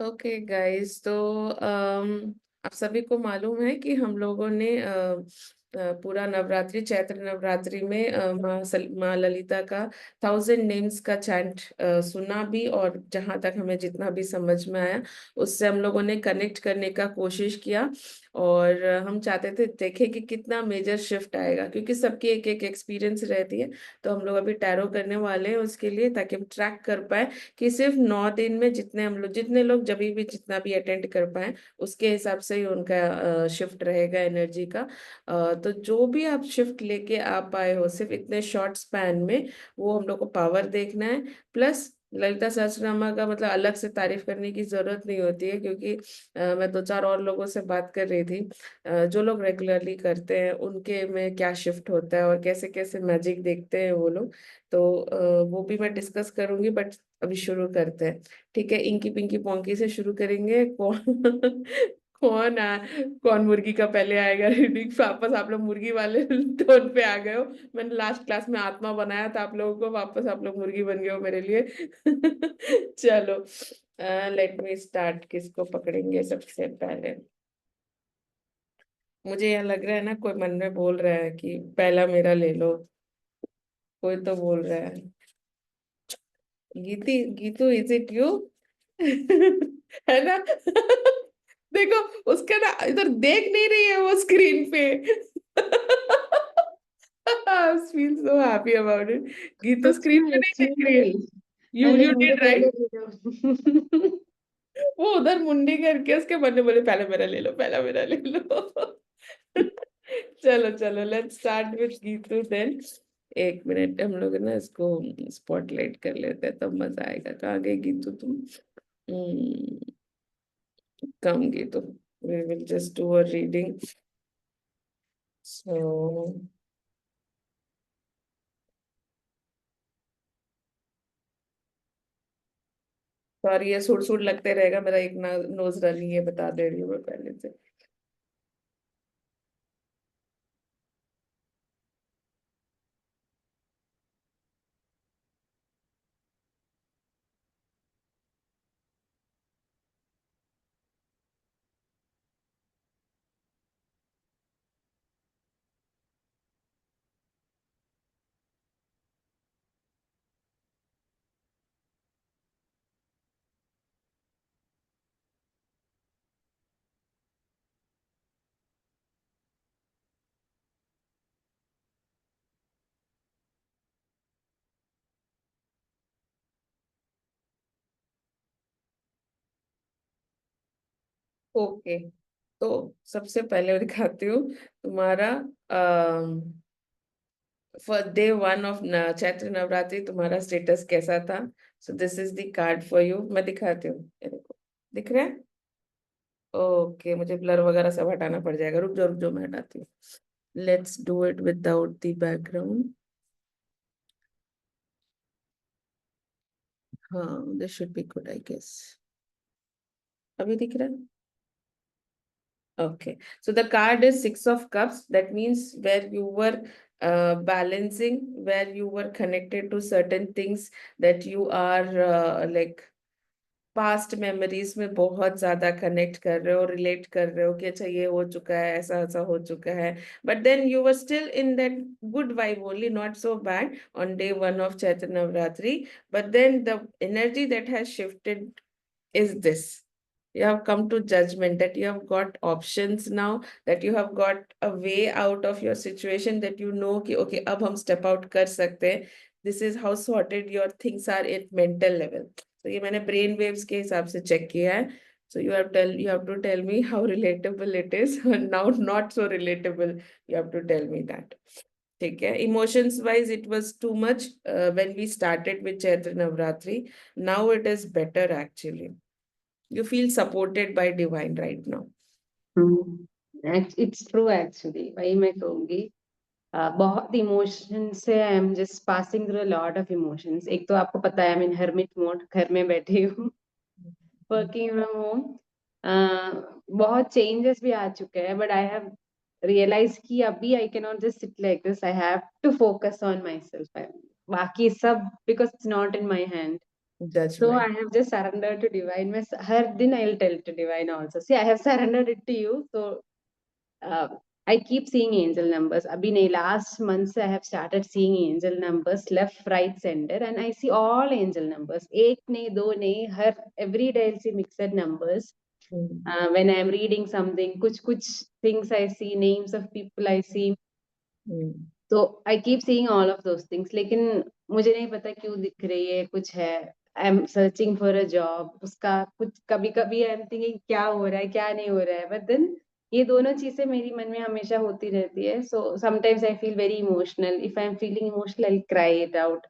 Okay guys, तो आप सभी को मालूम है कि हम लोगों ने पूरा नवरात्रि, चैत्र नवरात्रि में माँ ललिता का 1000 नेम्स का चैंट सुना भी, और जहां तक हमें जितना भी समझ में आया उससे हम लोगों ने कनेक्ट करने का कोशिश किया। और हम चाहते थे देखें कि कितना मेजर शिफ्ट आएगा, क्योंकि सबकी एक एक एक्सपीरियंस रहती है। तो हम लोग अभी टैरो करने वाले हैं उसके लिए, ताकि हम ट्रैक कर पाए कि सिर्फ 9 दिन में जितने लोग जब भी जितना भी अटेंड कर पाए, उसके हिसाब से ही उनका शिफ्ट रहेगा एनर्जी का। तो जो भी आप शिफ्ट लेके आ पाए हो सिर्फ इतने शॉर्ट स्पैन में, वो हम लोग को पावर देखना है। प्लस ललिता सहस्त्रनामा का मतलब अलग से तारीफ करने की जरूरत नहीं होती है, क्योंकि मैं दो चार और लोगों से बात कर रही थी जो लोग रेगुलरली करते हैं, उनके में क्या शिफ्ट होता है और कैसे कैसे मैजिक देखते हैं वो लोग। तो वो भी मैं डिस्कस करूंगी, बट अभी शुरू करते हैं। ठीक है, इंकी पिंकी पोंकी से शुरू करेंगे। कौन कौन आ, कौन मुर्गी का पहले आएगा रीडिंग? वापस आप लोग मुर्गी वाले टोन पे आ गए हो। मैंने लास्ट क्लास में आत्मा बनाया था आप लोगों को, वापस आप लोग मुर्गी बन गए हो मेरे लिए। चलो, लेट मी स्टार्ट। किसको पकड़ेंगे सबसे पहले? मुझे यह लग रहा है ना, कोई मन में बोल रहा है कि पहला मेरा ले लो। कोई तो बोल रहा है। गीती, गीतू, इज इट यू? है ना? देखो, उसका ना इधर देख नहीं रही है वो स्क्रीन पे। Feel so happy about it. Geetu such screen में पे नहीं देख रही है। एक्चुअली यू पहले यू मुझे डिड पहले राइट। दे दो। वो उधर मुंडी करके उसके मन में बोले पहले मेरा ले लो, पहला मेरा ले लो। चलो चलो, let's start with Geetu then. एक मिनट, हम लोग ना इसको स्पॉटलाइट कर लेते हैं, तब मजा आएगा। कहाँ गई गीतू तुम? Come Geetu. We will just do a reading. So sorry, ये सुड़ सुड़ लगते रहेगा, मेरा एक नोज रनिंग है, बता दे रही हूँ मैं पहले से। ओके, तो सबसे पहले मैं दिखाती हूँ तुम्हारा for day one of Chaitra Navratri तुम्हारा स्टेटस कैसा था। सो this is the card for you. मैं दिखाती हूँ, ये देखो, दिख रहा है? ओके, मुझे ब्लर वगैरह सब हटाना पड़ जाएगा। रुक जाओ, मैं हटाती हूँ। Let's do it without the background. हाँ, this should be good I guess. अभी दिख रहा है? Okay, so the card is Six of Cups. That means where you were balancing, where you were connected to certain things that you are like past memories में बहुत ज्यादा connect कर रहे हो, रिलेट कर रहे हो कि अच्छा ये हो चुका है, ऐसा ऐसा हो चुका है। But then you were still in that good vibe only, not so bad on day one of Chaitra Navratri. But then the energy that has shifted is this: you have come to judgment, that you have got options now, that you have got a way out of your situation, that you know कि okay, अब हम step out कर सकते हैं। this is how sorted your things are at mental level। तो ये मैंने brain waves के हिसाब से चेक किया है। so you have to tell me how relatable it is। now not so relatable, you have to tell me that। ठीक है, emotions wise it was too much when we started with Chaitra Navratri. Now it is better actually. You feel supported by divine right now। It's true actually, वही मैं कहूंगी। बहुत emotion से I am just passing through a lot of emotions. एक तो आपको पता है, आई मीन हर्मिट मोड, घर में बैठी हूँ, वर्किंग फ्रॉम होम। बहुत चेंजेस भी आ चुके हैं, बट आई हैव रियलाइज कि अभी I can not just sit like this, I have to focus on my self. बाकी सब because it's not in my hand. So I Judgment. have just surrendered to divine. मैं हर दिन I'll tell to divine also. See, I have surrendered it to you. So uh, I keep seeing angel numbers. अभी नहीं, last month I have started seeing angel numbers left, right, center, and I see all angel numbers. एक नहीं, दो नहीं, हर every day I'll see mixed numbers. Mm, When I am reading something, कुछ things I see, names of people I see. mm, तो I keep seeing all of those things, लेकिन मुझे नहीं पता क्यों दिख रही है, कुछ है। I am searching for a job, उसका कुछ, कभी कभी आई एम थिंकिंग क्या हो रहा है क्या नहीं हो रहा है, बट देन ये दोनों चीजें मेरी मन में हमेशा होती रहती है। So sometimes I feel very emotional, if I am feeling emotional I cry it out,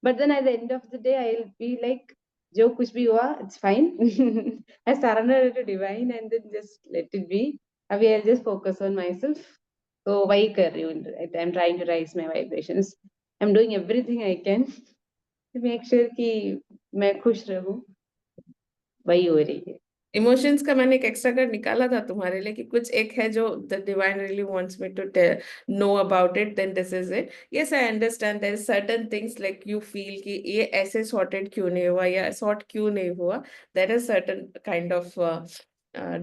but then at the end of the day I will be like, जो कुछ भी हुआ it's fine. I surrender to divine and then just let it be. अभी I just focus on my self. तो वही कर रही हूँ, I am trying to rise my vibrations. I am doing everything I can to make sure कि मैं खुश रहूं, वही हो रही है। इमोशंस का मैंने एक एक्स्ट्रा कार्ड निकाला था तुम्हारे लिए कि कुछ एक है जो the divine really wants me to know about it, then this is it. Yes I understand there is certain things like you feel कि ये ऐसे सॉर्टेड क्यों नहीं हुआ या सॉर्ट क्यों नहीं हुआ, there is certain kind of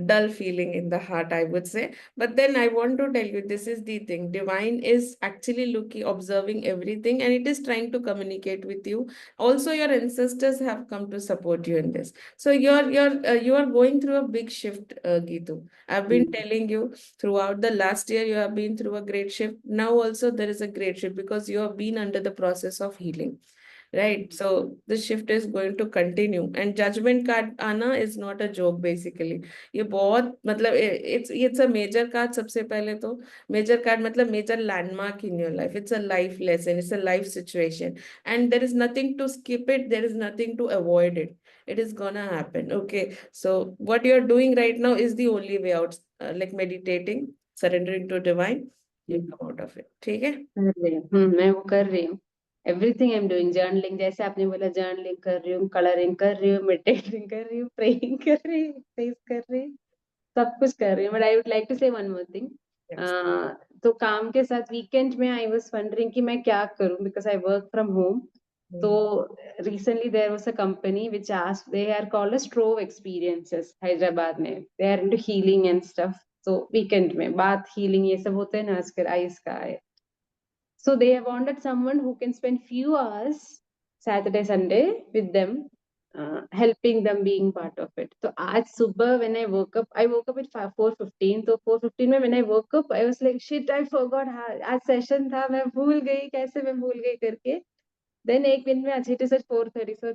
dull feeling in the heart, I would say. But then I want to tell you, this is the thing. Divine is actually looking, observing everything, and it is trying to communicate with you. Also, your ancestors have come to support you in this. So you are going through a big shift, Geetu. I've been telling you throughout the last year you have been through a great shift. Now also there is a great shift because you have been under the process of healing, right? So the shift is going to continue, and judgment card आना is not a joke basically. ये बहुत मतलब it's a major card सबसे पहले तो। major card मतलब major landmark in your life. It's a life lesson, it's a life situation, and there is nothing to skip it, there is nothing to avoid it. It is gonna happen. Okay, so what you're doing right now is the only way out, like meditating, surrendering to divine, you'll come out of it. ठीक है? कर रही हूँ, मैं वो कर रही हूँ। Everything I am doing, journaling जैसे आपने बोला, जर्नलिंग कर रही हूँ, कलरिंग कर रही हूँ, मेडिटेटिंग कर रही हूँ, प्रेइंग कर रही हूँ, एक्सरसाइज कर रही हूँ, सब कुछ कर रही हूँ। But I would like to say one more thing. Yes. तो काम के साथ वीकेंड में आई वाज वंडरिंग कि मैं क्या करूं, because I work from home. तो Hmm. recently there was a company which asked, they are called as Trove Experiences, Hyderabad में, they are into healing and stuff। so weekend में बात healing ये सब होते हैं ना आजकल, आइस का है। so they have wanted someone who can spend few hours Saturday, Sunday with them, helping them being part of it. So आज सुबह when I woke up at 4:15. तो 4:15 में when I woke up, I was like, shit, I forgot, हाँ आज session था, मैं भूल गई, कैसे मैं भूल गई करके। Then एक मिनट में अच्छे से 4:30, so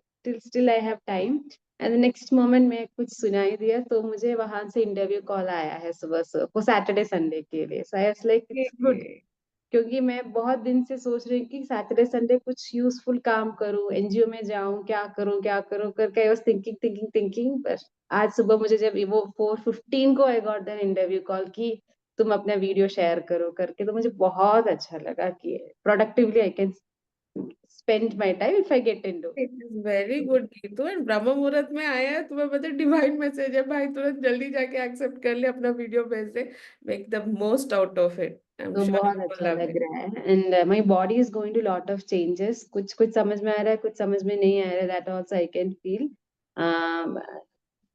still I have time. And the next moment मैं कुछ सुनाई दिया, तो मुझे वहां से इंटरव्यू कॉल आया है सुबह से वो सैटरडे संडे के लिए। So I was like, it's good, Okay. क्योंकि मैं बहुत दिन से सोच रही हूँ कि सैटरडे संडे कुछ यूजफुल काम करूँ, एनजीओ में जाऊं, क्या करूँ करके आई वाज थिंकिंग। पर आज सुबह मुझे जब वो 4:15 को I got than interview call कि तुम अपना वीडियो शेयर करो करके, तो मुझे बहुत अच्छा लगा कि productively I can spend my time if I get into. It is very good Geetu, and ब्रह्म मुहूर्त में आया है तुम्हें, मतलब डिवाइन मैसेज है भाई, तुरंत जल्दी जाके एक्सेप्ट कर ले, अपना वीडियो भेज दे, make the most out of it, I am तो श्योर बहुत यू अच्छा विल लव लग इट। रहा है, and my body is going to lot of changes, कुछ कुछ समझ में आ रहा है, कुछ समझ में नहीं आ रहा है, that also I can feel.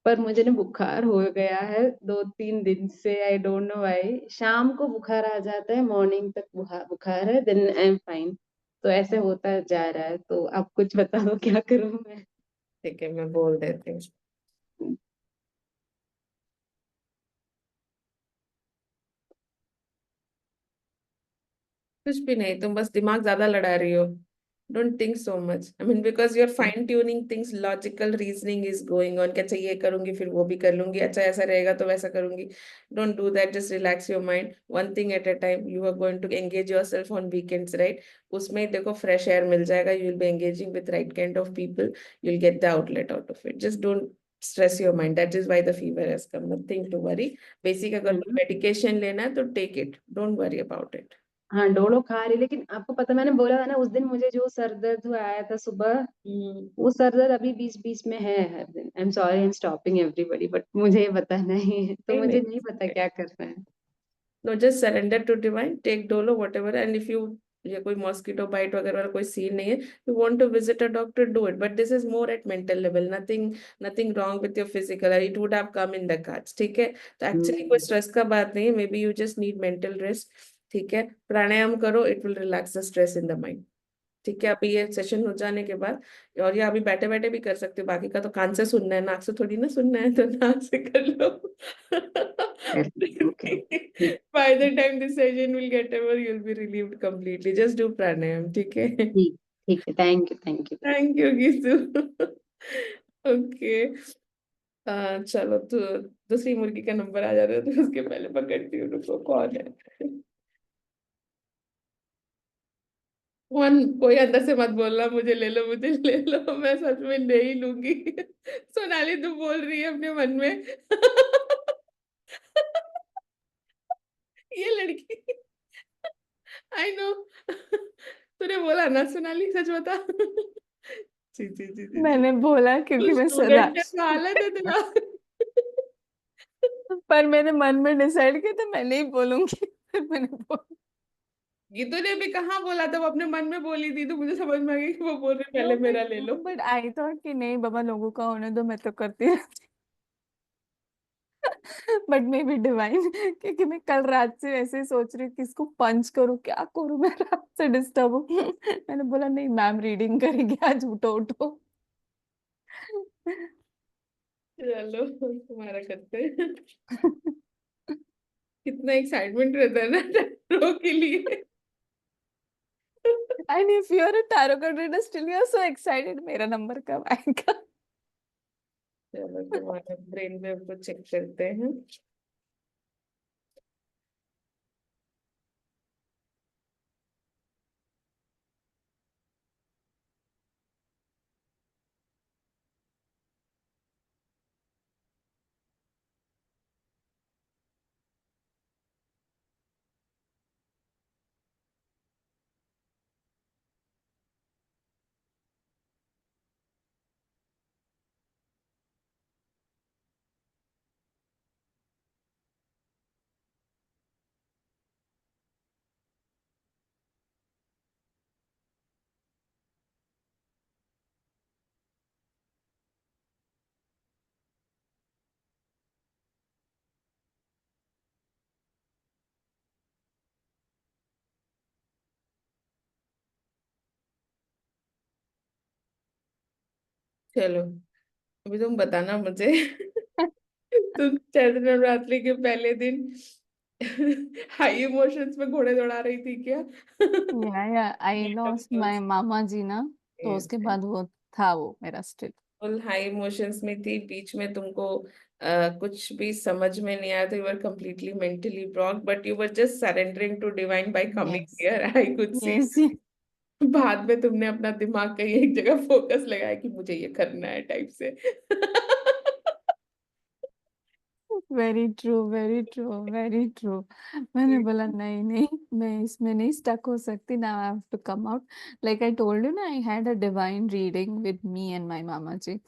पर मुझे ना बुखार हो गया है 2-3 दिन से, आई डोंट नो व्हाई। शाम को बुखार आ जाता है, मॉर्निंग तक बुखार है, देन आई एम फाइन। तो ऐसे होता जा रहा है, तो आप कुछ बताओ क्या करूं मैं। ठीक है, मैं बोल देती हूँ। कुछ भी नहीं, तुम बस दिमाग ज्यादा लड़ा रही हो। Don't think so much, I mean because you are fine tuning things, logical reasoning is going on कि अच्छा ये करूंगी फिर वो भी कर लूंगी, अच्छा ऐसा रहेगा तो वैसा करूंगी। Don't do that, just relax your mind, one thing at a time. You are going to engage your self on weekends, right? उसमें देखो फ्रेश एयर मिल जाएगा, you will be engaging with right kind of people, you will get the outlet out of it. Just don't stress your mind, that is why the fever has come, nothing to worry। Basic अगर कोई hmm. Medication लेना है तो take it, don't worry about it. हाँ, डोलो खा रही, लेकिन आपको पता, मैंने बोला था ना उस दिन मुझे जो सर दर्द हुआ आया था सुबह, वो सर दर्द अभी बीच बीच में है हर दिन। I am sorry, I am stopping everybody, but मुझे ये पता नहीं है, तो नहीं मुझे नहीं, नहीं पता क्या करना है। no, just surrender to divine, take dolo, whatever, and if you ये कोई मॉस्किटो बाइट वगैरह वाला कोई सीन नहीं है, you want to visit a doctor, do it, but this is more at mental level, nothing nothing wrong with your physical, it would have come in the cards, ठीक है। तो actually कोई हम्म, stress का बात नहीं है, may be you just need mental rest, ठीक है। प्राणायाम करो, it will relax the stress in the mind, ठीक है। अभी ये सेशन हो जाने के बाद, और ये अभी बैठे बैठे भी कर सकते हो, बाकी का तो कान से सुनना है, नाक से थोड़ी ना सुनना है, तो नाक से कर लो। ओके, ठीक By the time this session will get over, you'll be relieved completely. Just do pranayam, ठीक है। ठीक ठीक है, thank you, thank you. Thank you Geetu. Okay, चलो तो दूसरी मुर्गी का नंबर आ जाता है, तो उसके पहले पकड़ती हूँ, रुको कौन है। वन, कोई अंदर से मत बोलना मुझे ले लो, मुझे ले लो, मैं सच में नहीं लूंगी। सोनाली तू बोल रही है अपने मन में। ये लड़की, आई नो। तूने बोला ना सोनाली, सच बता। जी जी जी जी जी। मैंने बोला तू क्योंकि मैं स्टूडेंट है, तो हालत है तेरा। पर मैंने मन में डिसाइड किया था मैं नहीं बोलूंगी। फिर मैंने बोला गीतू ने भी कहाँ बोला था, वो अपने मन में बोली थी, तो मुझे समझ में आ गया कि वो बोल रहे नो पहले बट मेरा ले लो। बट आई थॉट कि नहीं बाबा लोगों का होने दो, मैं तो करती रहती। बट मे बी डिवाइन, क्योंकि मैं कल रात से ऐसे ही सोच रही हूँ कि इसको पंच करूँ, क्या करूँ, मैं रात से डिस्टर्ब हूँ। मैंने बोला नहीं मैम रीडिंग करेंगे आज, उठो उठो। चलो तुम्हारा करते हैं। कितना एक्साइटमेंट रहता है ना टैरो के लिए। And if you are a tarot card reader still you are so excited मेरा नंबर कब आएगा। चलो तुम्हारा ब्रेन वेव को चेक करते हैं। चलो अभी तुम बताना मुझे। तुम चैत्र नवरात्रि के पहले दिन हाई इमोशंस में घोड़े दौड़ा रही थी क्या? या आई लॉस्ट माय मामा जी ना, तो उसके बाद वो था वो मेरा स्टिल। फुल हाई इमोशंस में थी, बीच में तुमको कुछ भी समझ में नहीं आया था, you were completely mentally block, but you were just surrendering to divine by coming yes here, I could see. Yes. बाद में तुमने अपना दिमाग कहीं एक जगह फोकस लगाया कि मुझे ये करना है टाइप से। Very true very true very true. मैंने बोला नहीं नहीं, मैं इसमें नहीं स्टक हो सकती, now I have to come out. Like I told you ना, I had a divine reading with me and my मामा ji.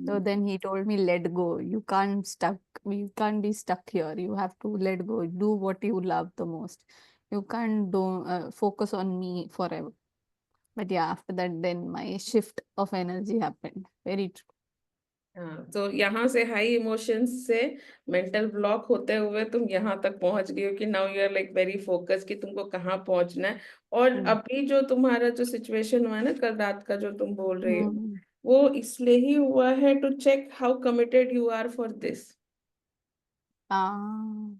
So then he told me, let go. You can't be stuck here. You have to let go. Do what you love the most. You can't do focus on me forever. But yeah, after that, then my shift of energy happened. Very true. हाँ, तो यहाँ से high emotions से mental block होते हुए तुम यहाँ तक पहुंच गई हो कि now you are like very focus कि तुमको कहाँ पहुंचना है। और Mm. अभी जो तुम्हारा जो सिचुएशन हुआ है ना कल रात का, जो तुम बोल रही हो, Mm. वो इसलिए ही हुआ है to check how committed you are for this, Ah.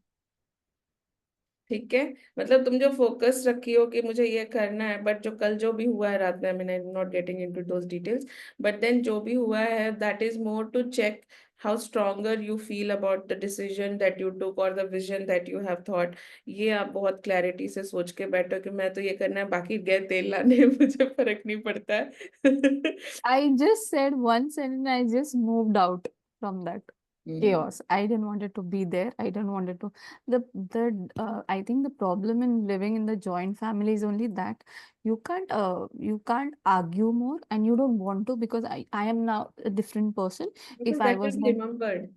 ठीक है। मतलब तुम जो फोकस रखी हो कि मुझे ये करना है, बट जो कल जो भी हुआ है रात में, I mean I am not getting into those details, but then जो भी हुआ है that is more to check how stronger you feel about the decision that you took और the vision that you have thought. ये आप बहुत clarity से सोच के बैठो कि मैं तो ये करना है, बाकी गए तेल लाने, मुझे फर्क नहीं पड़ता है। I just said once and I just moved out from that chaos. I didn't want it to be there. I didn't want it to. The I think the problem in living in the joint family is only that you can't argue more and you don't want to, because I am now a different person. If Because I that was is like remembered.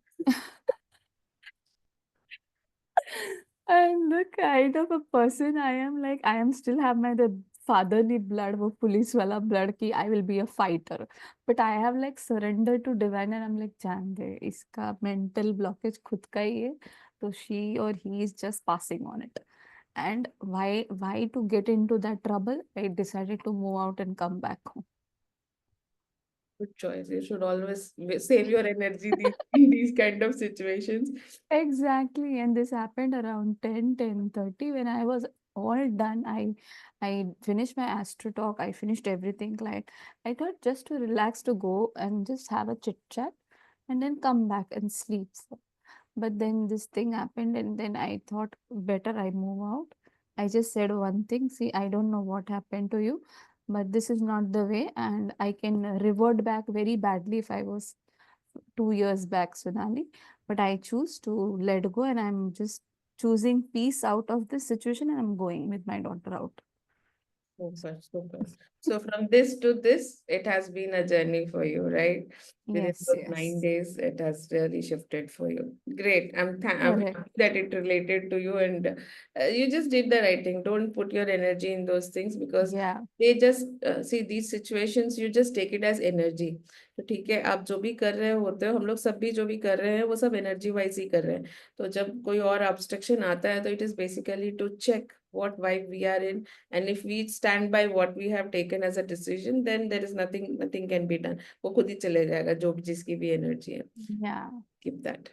I'm the kind of a person I am, like I am still have my the fatherly blood, वो police वाला blood कि I will be a fighter. But I have like surrendered to divine and I'm like जान दे इसका mental blockage खुद का ही है, तो she or he is just passing on it. And why to get into that trouble? I decided to move out and come back home. Good choice. You should always save your energy in these kind of situations. Exactly, and this happened around 10:30 when I was all done. I finished my Astro Talk. I finished everything. Like I thought just to relax, to go and just have a chit chat, and then come back and sleep. But then this thing happened, and then I thought better I move out. I just said one thing. See, I don't know what happened to you, but this is not the way, and I can revert back very badly if I was 2 years back, Sonali. But I choose to let go, and I'm just choosing peace out of this situation, and I'm going with my daughter out. Super, super. So from this to this, it has been a journey for you, right? Within Yes, those yes. 9 days, it has really shifted for you. Great. I'm Correct. happy that it related to you, and you just did the right thing. Don't put your energy in those things because Yeah. they just see these situations. You just take it as energy. तो ठीक है, आप जो भी कर रहे होते हो, हम लोग सब भी जो भी कर रहे हैं वो सब एनर्जी वाइज ही कर रहे हैं. तो जब कोई और ऑब्स्ट्रक्शन आता है तो it is basically to check what vibe we are in, and if we stand by what we have taken as a decision, then there is nothing can be done. वो खुद ही चले जाएगा जो जिसकी भी एनर्जी है. Yeah. Keep that.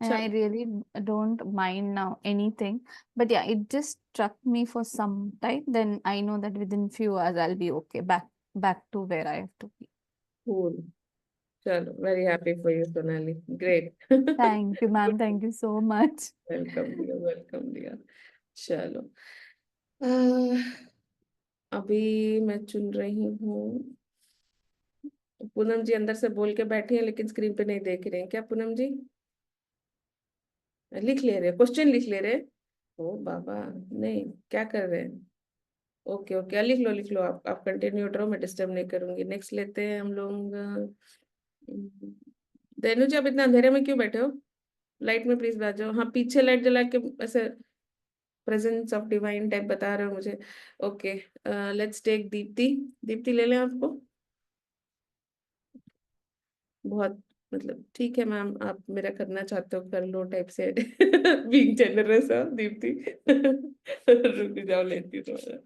And I really don't mind now anything. But yeah, it just struck me for some time. Then I know that within few hours I'll be okay. Back to where I have to be. Cool. Chalo, very happy for you, Sonali. Great. Thank you, ma'am. Thank you so much. Welcome dear, welcome dear. चलो. आह, अभी मैं चुन रही हूँ. पूनम जी अंदर से बोल के बैठी हैं लेकिन स्क्रीन पे नहीं देख रहे हैं क्या पूनम जी? लिख ले रहे, क्वेश्चन लिख ले रहे. ओ बाबा, नहीं क्या कर रहे हैं? ओके ओके, लिख लो आप कंटिन्यू करो, मैं डिस्टर्ब नहीं करूंगी. नेक्स्ट लेते हैं हम लोग. देनु जी, आप इतना अंधेरे में क्यों बैठे हो? लाइट में प्लीज बैठ जाओ. हाँ, पीछे लाइट जला के ऐसे प्रेजेंस ऑफ डिवाइन टाइप बता रहे हो मुझे. Okay, let's take Deepti. Deepti ले लें आपको. बहुत मतलब ठीक है मैम, आप मेरा करना चाहते हो कर लो टाइप से. बीइंग जेनरस है दीप्ति. रुक जाओ, लेती हूँ थोड़ा.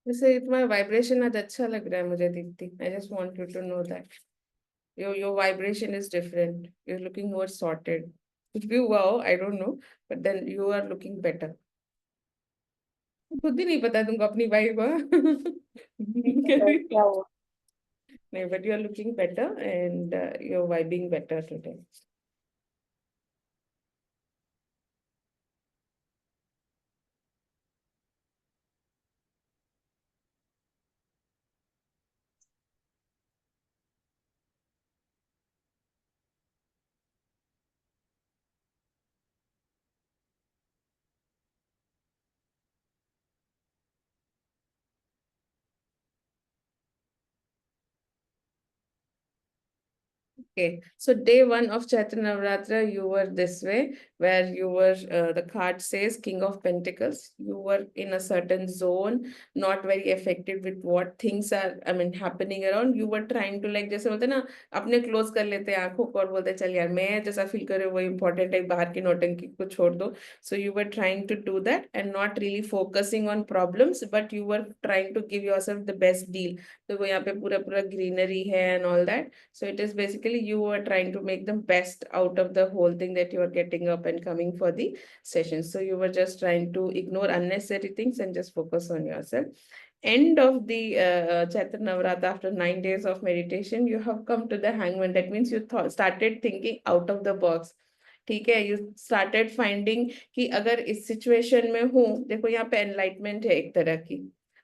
वैसे तुम्हारा वाइब्रेशन आज अच्छा लग रहा है मुझे Deepti. I just want you to know that your vibration is different. You're looking more sorted. कुछ भी हुआ हो, I don't know, but then you are looking better. खुद ही नहीं पता तुमको अपनी वाइब. क्या हुआ? नहीं, but you are looking better and you're vibing better today. Okay, so day one of Chaitra Navratra, you were this way, where you were, the card says King of Pentacles. You were in a certain zone, not very affected with what things are, I mean, happening around. You were trying to like, जैसे बोलते हैं ना, अपने close कर लेते हैं आंखों को और बोलते हैं चल यार मैं जैसा feel कर रही हूँ वो important है, बाहर की नौटंकी को छोड़ दो. So you were trying to do that and not really focusing on problems, but you were trying to give yourself the best deal. तो वो यहाँ पे पूरा पूरा greenery है and all that. So it is basically you are trying to make the best out of the whole thing that you are getting up and coming for the session. So you were just trying to ignore unnecessary things and just focus on yourself. end of the Chaitra Navrata, after 9 days of meditation, you have come to the hangman. That means you started thinking out of the box. ठीक है, you started finding कि अगर इस situation में हूँ, देखो यहाँ पे एनलाइटमेंट है, एक तरह की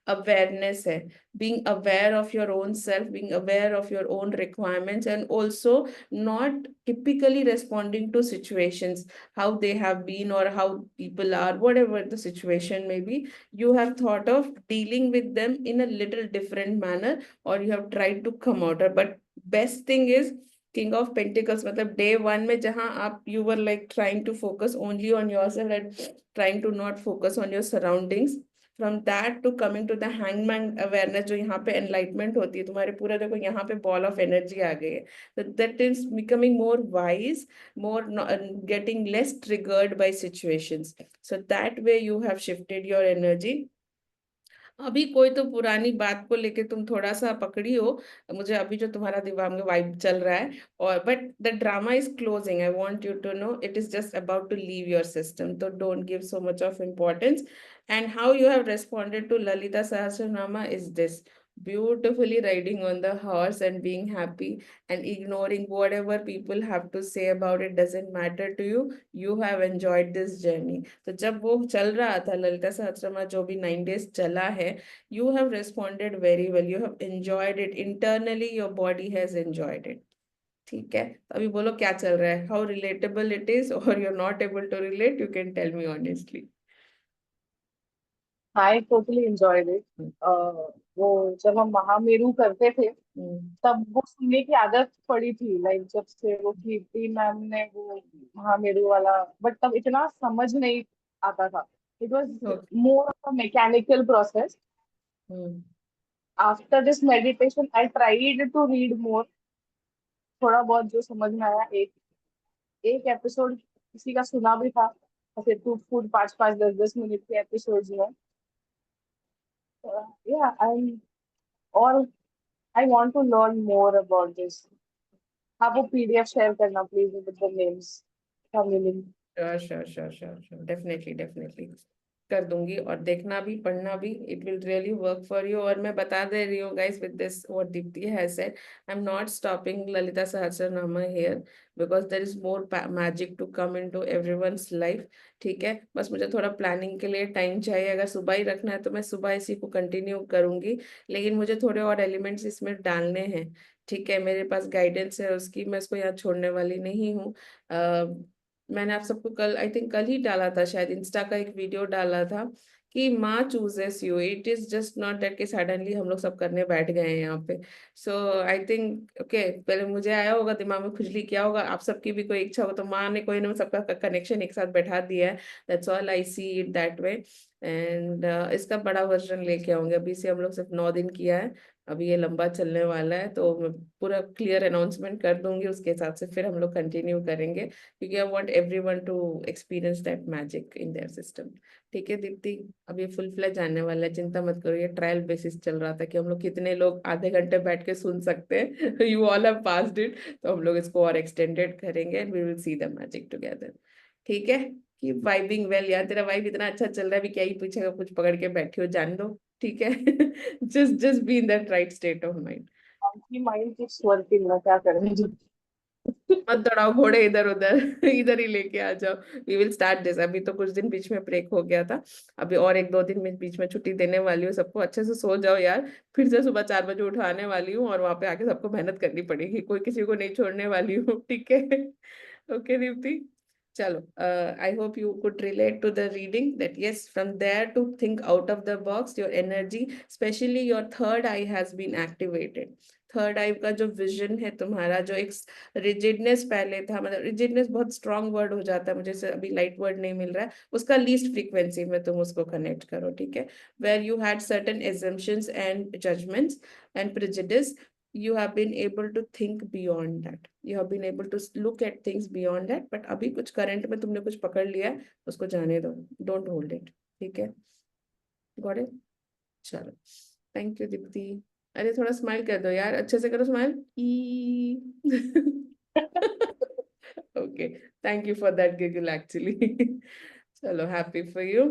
अवेयरनेस है, being aware of your own self, being aware of your own requirements, and also not typically responding to situations how they have been or how people are, whatever the situation may be. You have thought of dealing with them in a little different manner, or you have tried to come out. But best thing is king of pentacles, मतलब day one में जहां आप you were like trying to focus only on yourself and trying to not focus on your surroundings, from that to coming to the hangman awareness, जो यहाँ पे enlightenment होती है तुम्हारे पूरा, देखो यहाँ पे बॉल ऑफ एनर्जी आ गई है, तो that is becoming more wise, more getting less triggered by situations, so that way you have shifted your energy. अभी कोई तो पुरानी बात को लेके तुम थोड़ा सा पकड़ी हो, मुझे अभी जो तुम्हारा दिमाग में वाइब चल रहा है, और but the drama is closing, I want you to know it is just about to leave your system, तो don't give so much of importance. And how you have responded to Lalita Sahasranama is this: beautifully riding on the horse and being happy and ignoring whatever people have to say about it, doesn't matter to you, you have enjoyed this journey। तो जब वो चल रहा था ललिता सहस्त्रमा, जो भी 9 days चला है, you have responded very well, you have enjoyed it internally, your body has enjoyed it। ठीक है, तो अभी बोलो क्या चल रहा है, how relatable it is, or you're not able to relate, you can tell me honestly। I totally enjoyed it. वो जब हम महामेरू करते थे तब वो सुनने की आदत पड़ी थी, लाइक जब से वो कीर्ति मैम ने वो महामेरू वाला, बट तब इतना समझ नहीं आता था। It was Okay। More of a mechanical process. After this meditation I tried to read more, थोड़ा बहुत जो समझ में आया, एक एक एपिसोड किसी का सुना भी था, ऐसे टू फूड 5-5 10-10 मिनट के एपिसोड्स में। या आई और I want to learn more about this. आप वो पीडीएफ शेयर करना प्लीज विद द नेम्स का meaning. Sure sure sure sure sure, definitely definitely कर दूंगी, और देखना भी पढ़ना भी, it will really work for you. और मैं बता दे रही हूँ guys, with this what Deepti has said, I am not stopping Lalita Sahasranama here, because there is more magic to come into everyone's life. ठीक है, बस मुझे थोड़ा प्लानिंग के लिए टाइम चाहिए, अगर सुबह ही रखना है तो मैं सुबह इसी को कंटिन्यू करूंगी, लेकिन मुझे थोड़े और एलिमेंट्स इसमें डालने हैं। ठीक है, मेरे पास गाइडेंस है उसकी, मैं इसको यहाँ छोड़ने वाली नहीं हूँ। मैंने आप सबको कल, आई थिंक कल ही डाला था शायद, इंस्टा का एक वीडियो डाला था कि माँ chooses you, it is just not that कि सडनली हम लोग सब करने बैठ गए हैं यहाँ पे। सो आई थिंक ओके, पहले मुझे आया होगा दिमाग में, खुजली किया होगा, आप सबकी भी कोई इच्छा हो, तो माँ ने कोई ना सबका कनेक्शन एक साथ बैठा दिया है। That's all I see it that way. And इसका बड़ा वर्जन लेके आऊंगे, अभी से हम लोग सिर्फ 9 दिन किया है, अभी ये लंबा चलने वाला है, तो मैं पूरा क्लियर अनाउंसमेंट कर दूंगी, उसके हिसाब से फिर हम लोग कंटिन्यू करेंगे, क्योंकि I want everyone to experience that magic in their system. ठीक है दीप्ति, अब ये फुल फ्लैज आने वाला है, चिंता मत करो, ये ट्रायल बेसिस चल रहा था कि हम लोग कितने लोग आधे घंटे बैठ के सुन सकते हैं। You all have passed it, तो हम लोग इसको और एक्सटेंडेड करेंगे and we will see the magic together. ठीक है, कि वाइबिंग वेल यार, तेरा वाइब इतना अच्छा चल रहा है, अभी क्या ही पूछेगा, कुछ पकड़ के बैठी हो, जान दो। ठीक है, just be in that right state of mind। आपकी माइंड कीप्स वर्किंग ना, क्या करें जी। मत दौड़ाओ घोड़े इधर उधर, इधर ही लेके आ जाओ। वी विल स्टार्ट दिस, अभी तो कुछ दिन बीच में ब्रेक हो गया था, अभी और 1-2 दिन में बीच में छुट्टी देने वाली हूँ सबको, अच्छे से सो जाओ यार, फिर से सुबह 4 बजे उठाने वाली हूँ, और वहां पे आके सबको मेहनत करनी पड़ेगी, कोई किसी को नहीं छोड़ने वाली हूँ। ठीक है, ओके दीप्ति, चलो, I hope you could relate to the reading, that yes, from there to think out of the box, your energy, especially your third eye has been activated। Third eye का जो विजन है तुम्हारा, जो एक rigidness पहले था, मतलब rigidness बहुत स्ट्रॉन्ग वर्ड हो जाता है मुझे, अभी लाइट वर्ड नहीं मिल रहा है, उसका लीस्ट फ्रीक्वेंसी में तुम उसको कनेक्ट करो। ठीक है, where you had certain assumptions and judgments and prejudice, you have been able to think beyond that, you have been able to look at things beyond that, but अभी कुछ current में तुमने कुछ पकड़ लिया है, उसको जाने दो, डोंट होल्ड इट। ठीक है, गॉट इट, चलो, थैंक यू दीप्ति। अरे थोड़ा स्माइल कर दो यार, अच्छे से करो smile. Okay, thank you for that giggle actually. चलो, हैप्पी फॉर यू।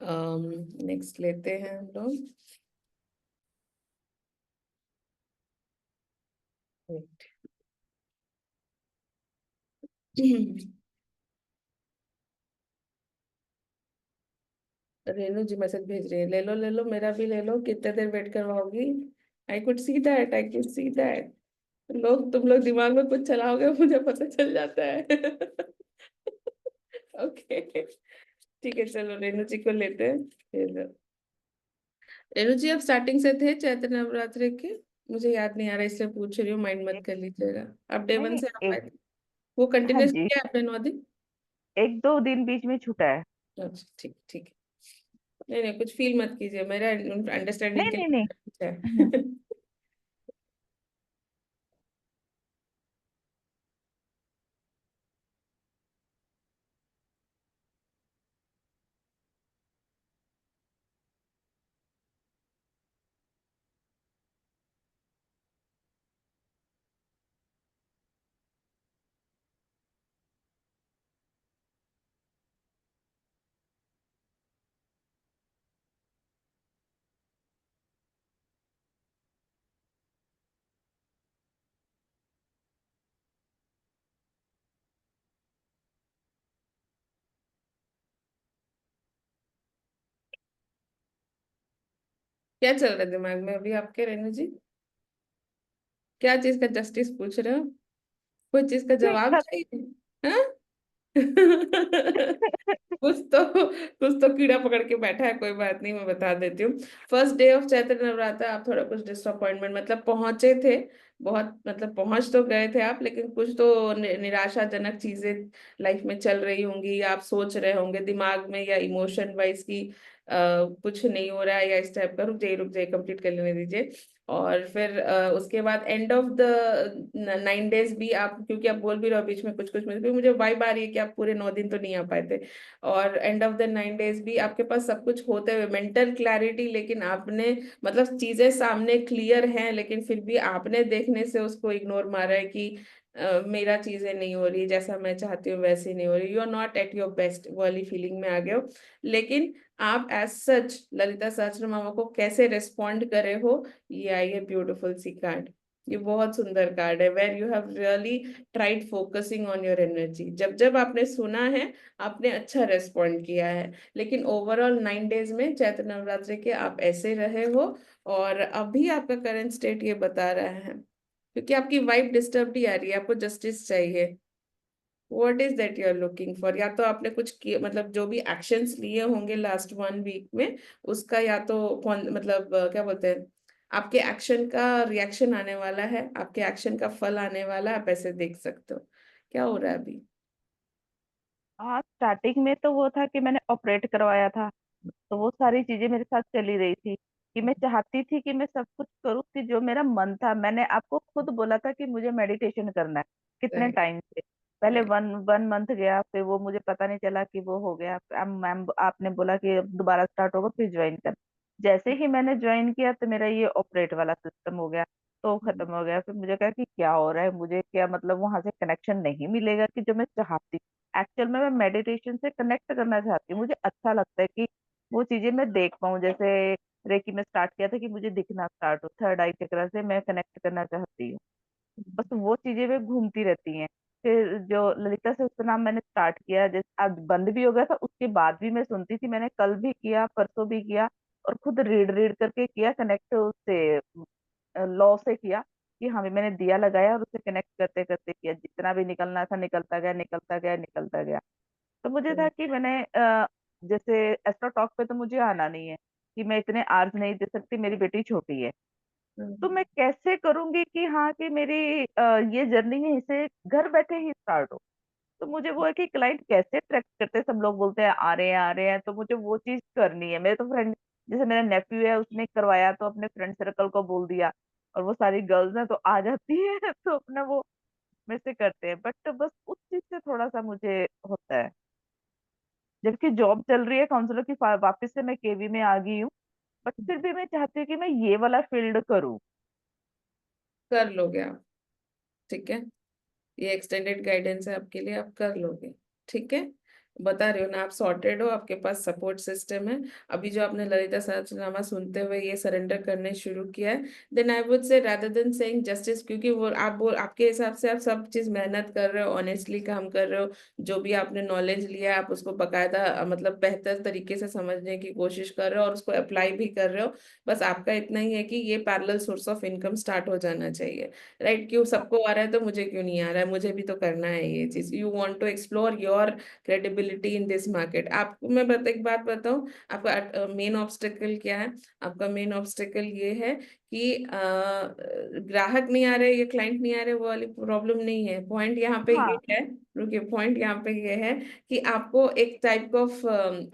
नेक्स्ट लेते हैं हम लोग। रेनू जी मैसेज भेज रही है, ले लो मेरा भी ले लो, कितने देर वेट करवाओगी। I could see that, I could see that. तुम लोग दिमाग में कुछ चलाओगे, मुझे पता चल जाता है। ओके ठीक है, चलो रेनू जी को लेते हैं फिर। रेनू जी आप स्टार्टिंग से थे चैत्र नवरात्रि के? मुझे याद नहीं आ रहा इसलिए पूछ रही हूँ, माइंड मत एक कर लीजिएगा। आप डे नहीं वन नहीं से आप आए एक थे? वो हाँ कंटिन्यूस जी, किया आपने 9 दिन? एक दो दिन बीच में छूटा है। अच्छा ठीक ठीक है। नहीं नहीं कुछ फील मत कीजिए, मेरा अंडरस्टैंडिंग नहीं के नहीं लिए नहीं। कुछ है। हम्म, क्या चल रहा है दिमाग में अभी आपके रेनू जी? क्या चीज का जस्टिस पूछ रहे हो? कोई चीज का नहीं, जवाब चाहिए? हाँ? कुछ तो कीड़ा पकड़ के बैठा है, कोई बात नहीं, मैं बता देती हूँ। First day of Chaitra Navratra आप थोड़ा कुछ डिसअपॉइंटमेंट, मतलब पहुंचे थे बहुत, मतलब पहुंच तो गए थे आप, लेकिन कुछ तो निराशाजनक चीजें लाइफ में चल रही होंगी, या आप सोच रहे होंगे दिमाग में या इमोशन वाइज की कुछ नहीं हो रहा है या इस टाइप का। रुक जाइए कंप्लीट कर लेने दीजिए। और फिर उसके बाद एंड ऑफ द 9 डेज भी आप, क्योंकि आप बोल भी रहे हो बीच में कुछ कुछ, मुझे वाइब आ रही है कि आप पूरे 9 दिन तो नहीं आ पाए थे। और एंड ऑफ द 9 डेज भी आपके पास सब कुछ होते हुए मेंटल क्लैरिटी, लेकिन आपने, मतलब चीजें सामने क्लियर हैं, लेकिन फिर भी आपने देखने से उसको इग्नोर मारा है कि मेरा चीजें नहीं हो रही जैसा मैं चाहती हूँ, वैसी नहीं हो रही, you are not at your best वाली फीलिंग में आ गए हो। लेकिन आप एज सच ललिता सहस्त्रनाम को कैसे रिस्पॉन्ड करे हो, ये आई है ब्यूटिफुल सी कार्ड। ये बहुत सुंदर कार्ड है, where you have really tried focusing on your energy. जब जब आपने सुना है आपने अच्छा रेस्पॉन्ड किया है, लेकिन ओवरऑल 9 डेज में चैत्र नवरात्रि के आप ऐसे रहे हो। और अभी आपका करंट स्टेट ये बता रहा है, क्योंकि आपकी वाइफ डिस्टर्ब ही आ रही है, आपको जस्टिस चाहिए। What is that you are looking for? या तो आपने कुछ किए, मतलब जो भी एक्शंस लिए होंगे लास्ट 1 वीक में, उसका या तो मतलब क्या बोलते हैं, आपके एक्शन का रिएक्शन आने वाला है, आपके एक्शन का फल आने वाला है, आप ऐसे देख सकते हो। क्या हो रहा है अभी? हाँ, स्टार्टिंग में तो वो था कि मैंने ऑपरेट करवाया था, तो वो सारी चीजें मेरे साथ चली रही थी कि मैं चाहती थी कि मैं सब कुछ करूँ कि जो मेरा मन था। मैंने आपको खुद बोला था कि मुझे मेडिटेशन करना है कितने राइट टाइम से। पहले राइट। वन वन मंथ गया, फिर वो मुझे पता नहीं चला कि वो हो गया। अब मैम आपने बोला कि अब दोबारा स्टार्ट होगा, फिर ज्वाइन कर। जैसे ही मैंने ज्वाइन किया तो मेरा ये ऑपरेट वाला सिस्टम हो गया, तो खत्म हो गया। फिर मुझे कहा कि क्या हो रहा है, मुझे क्या मतलब वहां से कनेक्शन नहीं मिलेगा कि जो मैं चाहती। एक्चुअल में मैं मेडिटेशन से कनेक्ट करना चाहती हूँ, मुझे अच्छा लगता है कि वो चीजें मैं देख पाऊं। जैसे रेकी में स्टार्ट किया था कि मुझे दिखना स्टार्ट हो, थर्ड आई चक्र से मैं कनेक्ट करना चाहती हूँ। बस वो चीजें वे घूमती रहती हैं। फिर जो ललिता सहस्त्रनाम मैंने स्टार्ट किया, जैसे आज बंद भी हो गया था, उसके बाद भी मैं सुनती थी। मैंने कल भी किया, परसों भी किया, और खुद रीड रीड करके किया, कनेक्ट उससे लॉ से किया कि हाँ भी मैंने दिया लगाया और उससे कनेक्ट करते करते किया। जितना भी निकलना था निकलता गया, निकलता गया, निकलता गया। तो मुझे था कि मैंने जैसे एस्ट्रो टॉक पे तो मुझे आना नहीं है कि मैं इतने आर्ज नहीं दे सकती, मेरी बेटी छोटी है। तो मैं कैसे करूंगी कि हाँ कि मेरी ये जर्नी है इसे घर बैठे ही स्टार्ट हो। तो मुझे वो है कि क्लाइंट कैसे ट्रैक करते हैं, सब लोग बोलते हैं आ रहे हैं आ रहे हैं, तो मुझे वो चीज करनी है। मेरे तो फ्रेंड, जैसे मेरा नेफ्यू है उसने करवाया तो अपने फ्रेंड सर्कल को बोल दिया, और वो सारी गर्ल्स हैं तो आ जाती है तो अपना वो मेरे से करते हैं। बट बस उस चीज से थोड़ा सा मुझे होता है। जबकि जॉब चल रही है काउंसलर की, वापस से मैं केवी में आ गई हूँ, बट फिर भी मैं चाहती हूँ कि मैं ये वाला फील्ड करूँ। कर लोगे आप, ठीक है। ये एक्सटेंडेड गाइडेंस है आपके लिए, आप कर लोगे, ठीक है। बता रही हो ना, आप सॉर्टेड हो, आपके पास सपोर्ट सिस्टम है। अभी जो आपने ललिता सहस्त्रनामा सुनते हुए ये सरेंडर करने शुरू किया है, then I would say rather than saying justice, क्योंकि वो आपके हिसाब से आप सब चीज मेहनत कर रहे हो, ऑनेस्टली काम कर रहे हो, जो भी आपने नॉलेज लिया है आप उसको बकायदा मतलब बेहतर तरीके से समझने की कोशिश कर रहे हो और उसको अप्लाई भी कर रहे हो। बस आपका इतना ही है कि ये parallel source of income start हो जाना चाहिए, राइट? क्यों सबको आ रहा है तो मुझे क्यों नहीं आ रहा है, मुझे भी तो करना है ये चीज। You want to explore your credibility in this market. आपको मैं एक बात बताऊं, आपका मेन ऑब्स्टेकल क्या है? आपका मेन ऑब्स्टेकल ये है कि ग्राहक नहीं आ रहे, ये क्लाइंट नहीं आ रहे, वो वाली प्रॉब्लम नहीं है। पॉइंट यहाँ पे ये हाँ है, रुकिए, पॉइंट यहाँ पे ये है कि आपको एक टाइप ऑफ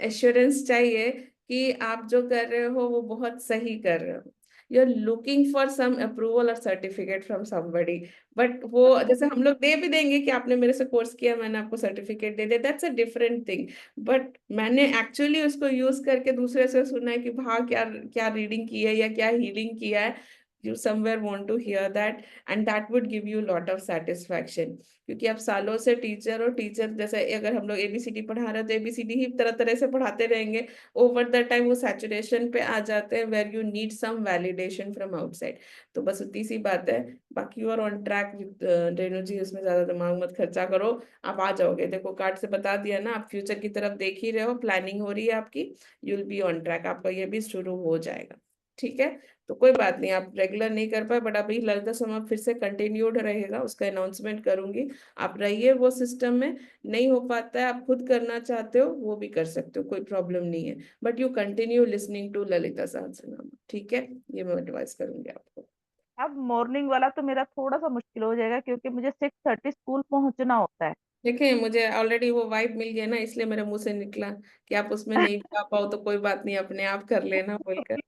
एश्योरेंस चाहिए कि आप जो कर रहे हो वो बहुत सही कर रहे हो। You are looking for some approval और सर्टिफिकेट फ्रॉम समबडी, बट वो जैसे हम लोग दे भी देंगे कि आपने मेरे से कोर्स किया, मैंने आपको सर्टिफिकेट दे दिया, that's a different thing. But मैंने एक्चुअली उसको यूज करके दूसरे से सुना है कि हाँ क्या क्या रीडिंग की है या क्या हीलिंग किया है। You somewhere want to hear that, and that would give you a lot of satisfaction, क्योंकि आप सालों से टीचर हो। टीचर जैसे अगर हम लोग एबीसीडी पढ़ा रहे हैं तो एबीसीडी ही तरह तरह से पढ़ाते रहेंगे, ओवर द टाइम वो सैचुरेशन पे आ जाते हैं where you need some validation from outside. तो बस उतनी सी बात है, बाकी you are on track with Renu ji, उसमें ज्यादा दिमाग मत खर्चा करो, आप आ जाओगे। देखो कार्ड से बता दिया ना, आप फ्यूचर की तरफ देख ही रहे हो, प्लानिंग हो रही है आपकी, you will be on track, आपका ये भी शुरू हो जाएगा, ठीक है? तो कोई बात नहीं, आप रेगुलर नहीं कर पाए, बट अभी ललिता समय फिर से कंटिन्यूड रहेगा, उसका अनाउंसमेंट करूंगी। आप रहिए वो सिस्टम में। नहीं हो पाता है, आप खुद करना चाहते हो वो भी कर सकते हो, कोई प्रॉब्लम नहीं है, but you continue listening to Lalita Sahasranama, ठीक है? ये मैं एडवाइस करूंगी आपको। अब मॉर्निंग वाला तो मेरा थोड़ा सा मुश्किल हो जाएगा क्योंकि मुझे 6:30 स्कूल पहुंचना होता है। देखें, मुझे ऑलरेडी वो वाइब मिल गया ना, इसलिए मेरे मुंह से निकला कि आप उसमें नहीं जा पाओ तो कोई बात नहीं, अपने आप कर लेना बोलकर।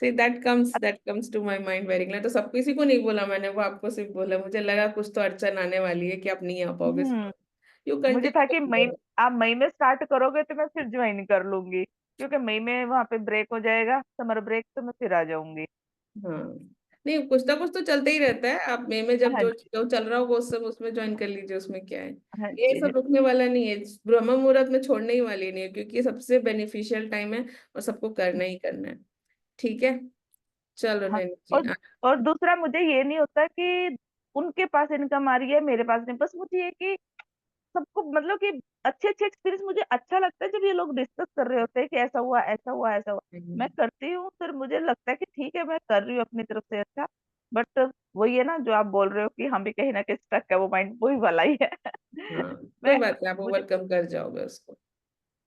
See that comes to my mind very clear। तो सब किसी को नहीं बोला मैंने, वो आपको सिर्फ बोला, मुझे लगा कुछ तो अड़चन आने वाली है कि आप नहीं आ पाओगे। हम्म यू मुझे था कि मई, कंटिन्यू। आप मई में स्टार्ट करोगे तो मैं फिर ज्वाइन कर लूंगी, क्योंकि मई में वहां पे ब्रेक हो जाएगा, समर ब्रेक, तो मैं फिर आ जाऊंगी। हाँ, नहीं कुछ ना कुछ तो चलते ही रहता है, आप मई में जब हाँ जो जी। जो चल रहा हो वो सब उसमें ज्वाइन कर लीजिए, उसमें क्या है। हाँ ये जी। सब रुकने वाला नहीं है, ब्रह्म मुहूर्त में छोड़ने ही वाली नहीं है, क्योंकि ये सबसे बेनिफिशियल टाइम है और सबको करना ही करना है, ठीक है? चलो हाँ, नहीं जी। और और दूसरा मुझे ये नहीं होता कि उनके पास इनकम आ रही है मेरे पास नहीं, बस मुझे ये कि सबको मतलब कि अच्छे अच्छे एक्सपीरियंस, मुझे अच्छा लगता है जब ये लोग डिस्कस कर रहे होते हैं कि ऐसा हुआ ऐसा हुआ ऐसा हुआ। मैं करती हूँ, फिर मुझे लगता है कि ठीक है मैं कर रही हूँ अपनी तरफ से अच्छा, बट वही है ना जो आप बोल रहे हो कि हम भी कहीं ना कहीं स्टक है, वो माइंड वही वाला ही है। हाँ, कोई मैं बात नहीं, आप मुझे ओवरकम कर जाओगे उसको। ये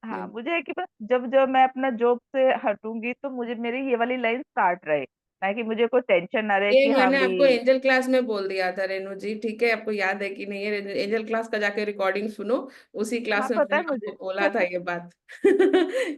हाँ, मुझे है कि बस जब जब मैं अपना जॉब से हटूंगी तो मुझे मेरी ये वाली लाइन स्टार्ट रहे, ना कि मुझे कोई टेंशन ना रहे ये कि हाँ मैंने भी। आपको एंजल क्लास में बोल दिया था रेनू जी, ठीक है? आपको याद है कि नहीं है? एंजल क्लास का जाके रिकॉर्डिंग सुनो, उसी क्लास हाँ में पता मैंने है मुझे। आपको बोला था ये बात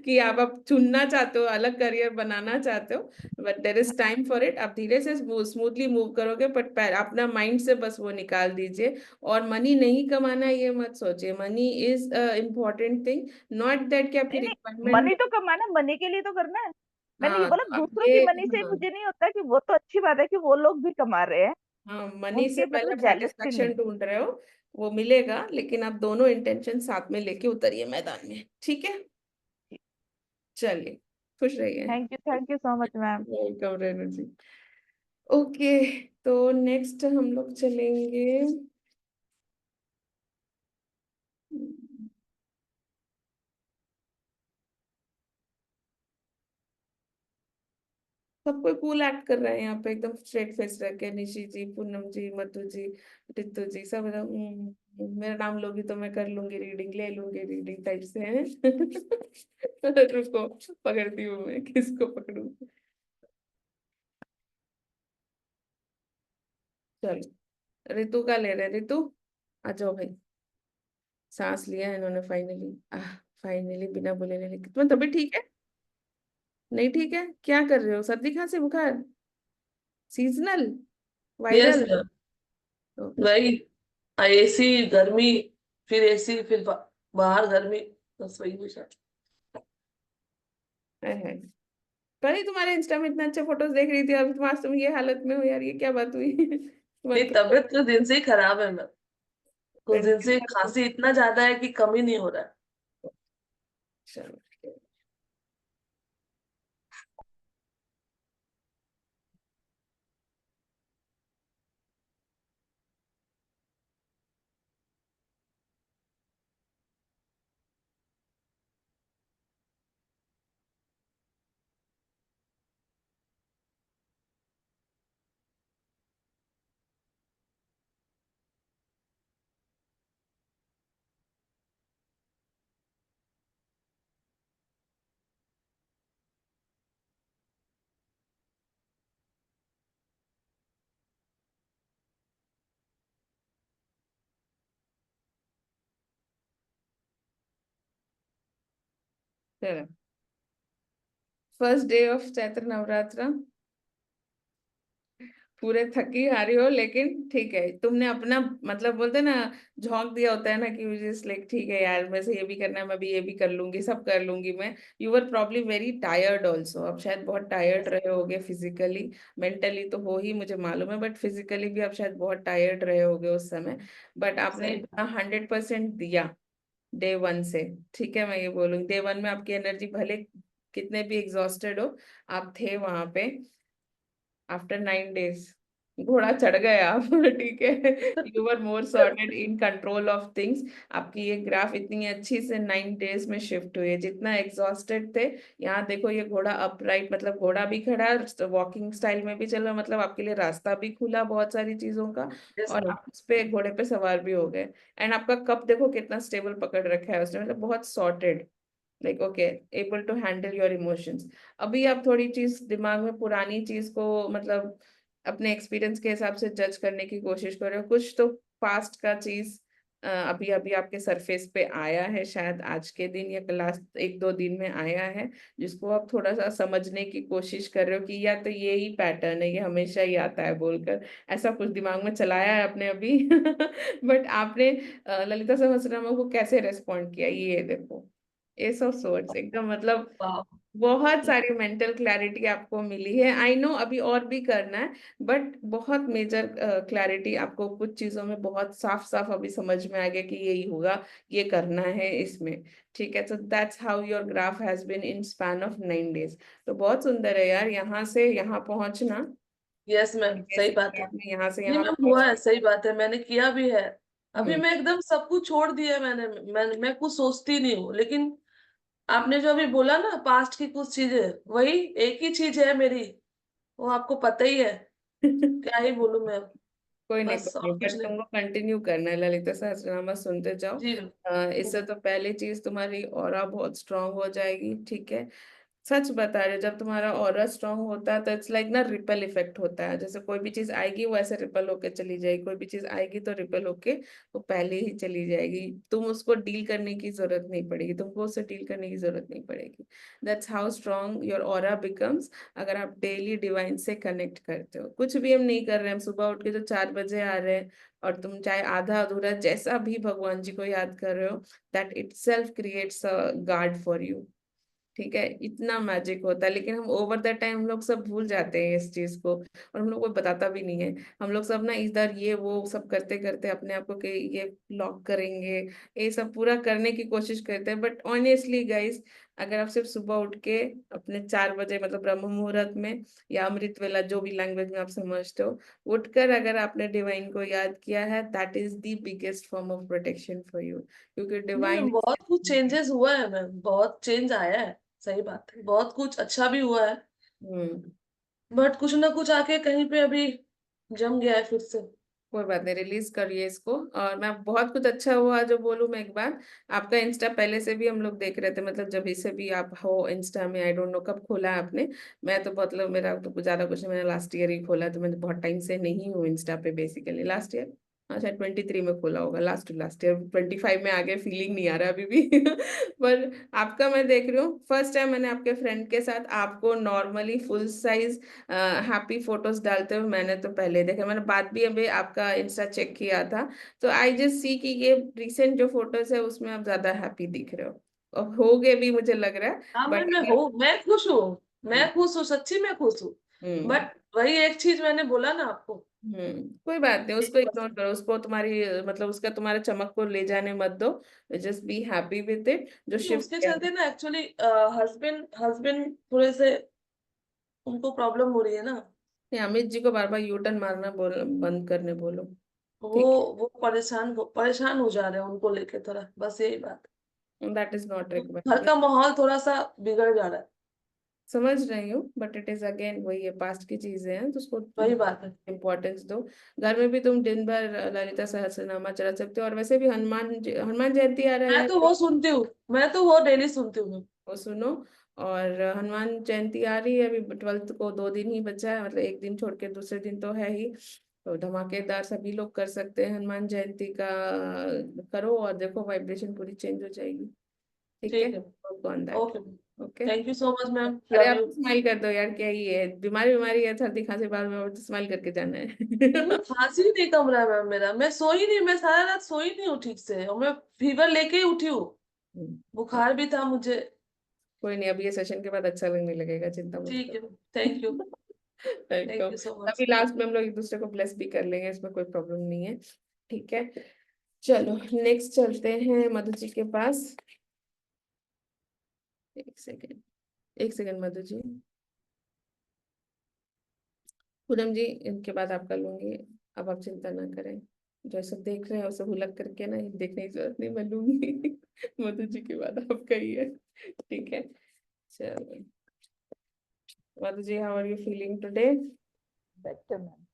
कि आप अब चुनना चाहते हो, अलग करियर बनाना चाहते हो, but there is time for it. आप धीरे से स्मूथली मूव करोगे, बट अपना माइंड से बस वो निकाल दीजिए। और मनी नहीं कमाना है ये मत सोचिए, money is important thing, not that कि आपकी नहीं नहीं, रिक्वायरमेंट। मनी तो कमाना, मनी के लिए तो करना है। मैंने ये हाँ, बोला तो अब दूसरों की ये, मनी से हाँ, मुझे नहीं होता, कि वो तो अच्छी बात है कि वो लोग भी कमा रहे हैं, हाँ, मनी से उनके पहले मतलब आप जेलस फील सेटिस्फेक्शन नहीं। ढूंढ रहे हो, वो मिलेगा, लेकिन आप दोनों इंटेंशन साथ में लेके उतरिए मैदान में, ठीक है? चलिए, खुश रहिए। Thank you so much ma'am. Welcome Renu ji. Okay, तो नेक्स्ट हम लोग चलेंगे। सब कोई कूल एक्ट कर रहा है यहाँ पे, एकदम स्ट्रेट फेस रख के, निशी जी, पूनम जी, मधु जी, रितु जी, सब एकदम, मेरा नाम लोगी तो मैं कर लूंगी रीडिंग, ले लूंगी रीडिंग टाइप से है। रुको, पकड़ती हूँ मैं, किसको पकड़ू? चलो, रितु का ले रहे, रितु आ जाओ भाई। सांस लिया है इन्होंने फाइनली, आह, फाइनली बिना बोले ले लिया। तुम्हें तबीयत ठीक है? नहीं ठीक है? क्या कर रहे हो, सर्दी खांसी बुखार, seasonal, yes viral? Ma'am, okay. वही एसी गर्मी, फिर एसी, फिर बाहर गर्मी, बस वही कुछ है। है कल ही तुम्हारे इंस्टा में इतने अच्छे फोटोज देख रही थी, अभी तुम ये हालत में हो यार, ये क्या बात हुई? ये तुम्हारे तो तबीयत कुछ दिन से ही खराब है मैम, कुछ दिन से खांसी इतना ज्यादा है कि कम ही नहीं हो रहा है। चलो चलो, first day of Chaitra Navratra, पूरे थकी हारी हो, लेकिन ठीक है, तुमने अपना मतलब बोलते ना, झोंक दिया होता है ना कि जस्ट लाइक ठीक है यार, मैं से ये भी करना है, मैं भी ये भी कर लूंगी, सब कर लूंगी मैं। You were probably very tired also, अब शायद बहुत टायर्ड रहे होगे फिजिकली, मेंटली तो हो ही मुझे मालूम है, बट फिजिकली भी आप शायद बहुत टायर्ड रहे होगे उस समय। बट आपने 100% दिया डे वन से, ठीक है, मैं ये बोलूंगी डे वन में आपकी एनर्जी भले कितने भी एग्जॉस्टेड हो, आप थे वहां पे। आफ्टर 9 days घोड़ा चढ़ गए आप ठीक है, you were more sorted in control of things. आपकी ये ग्राफ इतनी अच्छी से 9 days में शिफ्ट हुई है, जितना एग्जॉस्टेड थे, यहाँ देखो ये घोड़ा अपराइट, मतलब घोड़ा भी खड़ा, वॉकिंग स्टाइल में भी चल रहा, मतलब आपके लिए रास्ता भी खुला बहुत सारी चीजों का, यस और मैम। आप उस पे घोड़े पे सवार भी हो गए। एंड आपका कप देखो कितना स्टेबल पकड़ रखा है उसने, मतलब बहुत sorted, like okay, able to handle your emotions. अभी आप थोड़ी चीज दिमाग में पुरानी चीज को मतलब अपने एक्सपीरियंस के हिसाब से जज करने की कोशिश कर रहे हो, कुछ तो पास्ट का चीज अभी अभी आपके सरफेस पे आया है, शायद आज के दिन या लास्ट 1-2 दिन में आया है, जिसको आप थोड़ा सा समझने की कोशिश कर रहे हो कि या तो ये ही पैटर्न है, ये हमेशा ही आता है बोलकर, ऐसा कुछ दिमाग में चलाया है आपने अभी बट आपने ललिता सहस्त्रनाम को कैसे रेस्पॉन्ड किया, ये देखो, एस ऑफ सोर्ड्स एकदम, मतलब वाह। बहुत सारी मेंटल क्लैरिटी आपको मिली है। आई नो अभी और भी करना है, बट बहुत मेजर क्लैरिटी आपको कुछ चीजों में बहुत साफ साफ अभी समझ में आ गया कि यही होगा, ये करना है इसमें, ठीक है। तो that's how your graph has been in span of 9 days। तो बहुत सुंदर है यार, यहाँ से यहाँ पहुंचना, यस मैम, सही बेसिक बात है। ग्राफ में यहाँ से नहीं यहाँ मैम, हुआ है, पहुंचना। सही बात है, मैंने किया भी है। अभी हम्म। मैं एकदम सब कुछ छोड़ दिया है मैंने। मैं कुछ सोचती नहीं हूँ, लेकिन आपने जो अभी बोला ना पास्ट की कुछ चीजें, वही एक ही चीज है मेरी, वो आपको पता ही है, क्या ही बोलूं मैं अब। कोई नहीं, बस कोई और नहीं, कुछ बट नहीं। तुमको कंटिन्यू करना है, ललिता सहस्त्रनामा सुनते जाओ। जी मैम। इससे तो पहली चीज तुम्हारी ऑरा बहुत स्ट्रांग हो जाएगी, ठीक है। सच बता रहे, जब तुम्हारा ऑरा स्ट्रांग होता है तो इट्स लाइक ना रिपल इफेक्ट होता है, जैसे कोई भी चीज आएगी वो ऐसे रिपल होके चली जाएगी, कोई भी चीज आएगी तो रिपल होके वो पहले ही चली जाएगी, तुम उसको डील करने की जरूरत नहीं पड़ेगी, तुमको उससे डील करने की जरूरत नहीं पड़ेगी। That's how strong your aura becomes, अगर आप डेली डिवाइन से कनेक्ट करते हो। कुछ भी हम नहीं कर रहे हैं, हम सुबह उठ के जो 4 बजे आ रहे हैं, और तुम चाहे आधा अधूरा जैसा भी भगवान जी को याद कर रहे हो, that it self creates a guard for you, ठीक है। इतना मैजिक होता है, लेकिन हम ओवर द टाइम हम लोग सब भूल जाते हैं इस चीज को, और हम लोग को बताता भी नहीं है। हम लोग सब ना इधर ये वो सब करते करते अपने आप को कि ये लॉक करेंगे, ये सब पूरा करने की कोशिश करते हैं, बट ऑनेस्टली गाइस, अगर आप सिर्फ सुबह उठ के अपने 4 बजे मतलब ब्रह्म मुहूर्त में, या अमृत वेला जो भी लैंग्वेज में आप समझते हो, उठकर अगर आपने डिवाइन को याद किया है, that is the biggest form of protection for you, क्योंकि नहीं डिवाइन। मैम, बहुत कुछ चेंजेस हुआ है मैम, बहुत चेंज आया है। सही बात है, बहुत कुछ अच्छा भी हुआ है, हम्म। बट कुछ ना कुछ आके कहीं पे अभी जम गया है फिर से। कोई बात नहीं, रिलीज करिए इसको। और मैं बहुत कुछ अच्छा हुआ जो बोलूं मैं एक बात, आपका इंस्टा पहले से भी हम लोग देख रहे थे, मतलब जब इसे भी आप हो इंस्टा में, आई डोंट नो कब खोला है आपने। मैं तो मतलब मेरा तो कुछ ज्यादा कुछ नहीं, मैंने लास्ट ईयर ही खोला है, तो मैं तो बहुत टाइम से नहीं हूँ इंस्टा पे बेसिकली, लास्ट ईयर, हाँ शायद 23 में खोला होगा, लास्ट ईयर 25 में आगे फीलिंग नहीं आ रहा अभी भी पर आपका मैं देख रही हूँ, फर्स्ट टाइम मैंने आपके फ्रेंड के साथ आपको normally full size happy photos डालते हुए मैंने तो पहले देखा, मैंने बाद भी अभी आपका इंस्टा चेक किया था, तो आई जस्ट सी कि ये रिसेंट जो फोटोज है उसमें आप ज्यादा हैप्पी दिख रहे हो, और होगे भी मुझे लग रहा है। हाँ बट मैम, मैं अगर हूँ, मैं खुश हूँ, हम्म मैं खुश हूँ, सच्ची मैं खुश हूँ। हम्म बट वही एक चीज मैंने बोला ना आपको, कोई बात नहीं, उसको इग्नोर करो, उसको तुम्हारी मतलब उसका तुम्हारे चमक को ले जाने मत दो। Just be happy with it जो नहीं, शिफ्ट उसके किया। चलते ना एक्चुअली हस्बैंड हस्बैंड थोड़े से उनको प्रॉब्लम हो रही है ना। नहीं, अमित जी को बार बार यू टर्न मारना बोल, बंद करने बोलो। वो ठीक वो परेशान हो जा रहे हैं उनको लेके थोड़ा, बस यही बात। है, दैट इज नॉट घर रिक्वायर्ड। का माहौल थोड़ा सा बिगड़ जा रहा है। समझ रही हूँ, बट इट इज अगेन वही है, पास्ट की चीजें हैं तो उसको वही बात है। इम्पोर्टेंस दो। घर में भी तुम दिन भर ललिता सहस्रनामा चला सकते हो, और वैसे भी हनुमान जयंती आ रहा है मैं यार, तो वो सुनती हूँ, मैं तो वो डेली सुनती हूँ। वो सुनो। और हनुमान जयंती आ रही है अभी 12th को, 2 दिन ही बचा है, मतलब एक दिन छोड़ के दूसरे दिन तो है ही। तो धमाकेदार सभी लोग कर सकते हैं हनुमान जयंती का। करो और देखो वाइब्रेशन पूरी चेंज हो जाएगी। ठीक है, ठीक है। On that. Okay. Okay. Thank you so much ma'am, अरे लव आप यू। स्माइल कर दो यार, क्या ही है, बीमारी बीमारी है, सर्दी खांसी बार में स्माइल करके जाना है। खांसी ही नहीं कम रहा है मैम मेरा, मैं सोई नहीं, मैं सारा रात सोई नहीं हूँ ठीक से, और मैं फीवर लेके ही उठी हूँ। बुखार भी था मुझे। कोई नहीं, अब ये सेशन के बाद अच्छा लगने लगेगा, चिंता मत ठीक है। करो। Thank you. Thank welcome. You so much. अभी लास्ट में हम लोग एक दूसरे को ब्लेस भी कर लेंगे, इसमें कोई प्रॉब्लम नहीं है। ठीक है, चलो नेक्स्ट चलते हैं मधु जी के पास। एक सेकेंड, एक सेकेंड मधु जी। पूनम जी इनके बाद आपका लूंगी, अब आप चिंता ना करें। जो सब देख रहे हैं उसे हुलक करके ना, देखने की जरूरत नहीं, मैं लूंगी। मधु जी के बाद आपका ही है। ठीक है, चलो। Madhu ji, how are you feeling today? Better ma'am.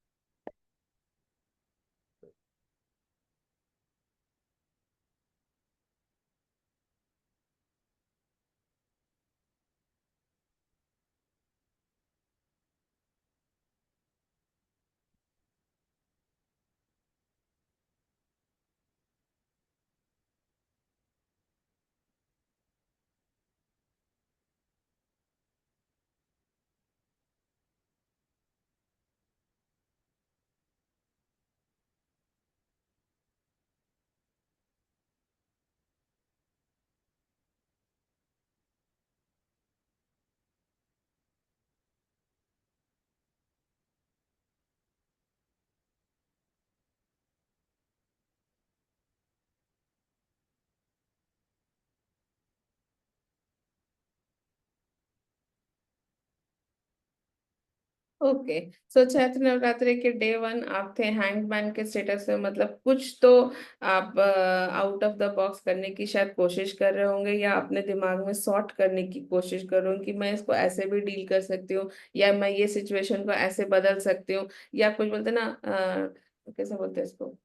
Okay. So Chaitra Navratri के डे 1 आप थे हैंगमैन के स्टेटस में, मतलब कुछ तो आप आउट ऑफ द बॉक्स करने की शायद कोशिश कर रहे होंगे, या अपने दिमाग में सॉर्ट करने की कोशिश कर रहे होंगे कि मैं इसको ऐसे भी डील कर सकती हूँ, या मैं ये सिचुएशन को ऐसे बदल सकती हूँ, या कुछ बोलते हैं ना कैसे बोलते हैं इसको,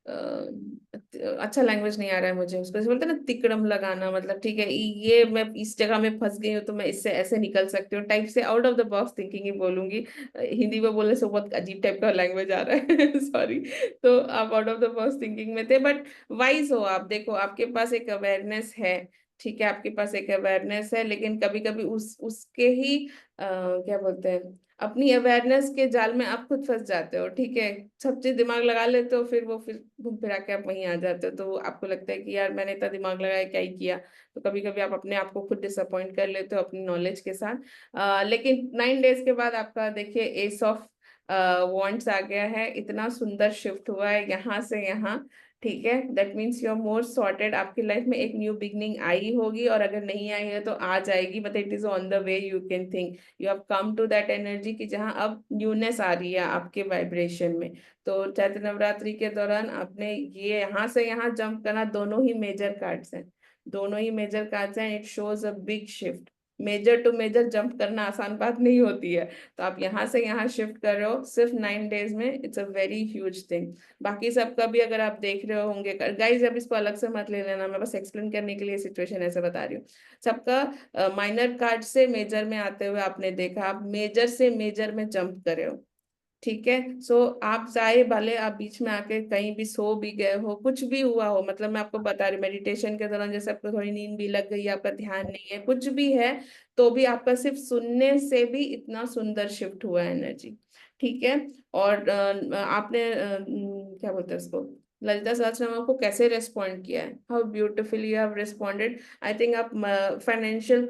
अच्छा लैंग्वेज नहीं आ रहा है मुझे उसको, जैसे बोलते हैं ना तिकड़म लगाना, मतलब ठीक है ये मैं इस जगह में फंस गई हूँ तो मैं इससे ऐसे निकल सकती हूँ, टाइप से out of the box thinking ही बोलूंगी। हिंदी में बोलने से बहुत अजीब टाइप का लैंग्वेज आ रहा है। सॉरी। तो आप out of the box thinking में थे, बट वाइज हो आप, देखो आपके पास एक अवेयरनेस है। ठीक है, आपके पास एक अवेयरनेस है, लेकिन कभी कभी उसके ही क्या बोलते हैं, अपनी अवेयरनेस के जाल में आप खुद फंस जाते हो। ठीक है, सब चीज दिमाग लगा लेते हो, फिर वो फिर घूम फिरा के आप वहीं आ जाते हो, तो आपको लगता है कि यार मैंने इतना दिमाग लगाया क्या ही किया। तो कभी कभी आप अपने आप को खुद डिसअपॉइंट कर लेते हो अपनी नॉलेज के साथ। लेकिन 9 डेज के बाद आपका देखिए एस ऑफ वॉन्ट्स आ गया है, इतना सुंदर शिफ्ट हुआ है यहाँ से यहाँ। ठीक है, that means you are more sorted, आपकी लाइफ में एक न्यू बिगनिंग आई होगी, और अगर नहीं आई है तो आ जाएगी, मतलब it is on the way, you can think. You have come to that energy कि जहाँ अब न्यूनेस आ रही है आपके वाइब्रेशन में। तो चैत्र नवरात्रि के दौरान आपने ये यहाँ से यहाँ जंप करना, दोनों ही मेजर कार्ड्स हैं, दोनों ही मेजर कार्ड्स हैं, it shows a big shift. Major to major jump करना आसान बात नहीं होती है, तो आप यहाँ से यहाँ शिफ्ट कर रहे हो सिर्फ 9 डेज में, it's a very huge thing. बाकी सबका भी अगर आप देख रहे होंगे गाइज, अब इसको अलग से मत ले लेना, मैं बस एक्सप्लेन करने के लिए सिचुएशन ऐसे बता रही हूँ। सबका माइनर कार्ड से मेजर में आते हुए आपने देखा, आप मेजर से मेजर में जंप करे हो। ठीक है, सो आप चाहे भले आप बीच में आके कहीं भी सो भी गए हो, कुछ भी हुआ हो, मतलब मैं आपको बता रही हूँ मेडिटेशन के दौरान जैसे आपको थोड़ी नींद भी लग गई, आपका ध्यान नहीं है, कुछ भी है, तो भी आपका सिर्फ सुनने से भी इतना सुंदर शिफ्ट हुआ है एनर्जी। ठीक है, और आपने क्या बोलते हैं उसको, ललिता सहस्त्रनाम को कैसे रेस्पॉन्ड किया है, how beautifully you have responded. I think आप फाइनेंशियल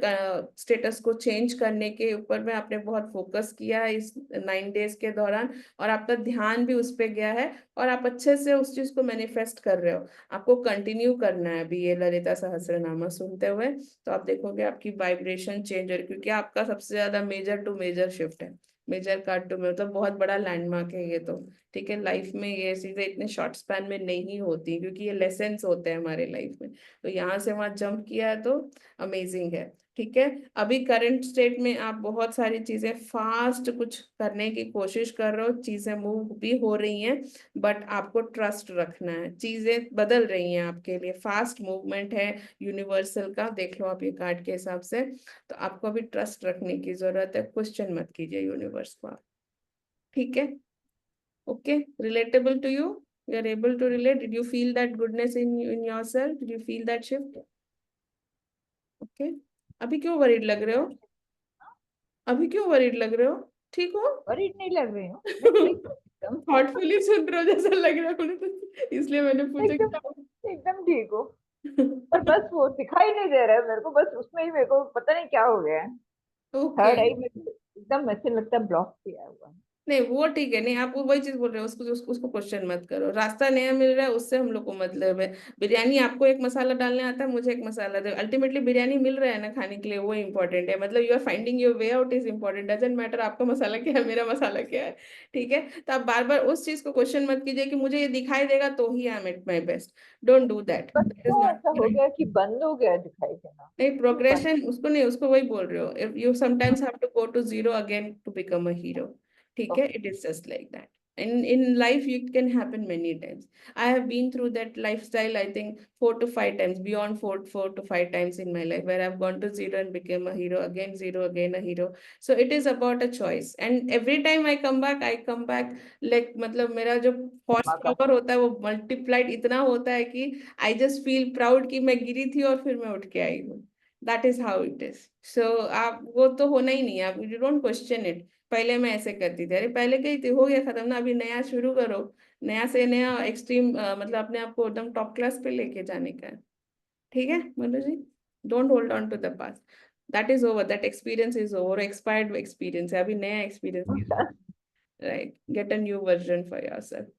स्टेटस को चेंज करने के ऊपर में आपने बहुत फोकस किया है इस 9 डेज के दौरान, और आपका ध्यान भी उस पे गया है, और आप अच्छे से उस चीज को मैनिफेस्ट कर रहे हो। आपको कंटिन्यू करना है अभी ये ललिता सहस्त्रनामा सुनते हुए, तो आप देखोगे आपकी वाइब्रेशन चेंज हो रही है, क्योंकि आपका सबसे ज्यादा मेजर टू मेजर शिफ्ट है, मेजर कार्ड टू मतलब बहुत बड़ा लैंडमार्क है ये तो। ठीक है, लाइफ में ये चीजें इतने शॉर्ट स्पैन में नहीं होती, क्योंकि ये लेसन्स होते हैं हमारे लाइफ में, तो यहाँ से वहां जंप किया है तो अमेजिंग है। ठीक है, अभी करंट स्टेट में आप बहुत सारी चीजें फास्ट कुछ करने की कोशिश कर रहे हो, चीजें मूव भी हो रही हैं, बट आपको ट्रस्ट रखना है, चीजें बदल रही हैं आपके लिए, फास्ट मूवमेंट है यूनिवर्सल का, देख लो आप ये कार्ड के हिसाब से। तो आपको अभी ट्रस्ट रखने की जरूरत है, क्वेश्चन मत कीजिए यूनिवर्स को आप। ठीक है, okay, relatable to you, you are able to relate, did you feel that goodness in yourself, did you feel that shift? Okay, अभी क्यों वरीड लग रहे हो, अभी क्यों वरीड लग रहे हो, ठीक हो? वरीड नहीं लग रही हूँ, मैं ठीक हूँ एकदम। थॉटफुली सुन रहे हो जैसा लग रहा है मुझे, तो इसलिए मैंने पूछा एकदम एकदम ठीक हूँ, पर बस वो दिखाई नहीं दे रहा है मेरे को, बस उसमें ही मेरे को पता नहीं क्या हो गया है। ओके, थर्ड आई में एकदम ऐसे लगता है ब्लॉक किया हुआ है। नहीं वो ठीक है, नहीं आप वो वही चीज बोल रहे हो, उसको क्वेश्चन मत करो, रास्ता नया मिल रहा है उससे हम लोग को मतलब है। बिरयानी आपको एक मसाला डालने आता है, मुझे एक मसाला दे, अल्टीमेटली बिरयानी मिल रहा है ना खाने के लिए, वो इंपॉर्टेंट है, मतलब you are finding your way out is important, doesn't matter आपका मसाला क्या है मेरा मसाला क्या है। ठीक है, तो आप बार बार उस चीज को क्वेश्चन मत कीजिए कि मुझे ये दिखाई देगा तो ही I am at my best, don't do that, बस दैट इज क्यों नॉट ऐसा हो राइट। गया कि बंद हो गया दिखाई देना? नहीं क्यों बंद? प्रोग्रेशन उसको नहीं, उसको वही बोल रहे हो, if you sometimes have to go to zero again to become a hero. ठीक है, it is just like that, in life it can happen many times. I have been through that lifestyle, I think 4 to 5 times, beyond four to five times in my life, where I've gone to zero and became a hero, again zero, again a hero. So it is about a choice, and every time I come back like मतलब मेरा जो horse मगा power होता है वो multiplied इतना होता है कि आई जस्ट फील प्राउड कि मैं गिरी थी और फिर मैं उठ के आई हूँ। That is how it is. So आप वो तो होना ही नहीं है, आप यू डोंट क्वेश्चन इट। पहले मैं ऐसे करती थी, अरे पहले गई थी हो गया खत्म ना, अभी नया शुरू करो, नया से नया एक्सट्रीम मतलब अपने आप को एकदम टॉप क्लास पे लेके जाने का है। ठीक है Manu ji, don't hold on to the past, that is over, that experience is over, expired experience है, अभी नया experience, right, get a new version for yourself.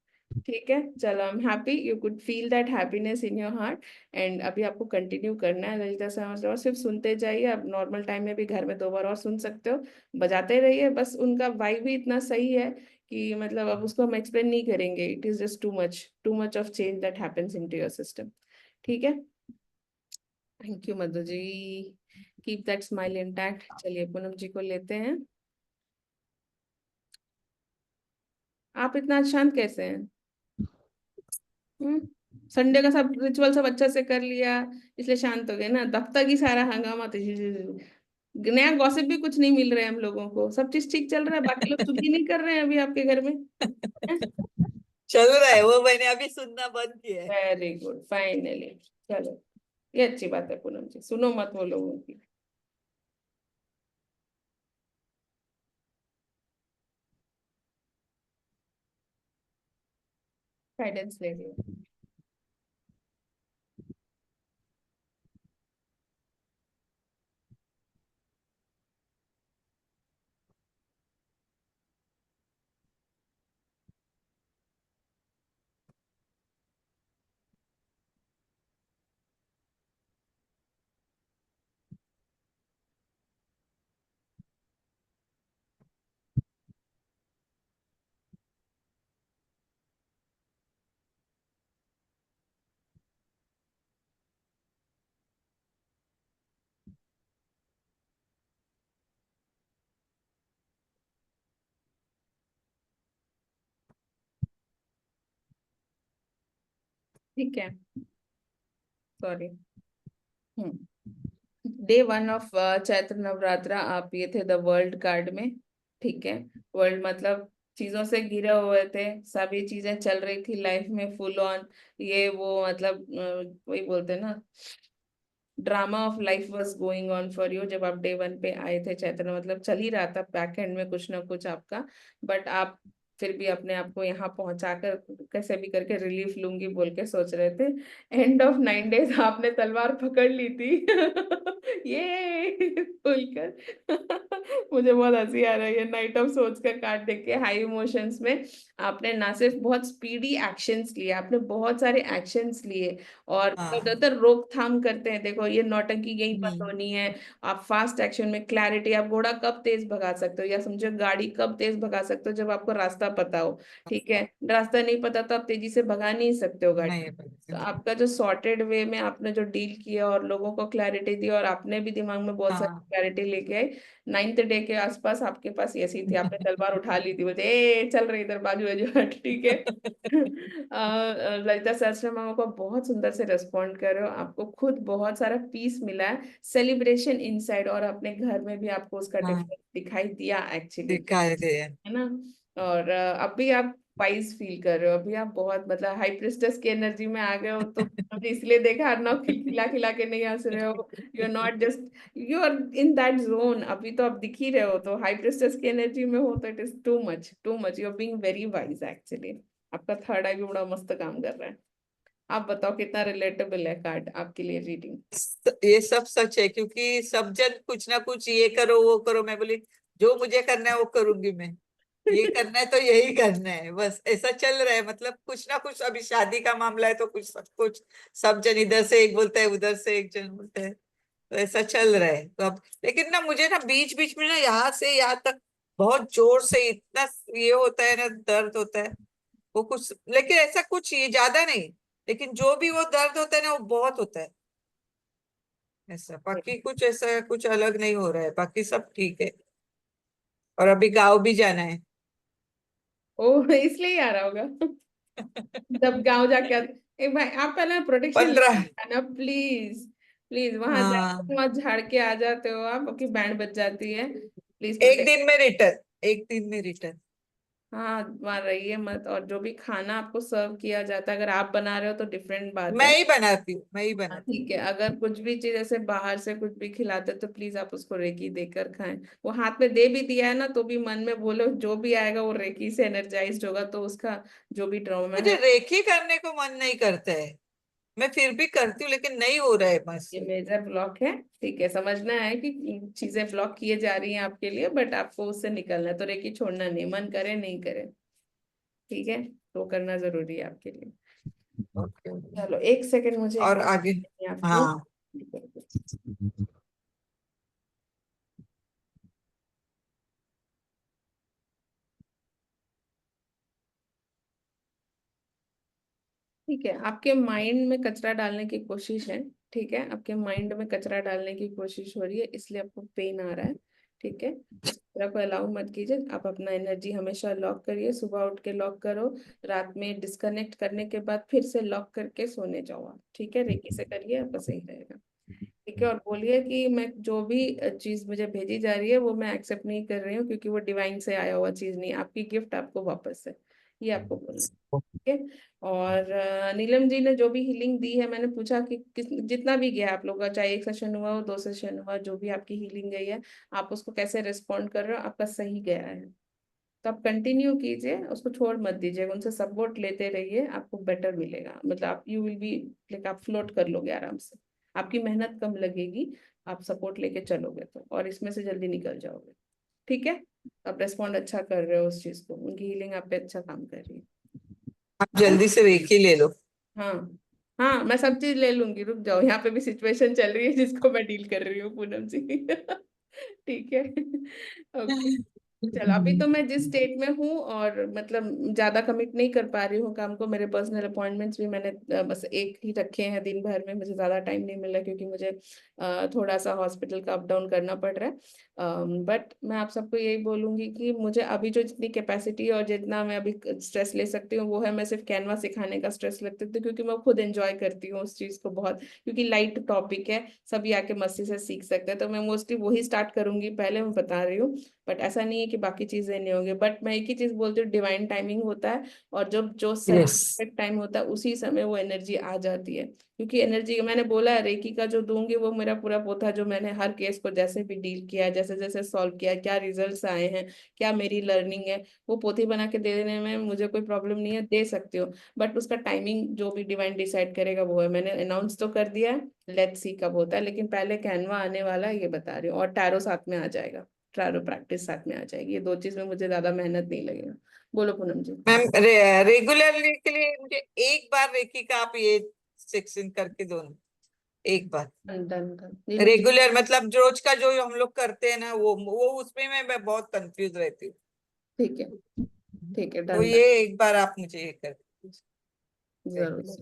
ठीक है, चलो I am happy you could feel that happiness in your heart, and अभी आपको continue करना है ललिता सहस्त्रनाम, सिर्फ सुनते जाइए, आप नॉर्मल टाइम में भी घर में 2 बार और सुन सकते हो, बजाते रहिए, बस उनका वाइब भी इतना सही है कि मतलब अब उसको हम एक्सप्लेन नहीं करेंगे, it is just too much of change that happens into your system. ठीक है, thank you Madhu ji, keep that smile intact. चलिए पूनम जी को लेते हैं, आप इतना शांत कैसे हैं? संडे का सब रिचुअल सब अच्छे से कर लिया इसलिए शांत हो गए ना, दफ्तर की सारा हंगामा तो नया गॉसिप भी कुछ नहीं मिल रहा है हम लोगों को, सब चीज ठीक चल रहा है, बाकी लोग चुगली नहीं कर रहे हैं अभी आपके घर में? चल रहा है वो, मैंने अभी सुनना बंद किया है। वेरी गुड, फाइनली, चलो ये अच्छी बात है पूनम जी, सुनो मत वो लोगों की। गाइडेंस ले लियो। ठीक है, sorry. Day 1 of Chaitra Navratra आप ये थे द वर्ल्ड कार्ड में। ठीक है, वर्ल्ड मतलब चीजों से घिरे हुए थे, सभी चीजें चल रही थी लाइफ में फुल ऑन, ये वो मतलब वही बोलते हैं ना, drama of life was going on for you. जब आप डे 1 पे आए थे चैत्र, मतलब चल ही रहा था बैक एंड में कुछ ना कुछ आपका, बट आप फिर भी अपने आप को यहाँ पहुंचाकर कैसे भी करके रिलीफ लूंगी बोल के सोच रहे थे। एंड ऑफ 9 days आपने तलवार पकड़ ली थी। ये बोलकर मुझे बहुत हंसी आ रही है नाइट ऑफ सोच का कार्ड देख के। हाई इमोशंस में आपने ना सिर्फ बहुत स्पीडी एक्शंस लिए, आपने बहुत सारे एक्शंस लिए और हाँ ज्यादातर रोकथाम करते हैं। देखो ये नौटंकी यहीं बंद हम्म होनी है। आप फास्ट एक्शन में क्लैरिटी, आप घोड़ा कब तेज भगा सकते हो या समझो गाड़ी कब तेज भगा सकते हो, जब आपको रास्ता पता हो। ठीक है, रास्ता नहीं पता तो आप तेजी से भगा नहीं सकते हो गाड़ी। नहीं तो आपका जो सॉर्टेड वे में आपने जो डील किया और लोगों को क्लैरिटी दी और आपने भी दिमाग में बहुत सारी हाँ क्लैरिटी लेके आई। 9th डे के आसपास आपके पास ऐसी थी, आपने तलवार उठा ली थी, बोलते ए चल रही इधर बाजू बाजू हट। ठीक है। ललिता सहस्त्रनाम को बहुत सुंदर से रेस्पॉन्ड कर रहे हो, आपको खुद बहुत सारा पीस मिला है, सेलिब्रेशन इनसाइड, और अपने घर में भी आपको उसका हाँ डिफरेंस दिखाई दिया एक्चुअली, दिखाई दे। है ना। और अभी आप वाइज फील कर रहे हो, अभी आप बहुत मतलब हाई प्रिस्टेस की एनर्जी में आ गए हो। तो अभी इसलिए देखा अर्णव खिलखिला खिला के नहीं हंस रहे हो। You are not just, you are in that zone. अभी तो आप दिख ही रहे हो, तो हाई प्रिस्टेस की एनर्जी में हो तो it is too much, too much. You are being very wise actually. आपका थर्ड आई भी बड़ा मस्त काम कर रहा है। आप बताओ कितना रिलेटेबल है कार्ड आपके लिए रीडिंग। ये सब सच है, क्योंकि सब जन कुछ ना कुछ ये करो वो करो, मैं बोली जो मुझे करना है वो करूंगी मैं, ये करना है तो यही करना है, बस ऐसा चल रहा है। मतलब कुछ ना कुछ, अभी शादी का मामला है तो कुछ सब जन इधर से एक बोलता है, उधर से एक जन बोलता है, तो ऐसा चल रहा है। तो अब लेकिन ना मुझे ना बीच बीच में ना यहाँ से यहाँ तक बहुत जोर से इतना ये होता है ना, दर्द होता है वो कुछ, लेकिन ऐसा कुछ ये ज्यादा नहीं, लेकिन जो भी वो दर्द होता है ना वो बहुत होता है ऐसा। बाकी कुछ ऐसा कुछ अलग नहीं हो रहा है, बाकी सब ठीक है। और अभी गाँव भी जाना है। ओ इसलिए ही आ रहा होगा। जब गांव जाके एक भाई आप पहले प्रोटेक्शन 15। लेके आना प्लीज। प्लीज वहां हाँ जाके वहां झाड़ के आ जाते हो आप, आपकी बैंड बज जाती है। प्लीज एक प्रोटेक्ट। दिन में रिटर्न, एक दिन में रिटर्न। हाँ वहां रहिए मत। और जो भी खाना आपको सर्व किया जाता है, अगर आप बना रहे हो तो डिफरेंट बात मैं है। ही बनाती हूँ, मैं ही हाँ, बनाती ठीक है, अगर कुछ भी चीज ऐसे बाहर से कुछ भी खिलाते तो प्लीज आप उसको रेकी देकर खाएं। वो हाथ में दे भी दिया है ना तो भी मन में बोलो जो भी आएगा वो रेकी से एनर्जाइज्ड होगा, तो उसका जो भी ट्रॉमा हूँ। मुझे है। रेकी करने को मन नहीं करता है, मैं फिर भी करती हूँ, लेकिन नहीं हो रहा है बस। ये मेजर ब्लॉक है। ठीक है, समझना है कि चीजें ब्लॉक किए जा रही हैं आपके लिए, बट आपको उससे निकलना है, तो रेकी छोड़ना नहीं, मन करे नहीं करे। ठीक है, तो करना जरूरी है आपके लिए। ओके। चलो एक सेकंड, मुझे एक और बात आगे। बतानी है आपको। हाँ ठीक है, आपके माइंड में कचरा डालने की कोशिश है। ठीक है, आपके माइंड में कचरा डालने की कोशिश हो रही है, इसलिए आपको पेन आ रहा है। ठीक है, उस तरह को अलाउ मत कीजिए। आप अपना एनर्जी हमेशा लॉक करिए, सुबह उठ के लॉक करो, रात में डिस्कनेक्ट करने के बाद फिर से लॉक करके सोने जाओ आप। ठीक है, रेकी से करिए, आपका सही रहेगा। ठीक है, और बोलिए कि मैं जो भी चीज मुझे भेजी जा रही है वो मैं एक्सेप्ट नहीं कर रही हूँ, क्योंकि वो डिवाइन से आया हुआ चीज नहीं, आपकी गिफ्ट आपको वापस है, ये आपको बोलना है। ठीक है। और नीलम जी ने जो भी हीलिंग दी है, मैंने पूछा कि जितना भी गया आप लोग का, चाहे एक सेशन हुआ हो 2 सेशन हुआ, जो भी आपकी हीलिंग गई है, आप उसको कैसे रिस्पॉन्ड कर रहे हो, आपका सही गया है। तो आप कंटिन्यू कीजिए, उसको छोड़ मत दीजिए, उनसे सपोर्ट लेते रहिए, आपको बेटर मिलेगा। मतलब आप यू विल बी लाइक आप फ्लोट कर लोगे आराम से, आपकी मेहनत कम लगेगी, आप सपोर्ट लेके चलोगे तो, और इसमें से जल्दी निकल जाओगे। ठीक है, आप रेस्पॉन्ड अच्छा कर रहे हो उस चीज को, उनकी हीलिंग आप पे अच्छा काम कर रही है। आप जल्दी से रेकी ले लो। हाँ हाँ, मैं सब चीज ले लूंगी, रुक जाओ, यहाँ पे भी सिचुएशन चल रही है जिसको मैं डील कर रही हूँ पूनम जी। ठीक है। ओके, चलो अभी तो मैं जिस स्टेट में हूँ और मतलब ज्यादा कमिट नहीं कर पा रही हूँ काम को, मेरे पर्सनल अपॉइंटमेंट्स भी मैंने बस एक ही रखे हैं दिन भर में, मुझे ज्यादा टाइम नहीं मिला क्योंकि मुझे थोड़ा सा हॉस्पिटल का अप डाउन करना पड़ रहा है। बट मैं आप सबको यही बोलूंगी कि मुझे अभी जो जितनी कैपेसिटी और जितना मैं अभी स्ट्रेस ले सकती हूँ वो है, मैं सिर्फ कैनवा सिखाने का स्ट्रेस लगती हूँ, क्योंकि मैं खुद एंजॉय करती हूँ उस चीज को बहुत, क्योंकि लाइट टॉपिक है, सभी आके मस्ती से सीख सकते हैं, तो मैं मोस्टली वही स्टार्ट करूंगी, पहले मैं बता रही हूँ। बट ऐसा नहीं है कि बाकी चीजें नहीं होंगी। बट मैं एक ही चीज बोलती हूँ, डिवाइन टाइमिंग होता है, और जब जो सही यस टाइम होता है उसी समय वो एनर्जी आ जाती है। क्योंकि एनर्जी मैंने बोला है, रेकी का जो दूंगी वो मेरा पूरा पोथा, जो मैंने हर केस को जैसे भी डील किया है, जैसे जैसे सॉल्व किया है, क्या रिजल्ट्स आए हैं, क्या मेरी लर्निंग है, वो पोथी बना के दे देने में मुझे कोई प्रॉब्लम नहीं है, दे सकती हूँ। बट उसका टाइमिंग जो भी डिवाइन डिसाइड करेगा वो है। मैंने अनाउंस तो कर दिया है, लेट्स सी कब होता है, लेकिन पहले कैनवा आने वाला है ये बता रही हूँ, और टैरो साथ में आ जाएगा, टैरो प्रैक्टिस साथ में आ जाएगी। ये दो चीज में मुझे ज्यादा मेहनत नहीं लगेगा। बोलो पूनम जी। मैम, रेगुलरली के लिए मुझे एक बार रेकी का आप ये सेक्शन करके दो ना, एक बार। डन डन डन नीलू जी। रेगुलर मतलब रोज का जो हम लोग करते हैं ना, वो उसमें मैं बहुत कंफ्यूज रहती हूँ। ठीक है, ठीक है, तो डन ये डन। एक बार आप मुझे ये कर जरूर।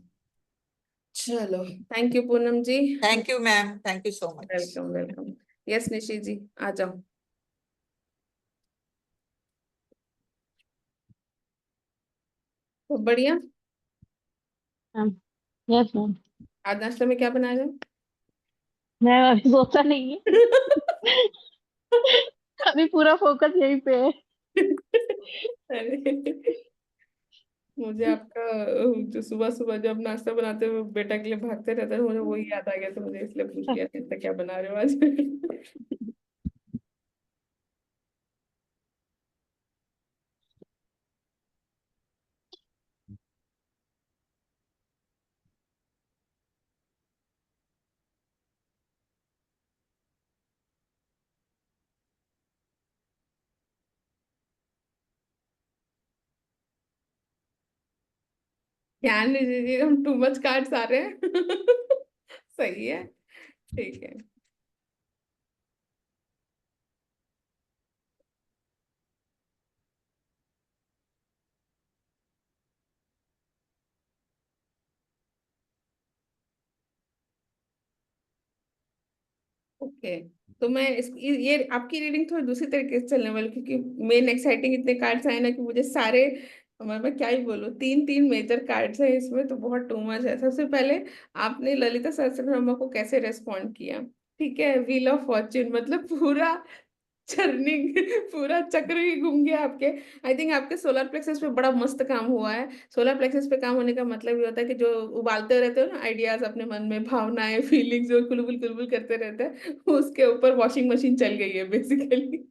चलो, thank you Poonam ji. Thank you ma'am, thank you so much. Welcome welcome. Yes Nishi ji, आ जाओ। तो बढ़िया। Yes ma'am. आज नाश्ते में क्या बनाया मैम अभी सोचा नहीं है, जाए? अभी पूरा फोकस यहीं पे है। अरे, मुझे आपका जो सुबह सुबह जब नाश्ता बनाते हुए बेटा के लिए भागते रहते हैं, मुझे वही याद आ गया, तो मुझे इसलिए पूछ लिया था क्या बना रहे हो आज। ध्यान नहीं दीजिए, हम टू मच कार्ड्स आ रहे हैं। सही है, ठीक है। ओके, तो मैं ये आपकी रीडिंग थोड़ी दूसरी तरीके से चलने वाली, क्योंकि मेन एक्साइटिंग इतने कार्ड्स आए ना कि मुझे सारे, मैं क्या ही बोलूं, तीन तीन मेजर कार्ड्स हैं इसमें, तो बहुत टू मच है। सबसे पहले आपने ललिता सहस्त्रनाम को कैसे रेस्पॉन्ड किया। ठीक है, व्हील ऑफ फॉर्च्यून, मतलब पूरा चर्निंग, पूरा चक्र ही घूम गया आपके। आई थिंक आपके सोलर प्लेक्सस पे बड़ा मस्त काम हुआ है। सोलर प्लेक्सस पे काम होने का मतलब ये होता है कि जो उबालते रहते हो ना आइडियाज अपने मन में, भावनाएं, फीलिंग्स जो कुलबुल कुलबुल करते रहते हैं, उसके ऊपर वॉशिंग मशीन चल गई है बेसिकली।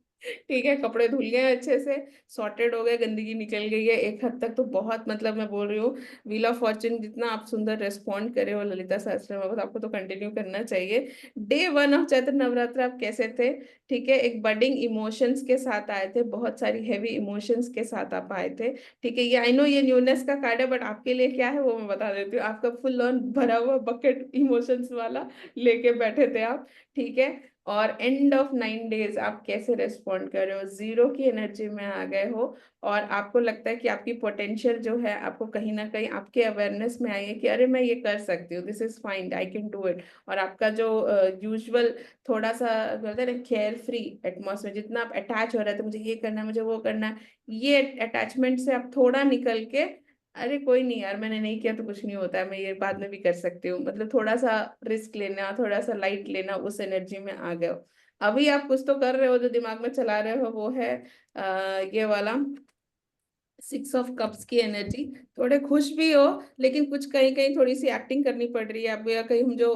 ठीक है, कपड़े धुल गए अच्छे से, सॉर्टेड हो गए, गंदगी निकल गई है एक हद तक, तो बहुत मतलब मैं बोल रही हूँ, व्हील ऑफ फॉर्च्यून जितना आप सुंदर रेस्पॉन्ड करे हो ललिता सहस्त्रनाम, आपको तो कंटिन्यू करना चाहिए। Day one of Chaitra Navratra आप कैसे थे? ठीक है, एक बडिंग इमोशंस के साथ आए थे, बहुत सारी हैवी इमोशंस के साथ आप आए थे। ठीक है, ये आई नो ये न्यूनेस का कार्ड है, बट आपके लिए क्या है वो मैं बता देती हूँ। आपका फुल ऑन भरा हुआ बकेट इमोशंस वाला लेके बैठे थे आप। ठीक है, और एंड ऑफ 9 डेज आप कैसे रेस्पॉन्ड कर रहे हो, जीरो की एनर्जी में आ गए हो, और आपको लगता है कि आपकी पोटेंशियल जो है आपको कहीं ना कहीं आपके अवेयरनेस में आई है कि अरे मैं ये कर सकती हूँ, this is fine, I can do it. और आपका जो यूजुअल थोड़ा सा बोलते हैं ना केयर फ्री एटमोसफेयर, जितना आप अटैच हो रहे थे, मुझे ये करना है, मुझे वो करना है, ये अटैचमेंट से आप थोड़ा निकल के, अरे कोई नहीं यार, मैंने नहीं किया तो कुछ नहीं होता है, मैं ये बाद में भी कर सकती हूँ, मतलब थोड़ा सा रिस्क लेना, थोड़ा सा लाइट लेना, उस एनर्जी में आ गए हो। अभी आप कुछ तो कर रहे हो, जो दिमाग में चला रहे हो वो है ये वाला 6 ऑफ कप्स की एनर्जी। थोड़े खुश भी हो, लेकिन कुछ कहीं कहीं थोड़ी सी एक्टिंग करनी पड़ रही है आपको, या कहीं हम जो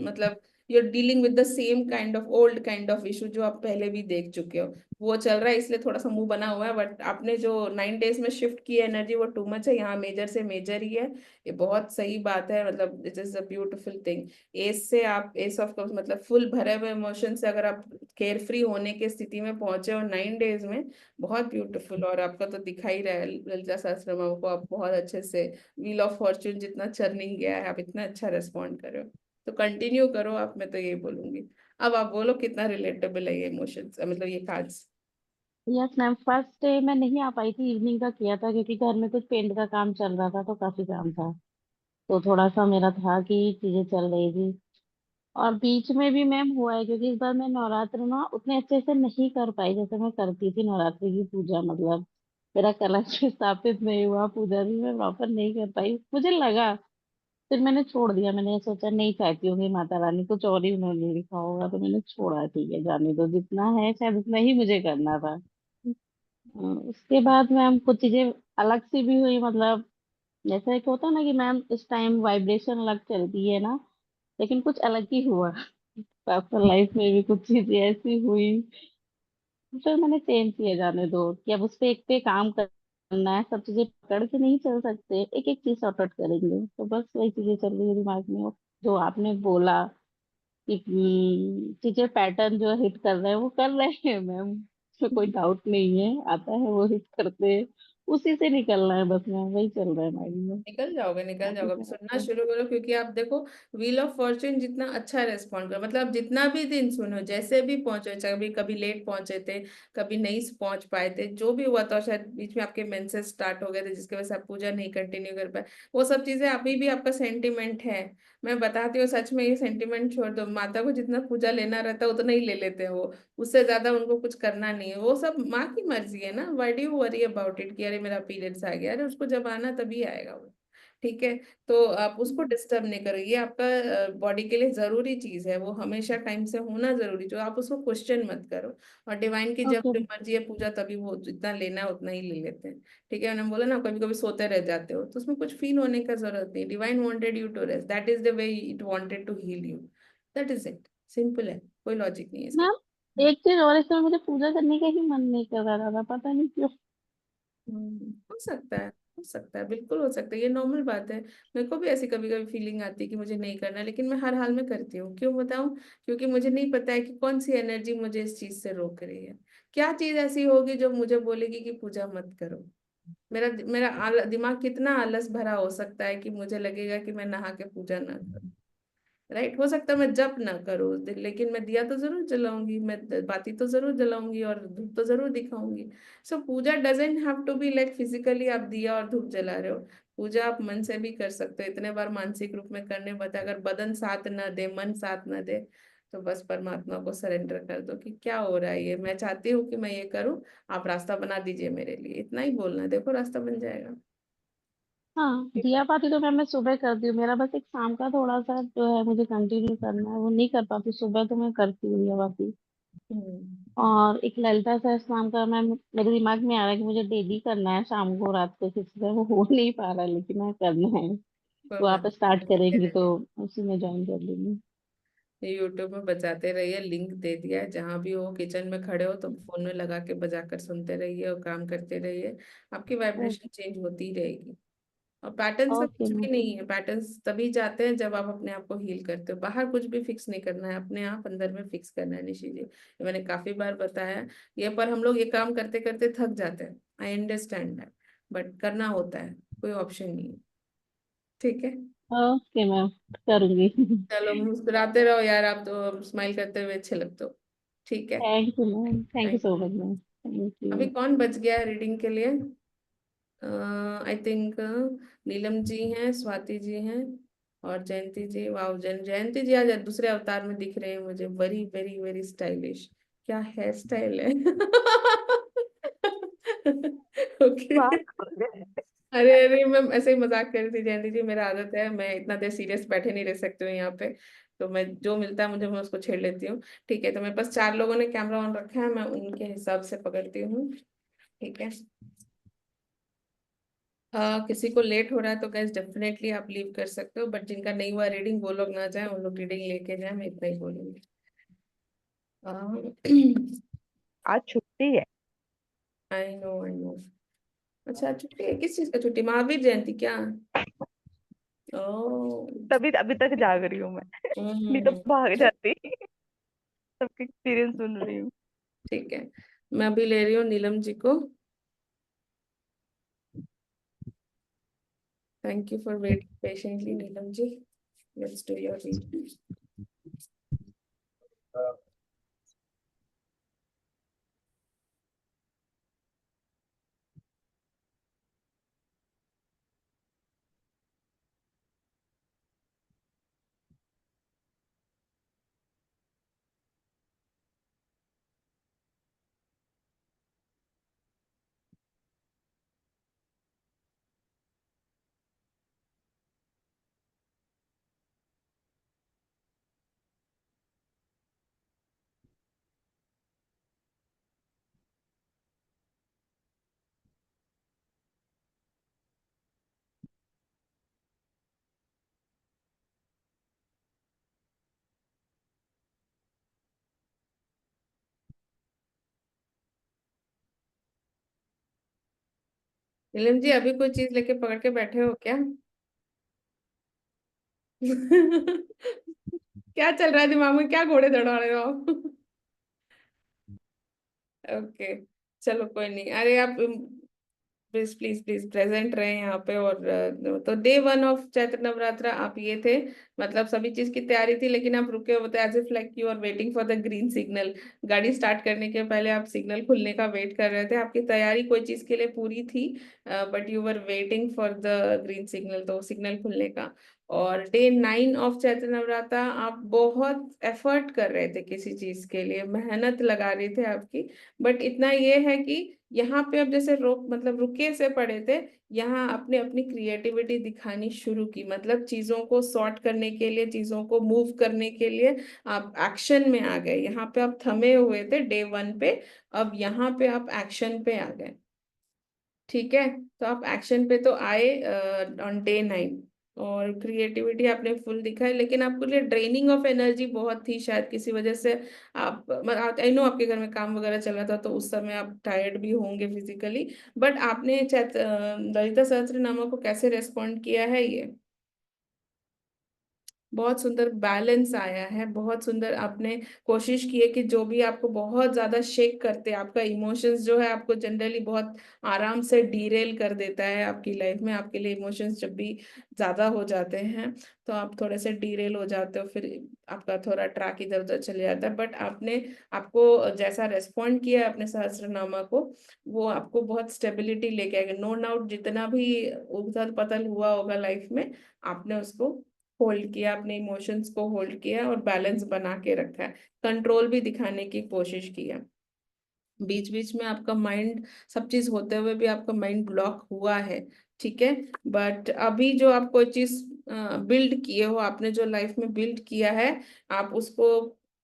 मतलब you are dealing with the same kind of old kind of issue जो आप पहले भी देख चुके हो, वो चल रहा है, इसलिए थोड़ा सा मुंह बना हुआ है। बट आपने जो 9 डेज में शिफ्ट की एनर्जी वो टू मच है, यहाँ मेजर से मेजर ही है। ये बहुत सही बात है, मतलब it is a beautiful thing. S से आप, एस ऑफ कप्स मतलब फुल भरे हुए इमोशन से अगर आप केयर फ्री होने की स्थिति में पहुंचे हो 9 डेज में, बहुत ब्यूटीफुल। और आपका तो दिखा ही रहा है ललिता सहस्त्रनाम को, आप बहुत अच्छे से व्हील ऑफ फॉर्च्यून जितना चर्निंग गया है, आप इतना अच्छा रेस्पॉन्ड कर रहे हो, तो कंटिन्यू करो आप, मैं तो यही बोलूंगी। अब आप बोलो कितना रिलेटेबल है ये इमोशंस, मतलब ये cards. Yes ma'am, first day मैं नहीं आ पाई थी, इवनिंग का किया था क्योंकि घर में कुछ पेंट का काम चल रहा था तो काफी काम था। तो थोड़ा सा मेरा था कि चीजें चल रही थी। और बीच में भी मैम हुआ है क्योंकि इस बार मैं नवरात्र ना उतने अच्छे से नहीं कर पाई जैसे मैं करती थी नवरात्रि की पूजा, मतलब मेरा कलश भी स्थापित नहीं हुआ, पूजा भी मैं प्रॉपर नहीं कर पाई, मुझे लगा। फिर मैंने छोड़ दिया, मैंने सोचा नहीं चाहती होंगी माता रानी, कुछ और ही उन्होंने लिखा होगा, तो मैंने छोड़ा, ठीक है जाने दो, जितना है शायद उतना ही मुझे करना था। उसके बाद मैम कुछ चीजें अलग सी भी हुई, मतलब जैसा एक होता है ना कि मैम इस टाइम वाइब्रेशन अलग चलती है ना, लेकिन कुछ अलग ही हुआ। पर्सनल लाइफ में भी कुछ चीजें ऐसी हुई, फिर मैंने चेंज किया, जाने दो कि अब उस पे एक पे काम करना है, सब चीजें पकड़ के नहीं चल सकते, एक एक चीज सॉर्ट आउट करेंगे, तो बस वही चीजें चल रही है दिमाग में। और जो आपने बोला कि चीजें पैटर्न जो हिट कर रहे हैं वो कर रहे हैं मैम, उसमें कोई डाउट नहीं है, आता है वो हिट करते हैं, उसी से निकलना है बस मैम, वही चल रहा है माइंड में। निकल बाकी जाओगे, क्या सुनना होता है। शुरू करो, क्योंकि आप देखो व्हील ऑफ फॉर्च्यून जितना अच्छा रेस्पॉन्ड करो, मतलब जितना भी दिन सुनो, जैसे भी पहुंचे, चाहे कभी कभी लेट पहुंचे थे, कभी नहीं पहुंच पाए थे, जो भी हुआ था, शायद बीच में आपके मेंसेस स्टार्ट हो गए थे जिसकी वजह से आप पूजा नहीं कंटिन्यू कर पाए, वो सब चीजें अभी भी आपका सेंटिमेंट है। मैं बताती हूँ सच में, ये सेंटिमेंट छोड़ दो, माता को जितना पूजा लेना रहता है उतना ही ले लेते हैं वो, उससे ज्यादा उनको कुछ करना नहीं है, वो सब माँ की मर्जी है ना। Why do you worry about it कि अरे मेरा पीरियड्स आ गया, अरे उसको जब आना तभी आएगा वो, ठीक है। तो आप उसको डिस्टर्ब नहीं करो, ये आपका बॉडी के लिए जरूरी चीज है, वो हमेशा टाइम से होना जरूरी, जो आप उसको क्वेश्चन मत करो। और डिवाइन की जब ओके। जो मर्जी है पूजा, तभी वो जितना लेना है उतना ही ले लेते हैं, ठीक है। मैंने बोला ना, कभी कभी सोते रह जाते हो, तो उसमें कुछ फील होने का जरूरत नहीं, divine wanted you to rest, that is the way it wanted to heal you, that is it, simple है, कोई लॉजिक नहीं है इसके। मैम एक चीज और, इसमें मुझे पूजा करने का ही मन नहीं कर रहा था, पता नहीं क्यों। हो सकता है, हो सकता है, बिल्कुल हो सकता है, ये नॉर्मल बात है। मेरे को भी ऐसी कभी कभी फीलिंग आती है कि मुझे नहीं करना, लेकिन मैं हर हाल में करती हूँ, क्यों बताऊं? क्योंकि मुझे नहीं पता है कि कौन सी एनर्जी मुझे इस चीज से रोक रही है, क्या चीज ऐसी होगी जो मुझे बोलेगी कि पूजा मत करो। मेरा मेरा दिमाग कितना आलस भरा हो सकता है कि मुझे लगेगा कि मैं नहा के पूजा ना करूं, राइट। हो सकता है मैं जप ना करूँ, लेकिन मैं दिया तो जरूर जलाऊंगी, मैं बाती तो जरूर जलाऊंगी और धूप तो जरूर दिखाऊंगी। So puja doesn't have to be like physically आप दिया और धूप जला रहे हो, पूजा आप मन से भी कर सकते हो, इतने बार मानसिक रूप में करने बता, अगर बदन साथ ना दे, मन साथ ना दे, तो बस परमात्मा को सरेंडर कर दो कि क्या हो रहा है, ये मैं चाहती हूँ कि मैं ये करूँ, आप रास्ता बना दीजिए मेरे लिए, इतना ही बोलना है, देखो रास्ता बन जाएगा। हाँ दिया पाती तो मैम मैं सुबह करती हूँ, मेरा बस एक शाम का थोड़ा सा जो है मुझे कंटिन्यू करना है, वो नहीं कर पाती, सुबह तो मैं करती हूँ दिया बाती। हम्म। और एक ललिता सहस्त्रनाम का मैम मेरे दिमाग में आ रहा है कि मुझे डेली करना है, शाम को रात को किसी से, वो हो नहीं पा रहा है, लेकिन मैं करना है, कोई तो बात आप स्टार्ट नहीं, करते करेंगी तो रहिए, उसी में ज्वाइन कर लूंगी। यूट्यूब में बजाते रहिए, लिंक दे दिया है, जहां भी हो, किचन में खड़े हो तो फोन में लगा के बजाकर सुनते रहिए और काम करते रहिए, आपकी वाइब्रेशन चेंज होती रहेगी। और पैटर्न से ओके कुछ भी मैम। नहीं है, पैटर्न्स तभी जाते हैं जब आप अपने आप को हील करते हो, बाहर कुछ भी फिक्स नहीं करना है, अपने आप अंदर में फिक्स करना है निशि जी, ये मैंने काफी बार बताया ये, पर हम लोग ये काम करते करते थक जाते हैं, आई अंडरस्टैंड दैट, बट करना होता है, कोई ऑप्शन नहीं है, ठीक है। ओके मैम, करूंगी। चलो मुस्कुराते रहो यार, आप तो स्माइल करते हुए अच्छे लगते हो, ठीक है। Thank you ma'am, thank you thank so you. Much ma'am, thank अभी यू। कौन बच गया है रीडिंग के लिए? आई थिंक नीलम जी हैं, स्वाति जी हैं, और जयंती जी, वाह, जयंती जी आज दूसरे अवतार में दिख रहे हैं मुझे, वेरी वेरी वेरी स्टाइलिश, क्या हेयर स्टाइल है। ओके। बात कर रहे हैं। अरे अरे, मैं ऐसे ही मजाक कर रही थी जयंती जी, मेरा आदत है, मैं इतना देर सीरियस बैठे नहीं रह सकती हूँ यहाँ पे, तो मैं जो मिलता है मुझे मैं उसको छेड़ लेती हूँ, ठीक है। तो मेरे पास 4 लोगों ने कैमरा ऑन रखा है, मैं उनके हिसाब से पकड़ती हूँ, ठीक है। किसी को लेट हो रहा है तो गैस डेफिनेटली आप लीव कर सकते हो, बट जिनका नहीं हुआ रीडिंग वो लोग ना जाए, उन लोग रीडिंग लेके जाए, मैं इतना ही बोलूंगी। आज छुट्टी है। I know I know. अच्छा छुट्टी है, किस चीज का छुट्टी, महावीर जयंती क्या? ओ। तभी अभी तक जाग रही हूँ मैं, नहीं तो हम्म। भाग जाती। सबके एक्सपीरियंस सुन रही हूँ। ठीक है, मैं अभी ले रही हूँ नीलम जी को, thank you for waiting patiently Neelam ji, let's do your reading. Neelam ji अभी कोई चीज लेके पकड़ के बैठे हो क्या? क्या चल रहा है दिमाग में, क्या घोड़े दौड़ा रहे हो आप? ओके, चलो कोई नहीं। अरे आप प्लीज प्लीज प्लीज प्रेजेंट रहे यहाँ पे। और तो day one of Chaitra Navratra आप ये थे, मतलब सभी चीज की तैयारी थी लेकिन आप रुके हुए थे, as if like you are waiting for the green signal. गाड़ी स्टार्ट करने के पहले आप सिग्नल खुलने का वेट कर रहे थे, आपकी तैयारी कोई चीज के लिए पूरी थी, but you were waiting for the green signal, तो सिग्नल खुलने का। और डे 9 ऑफ चैत्र नवरात्रा आप बहुत एफर्ट कर रहे थे किसी चीज के लिए, मेहनत लगा रहे थे आपकी। बट इतना ये है कि यहाँ पे अब जैसे रोक मतलब रुके से पड़े थे, यहाँ अपने अपनी क्रिएटिविटी दिखानी शुरू की, मतलब चीजों को सॉर्ट करने के लिए, चीजों को मूव करने के लिए आप एक्शन में आ गए। यहाँ पे आप थमे हुए थे डे वन पे, अब यहाँ पे आप एक्शन पे आ गए। ठीक है, तो आप एक्शन पे तो आए ऑन डे 9, और क्रिएटिविटी आपने फुल दिखाई, लेकिन आपके लिए ड्रेनिंग ऑफ एनर्जी बहुत थी शायद किसी वजह से। आप आई नो आपके घर में काम वगैरह चल रहा था, तो उस समय आप टायर्ड भी होंगे फिजिकली। बट आपने ललिता सहस्त्रनामा को कैसे रेस्पॉन्ड किया है, ये बहुत सुंदर बैलेंस आया है, बहुत सुंदर। आपने कोशिश की है कि जो भी आपको बहुत ज्यादा शेक करते हैं, आपका इमोशंस जो है आपको जनरली बहुत आराम से डीरेल कर देता है आपकी लाइफ में। आपके लिए इमोशंस जब भी ज्यादा हो जाते हैं तो आप थोड़े से डीरेल हो जाते हो, फिर आपका थोड़ा ट्रैक इधर उधर चले जाता है। बट आपने आपको जैसा रेस्पॉन्ड किया है अपने सहस्त्रनामा को, वो आपको बहुत स्टेबिलिटी लेके आएगा। नो डाउट जितना भी उथल पथल हुआ होगा लाइफ में, आपने उसको होल्ड किया, अपने इमोशंस को होल्ड किया और बैलेंस बना के रखा है, कंट्रोल भी दिखाने की कोशिश की है। बीच बीच में आपका माइंड, सब चीज होते हुए भी आपका माइंड ब्लॉक हुआ है, ठीक है। बट अभी जो आप कोई चीज बिल्ड किए हो, आपने जो लाइफ में बिल्ड किया है, आप उसको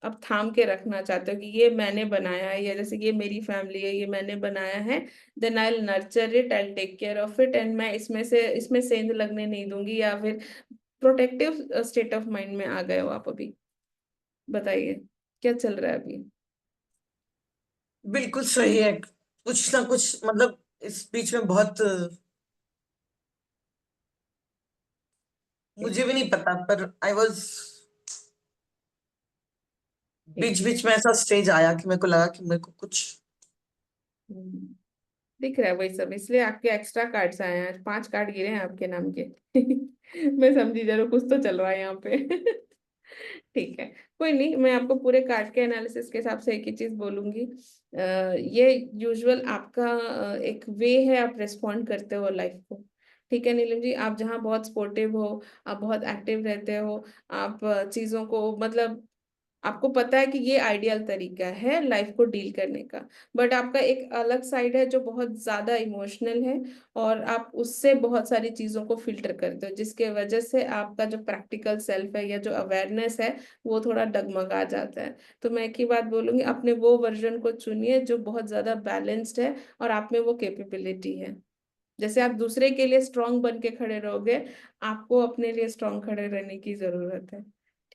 अब थाम के रखना चाहते हो कि ये मैंने बनाया है, या जैसे कि ये मेरी फैमिली है, ये मैंने बनाया है, then I will nurture it, I will take care of it, and मैं इसमें सेंध लगने नहीं दूंगी। या फिर प्रोटेक्टिव स्टेट ऑफ माइंड में आ गए हो आप अभी? बताइए क्या चल रहा है अभी? बिल्कुल सही है। कुछ ना कुछ मतलब इस बीच में बहुत मुझे भी नहीं पता, पर आई वॉज बीच बीच में ऐसा स्टेज आया कि मेरे को लगा कि मेरे को कुछ हम्म, दिख रहा है वही सब, इसलिए आपके एक्स्ट्रा कार्ड्स आए हैं, 5 कार्ड गिरे हैं आपके नाम के। मैं समझी जरूर कुछ तो चल रहा है यहाँ पे। ठीक है, कोई नहीं, मैं आपको पूरे कार्ड के एनालिसिस के हिसाब से एक ही चीज बोलूंगी। ये यूजुअल आपका एक वे है, आप रिस्पॉन्ड करते हो लाइफ को। ठीक है नीलम जी, आप जहाँ बहुत स्पोर्टिव हो, आप बहुत एक्टिव रहते हो, आप चीजों को मतलब आपको पता है कि ये आइडियल तरीका है लाइफ को डील करने का। बट आपका एक अलग साइड है जो बहुत ज्यादा इमोशनल है, और आप उससे बहुत सारी चीजों को फिल्टर करते हो, जिसके वजह से आपका जो प्रैक्टिकल सेल्फ है या जो अवेयरनेस है वो थोड़ा डगमगा जाता है। तो मैं एक ही बात बोलूंगी, अपने वो वर्जन को चुनिए जो बहुत ज्यादा बैलेंस्ड है और आप में वो कैपेबिलिटी है। जैसे आप दूसरे के लिए स्ट्रांग बन के खड़े रहोगे, आपको अपने लिए स्ट्रांग खड़े रहने की जरूरत है।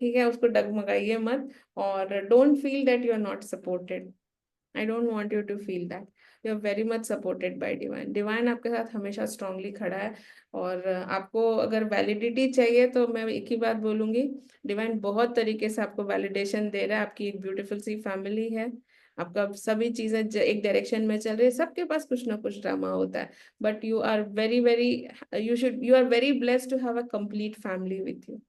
ठीक है, उसको डगमगाइए मत, और don't feel that you are not supported. I don't want you to feel that you are very much supported by divine. Divine आपके साथ हमेशा स्ट्रांगली खड़ा है। और आपको अगर वैलिडिटी चाहिए तो मैं एक ही बात बोलूंगी, डिवाइन बहुत तरीके से आपको वैलिडेशन दे रहा है। आपकी एक ब्यूटीफुल सी फैमिली है, आपका सभी चीजें एक डायरेक्शन में चल रही है, सबके पास कुछ ना कुछ ड्रामा होता है। But you are very very, you are very blessed to have a complete family with you.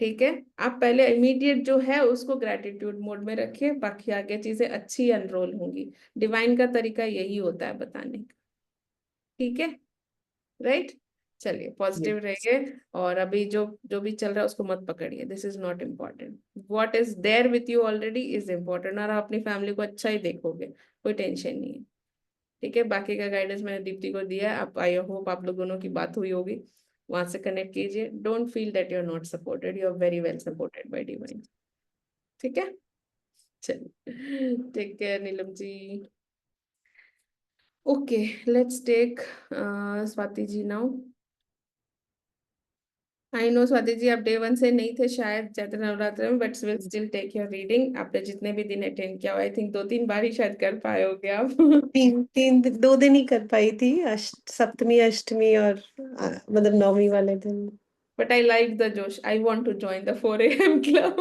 ठीक है, आप पहले इमीडिएट जो है उसको ग्रेटिट्यूड मोड में रखिए, बाकी आगे चीजें अच्छी अनरोल होंगी। डिवाइन का तरीका यही होता है बताने का। ठीक है, राइट। चलिए पॉजिटिव रहिए, और अभी जो जो भी चल रहा है उसको मत पकड़िए, this is not important. What is there with you already is important, और आप अपनी फैमिली को अच्छा ही देखोगे, कोई टेंशन नहीं है। ठीक है, बाकी का गाइडेंस मैंने दीप्ति को दिया है, आप आई होप आप लोग दोनों की बात हुई होगी, वहां से कनेक्ट कीजिए। Don't feel that you are not supported, you are very well supported by divine. ठीक है, चलिए take care Neelam ji. Okay, let's take Swati ji now. I know Swati ji, आप डे 1 से नहीं थे शायद चैत्र नवरात्र में, but will still take your reading. आपने जितने भी दिन अटेंड किया, आई थिंक 2-3 बार ही शायद कर पाए होगे आप। 2 दिन ही कर पाई थी, सप्तमी अष्टमी और मतलब नवमी वाले दिन। बट आई लाइक द जोश, I want to join the 4 AM club.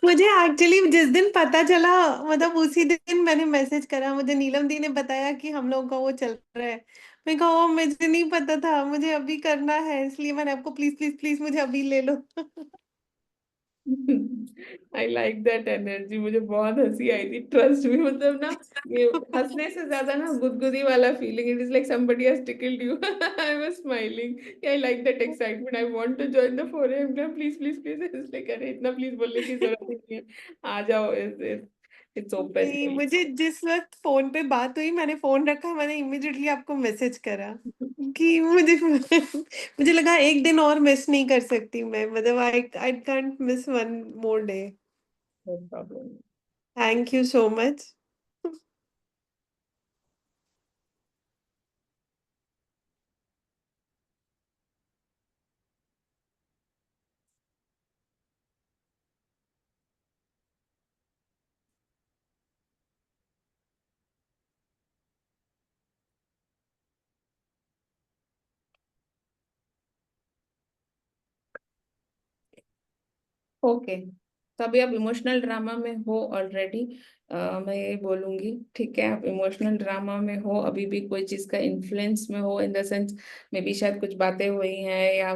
मुझे एक्चुअली जिस दिन पता चला, मतलब उसी दिन मैंने मैसेज करा, मुझे नीलम दी ने बताया कि हम लोगों का वो चल रहा है। मैं कहा "ओ, मुझे नहीं पता था, मुझे अभी करना है, इसलिए मैंने आपको प्लीज प्लीज प्लीज मुझे अभी ले लो। आई लाइक दैट एनर्जी, मुझे बहुत हंसी आई थी, ट्रस्ट मी। मतलब ना, ये हंसने से ज्यादा ना गुदगुदी वाला feeling, it is like somebody has tickled you. I was smiling, I like that excitement, I want to join the 4 AM club, please please please. इसलिए करे, इतना प्लीज बोलने की जरूरत ही नहीं है, आ जाओ, इट्स ओपन। नहीं, मुझे जिस वक्त फोन पे बात हुई, मैंने फोन रखा, मैंने इमिडिएटली आपको मैसेज करा कि मुझे मुझे लगा एक दिन और मिस नहीं कर सकती मैं, मतलब I can't miss one more day. No problem. Thank you so much. Okay, तो अभी आप इमोशनल ड्रामा में हो ऑलरेडी। मैं यही बोलूंगी, ठीक है, आप इमोशनल ड्रामा में हो, अभी भी कोई चीज का इन्फ्लुएंस में हो, in the sense maybe शायद कुछ बातें हुई हैं, या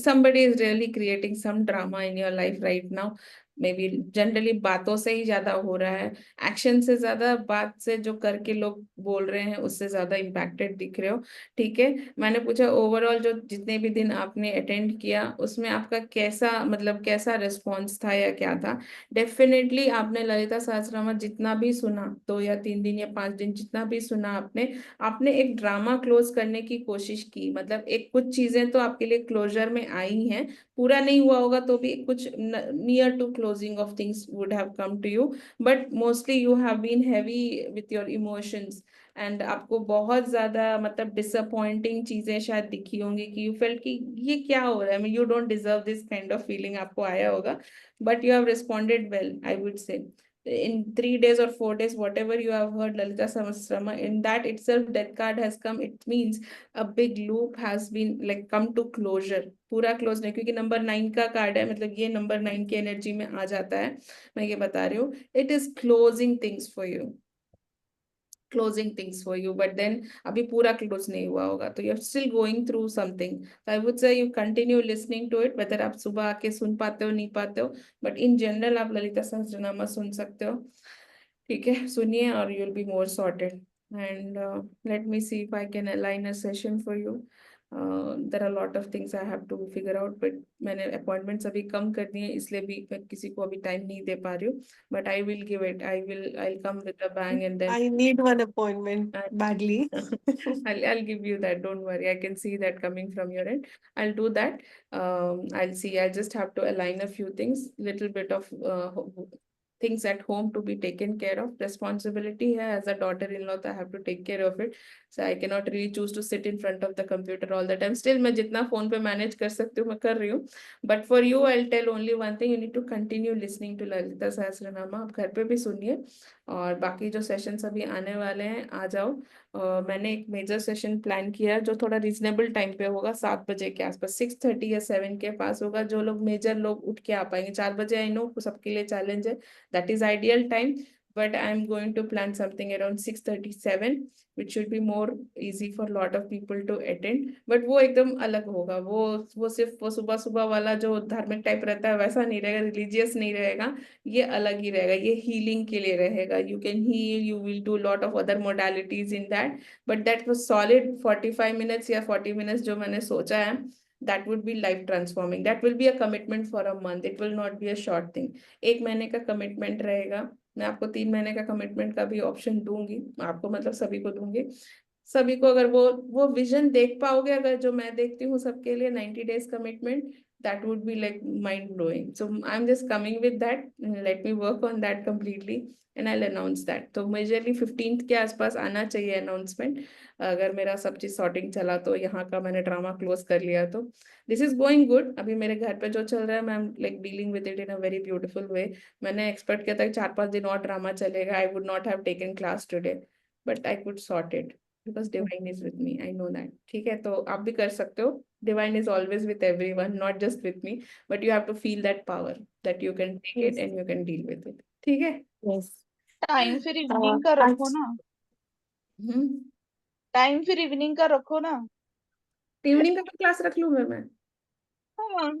somebody is really creating some drama in your life right now. Maybe generally बातों से ही ज्यादा हो रहा है, एक्शन से ज्यादा बात से, जो करके लोग बोल रहे हैं उससे ज्यादा इम्पैक्टेड दिख रहे हो। ठीक है, मैंने पूछा ओवरऑल जो जितने भी दिन आपने अटेंड किया उसमें आपका कैसा, मतलब कैसा रिस्पॉन्स था या क्या था। डेफिनेटली आपने ललिता सहस्त्रनाम जितना भी सुना, 2 या 3 दिन या 5 दिन जितना भी सुना आपने, आपने एक ड्रामा क्लोज करने की कोशिश की। मतलब एक कुछ चीजें तो आपके लिए क्लोजर में आई हैं, पूरा नहीं हुआ होगा तो भी कुछ near to closing of things would have come to you, but mostly you have been heavy with your emotions. And आपको बहुत ज्यादा मतलब डिसअपॉइंटिंग चीजें शायद दिखी होंगी, कि यू फेल्ट कि ये क्या हो रहा है, मैं you don't deserve this kind of feeling आपको आया होगा, but you have responded well, I would से। In 3 days or 4 days, whatever you have heard Lalita Sahasranama, in that itself death card has come, it means a big loop has been like come to closure। पूरा close नहीं, क्योंकि number 9 का card है, मतलब ये number 9 की energy में आ जाता है, मैं ये बता रही हूँ, it is closing things for you, closing things for you, but then अभी पूरा close नहीं हुआ होगा, तो you're still going through something, so I would say you continue listening to it, whether आप सुबह आके सुन पाते हो नहीं पाते हो, but in general आप ललिता सहस्त्रनामा सुन सकते हो। ठीक है, सुनिए और you'll be more sorted, and let me see if I can align a session for you। there are a lot of things I have to figure out, but मैंने appointments अभी कम कर दिए हैं, इसलिए भी मैं किसी को अभी टाइम नहीं दे पा रही हूँ, but I will give it, I'll come with a bang, and then I need one appointment badly. I'll give you that. Don't worry. I can see that coming from your end. I'll do that. I'll see. I just have to align a few things, little bit of things at home to be taken care of. Responsibility here as a daughter-in-law, I have to take care of it. So I cannot really choose to sit in front of the computer all the time. Still, मैं जितना phone पे manage कर सकती हूँ मैं कर रही हूँ. But for you, I'll tell only one thing. You need to continue listening to Lalita Sahasranama. आप घर पे भी सुनिए, और बाकी जो सेशंस अभी आने वाले हैं आ जाओ। मैंने एक मेजर सेशन प्लान किया है जो थोड़ा रीजनेबल टाइम पे होगा, 7 बजे के आसपास, 6:30 या 7 के पास होगा, जो लोग मेजर लोग उठ के आ पाएंगे। 4 बजे आई नो सबके लिए चैलेंज है, that is ideal time, but I'm going to plan something around 6:37, which should be more easy for lot of people to attend, but वो एकदम अलग होगा, वो सिर्फ वो सुबह सुबह वाला जो धार्मिक टाइप रहता है वैसा नहीं रहेगा, रिलीजियस नहीं रहेगा, ये अलग ही रहेगा, ये हीलिंग के लिए रहेगा। You can heal, you will do lot of other modalities in that, but that was solid 45 minutes या 40 मिनट्स जो मैंने सोचा है, that would be life transforming, that will be a commitment for a month, it will not be a short thing। 1 महीने का commitment रहेगा, मैं आपको 3 महीने का कमिटमेंट का भी ऑप्शन दूंगी, आपको मतलब सभी को दूंगी। सभी को अगर वो विजन देख पाओगे, अगर जो मैं देखती हूँ सबके लिए 90 days commitment, that would be like mind blowing. So I'm just coming with that. Let me work on that completely and I'll announce that. तो मेजरली 15th के आसपास आना चाहिए अनाउंसमेंट, अगर मेरा सब चीज सॉर्टिंग चला तो, यहाँ का मैंने ड्रामा क्लोज कर लिया तो। This is going good. अभी मेरे घर पे जो चल रहा है, मैं like dealing with it in a very beautiful way. मैंने एक्सपेक्ट किया था कि 4-5 दिन और ड्रामा चलेगा, I would not have taken class today, but I could sort it because divine is with me, I know that. ठीक है, तो आप भी कर सकते हो। Divine is always with everyone, not just with me, but you have to feel that power that you can take it Yes. And you can deal with it. ठीक है। Yes. टाइम फिर इवनिंग का रखो आज ना, हम्म। Time फिर evening का रखो ना। इवनिंग का क्लास रख लूँ मैं? हाँ,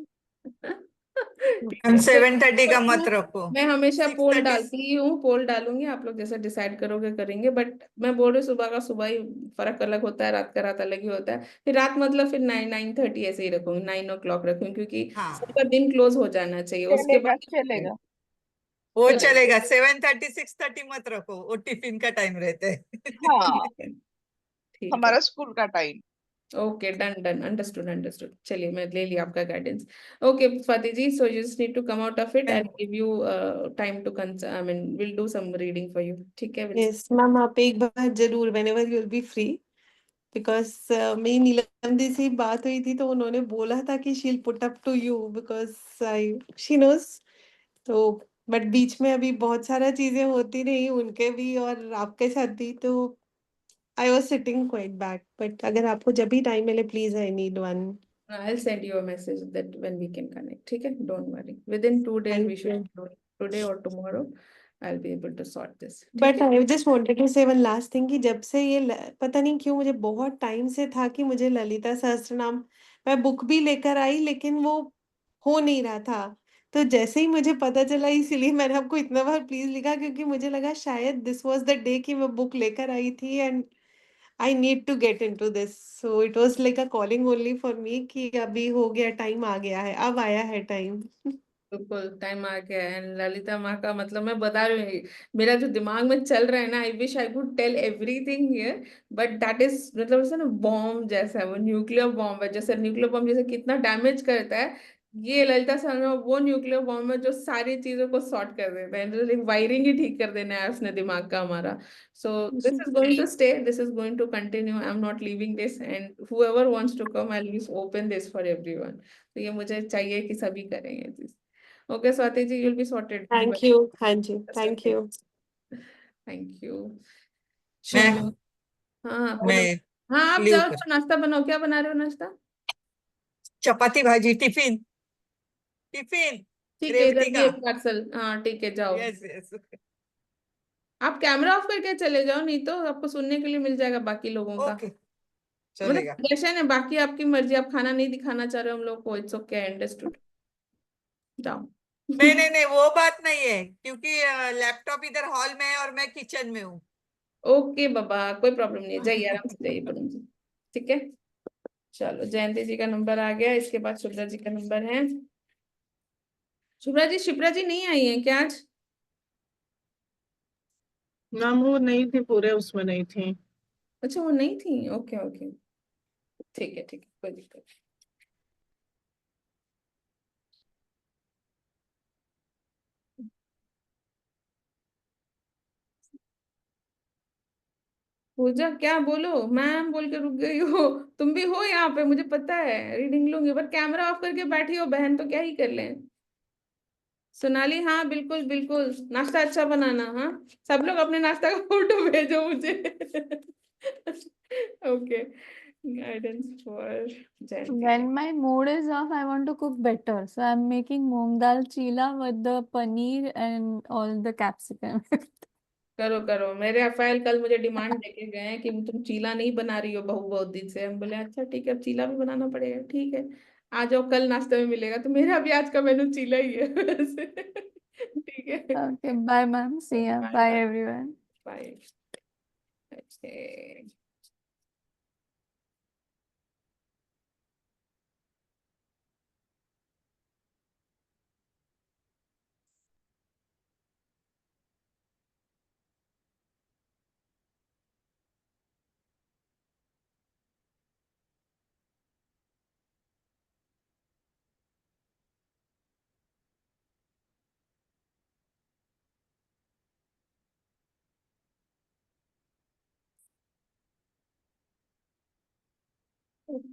ठीक हम है, 7:30 का मत मैं रखो, मैं हमेशा पोल 6:30। डालती ही हूँ, पोल डालूंगी, आप लोग जैसे डिसाइड करोगे करेंगे, बट मैं बोल रही हूँ सुबह का सुबह ही फर्क अलग होता है, रात का रात अलग ही होता है। फिर रात मतलब फिर 9-9:30 ऐसे ही रखूंगी, 9 o'clock रखूंगी, क्योंकि हाँ सबका दिन क्लोज हो जाना चाहिए उसके चलेगा बाद। चलेगा। वो चलेगा। चलेगा, 7:30 6:30 मत रखो, वो टिफिन का टाइम रहता है। हाँ, ठीक है। ठीक है। हमारा स्कूल का time. Okay, done done, understood understood. चलिए, मैं ले लिया आपका guidance. Okay Swati ji, so you just need to come out of it, I give you time to I mean will do some reading for you. ठीक है, will. Yes ma'am, आप एक बार जरूर whenever you'll be free, because मेरी नीलम दी से बात हुई थी तो उन्होंने बोला था कि she'll put up to you because I she knows. तो बट बीच में अभी बहुत सारा चीजें होती रही, उनके भी और आपके साथ भी, तो I was sitting quite back. But अगर आपको जब भी टाइम मिले please, I need one. I'll send you a message that when we can connect. ठीक है, don't worry. Within 2 days we thank should you. do it. Today or tomorrow, I'll be able to sort this. ठीक but है। I just wanted to say one last thing कि जब से ये पता नहीं क्यों मुझे बहुत टाइम से था कि मुझे ललिता सहस्त्रनाम, मैं बुक भी लेकर आई लेकिन वो हो नहीं रहा था। तो जैसे ही मुझे पता चला, इसीलिए मैंने आपको इतना बार प्लीज लिखा, क्योंकि मुझे लगा शायद दिस वाज द डे कि मैं बुक लेकर आई थी and I need to get into this. So it was like a calling only for me कि अभी हो गया, टाइम आ गया है, अब आया है टाइम। बिल्कुल टाइम आ गया है। And ललिता माँ का मतलब मैं बता रही हूँ, मेरा जो दिमाग में चल रहा है ना, I wish I could tell everything here, but that is मतलब ऐसा ना, बॉम्ब जैसा है वो, न्यूक्लियर बॉम्ब है। जैसे न्यूक्लियर बॉम्ब जैसे कितना डैमेज करता है, ये ललिता सहस्त्रनाम वो न्यूक्लियर बॉम्ब है जो सारी चीजों को सॉर्ट कर देता है, मतलब वायरिंग ही ठीक कर देना है उसने दिमाग का हमारा। So this is going to stay, this is going to continue, I am not leaving this, and whoever wants to come, I'll just open this for everyone। तो ये मुझे चाहिए कि सभी करेंगे। Okay, Swati ji, you'll be sorted. Don't thank worry. You. हाँ जी, That's thank okay. You. Thank you. चलो। मैं हाँ बोलो। मैं हाँ, आप लीव जाओ कर, तो नाश्ता बनाओ, क्या बना रहे हो नाश्ता? चपाती भाजी, टिफिन टिफिन ठीक है, इधर रेवती भी का। एक पार्सल। हाँ ठीक है, जाओ। Yes yes. आप कैमरा ऑफ करके चले जाओ, नहीं तो आपको सुनने के लिए मिल जाएगा बाकी लोगों का। ओके, मतलब चलेगा। सजेशन है, बाकी आपकी मर्जी, आप खाना नहीं दिखाना चाह रहे हो हम लोग को, इट्स ओके, अंडरस्टूड। जाओ। नहीं नहीं नहीं, वो बात नहीं है, क्योंकि लैपटॉप इधर हॉल में है और मैं किचन में हूँ। ओके बाबा, कोई प्रॉब्लम नहीं है, जाइए आराम से जाइए पूनम जी। ठीक है। चलो, जयंती जी का नंबर आ गया, इसके बाद शुभ्रा जी का नंबर है। शुभ्रा जी, शिप्रा जी नहीं आई है क्या आज? मैम वो नहीं थी, पूरे उसमें नहीं थी। अच्छा, वो नहीं थी, ओके ओके। ठीक है ठीक है, कोई दिक्कत नहीं। पूजा, क्या बोलो, मैम बोल के रुक गई हो? तुम भी हो यहाँ पे, मुझे पता है, रीडिंग लूंगी, पर कैमरा ऑफ करके बैठी हो बहन, तो क्या ही कर लें। सोनाली, हाँ बिल्कुल बिल्कुल, नाश्ता अच्छा बनाना। हाँ, सब लोग अपने नाश्ता का फोटो भेजो मुझे। Okay, guidance for Jayanti. When my mood is off, I want to cook better. So I'm making moong dal chila with the paneer and all the capsicum. करो करो, मेरे अफाइल कल मुझे डिमांड देके गए हैं कि तुम चीला नहीं बना रही हो बहू बहुत दिन से। हम बोले अच्छा ठीक है, अब चीला भी बनाना पड़ेगा। ठीक है, आ जाओ, कल नाश्ते में मिलेगा। तो मेरा भी आज का मेनू चीला ही है वैसे। ठीक है। Okay, bye, ma'am. See ya. Bye Bye, bye. everyone. Bye. अच्छा।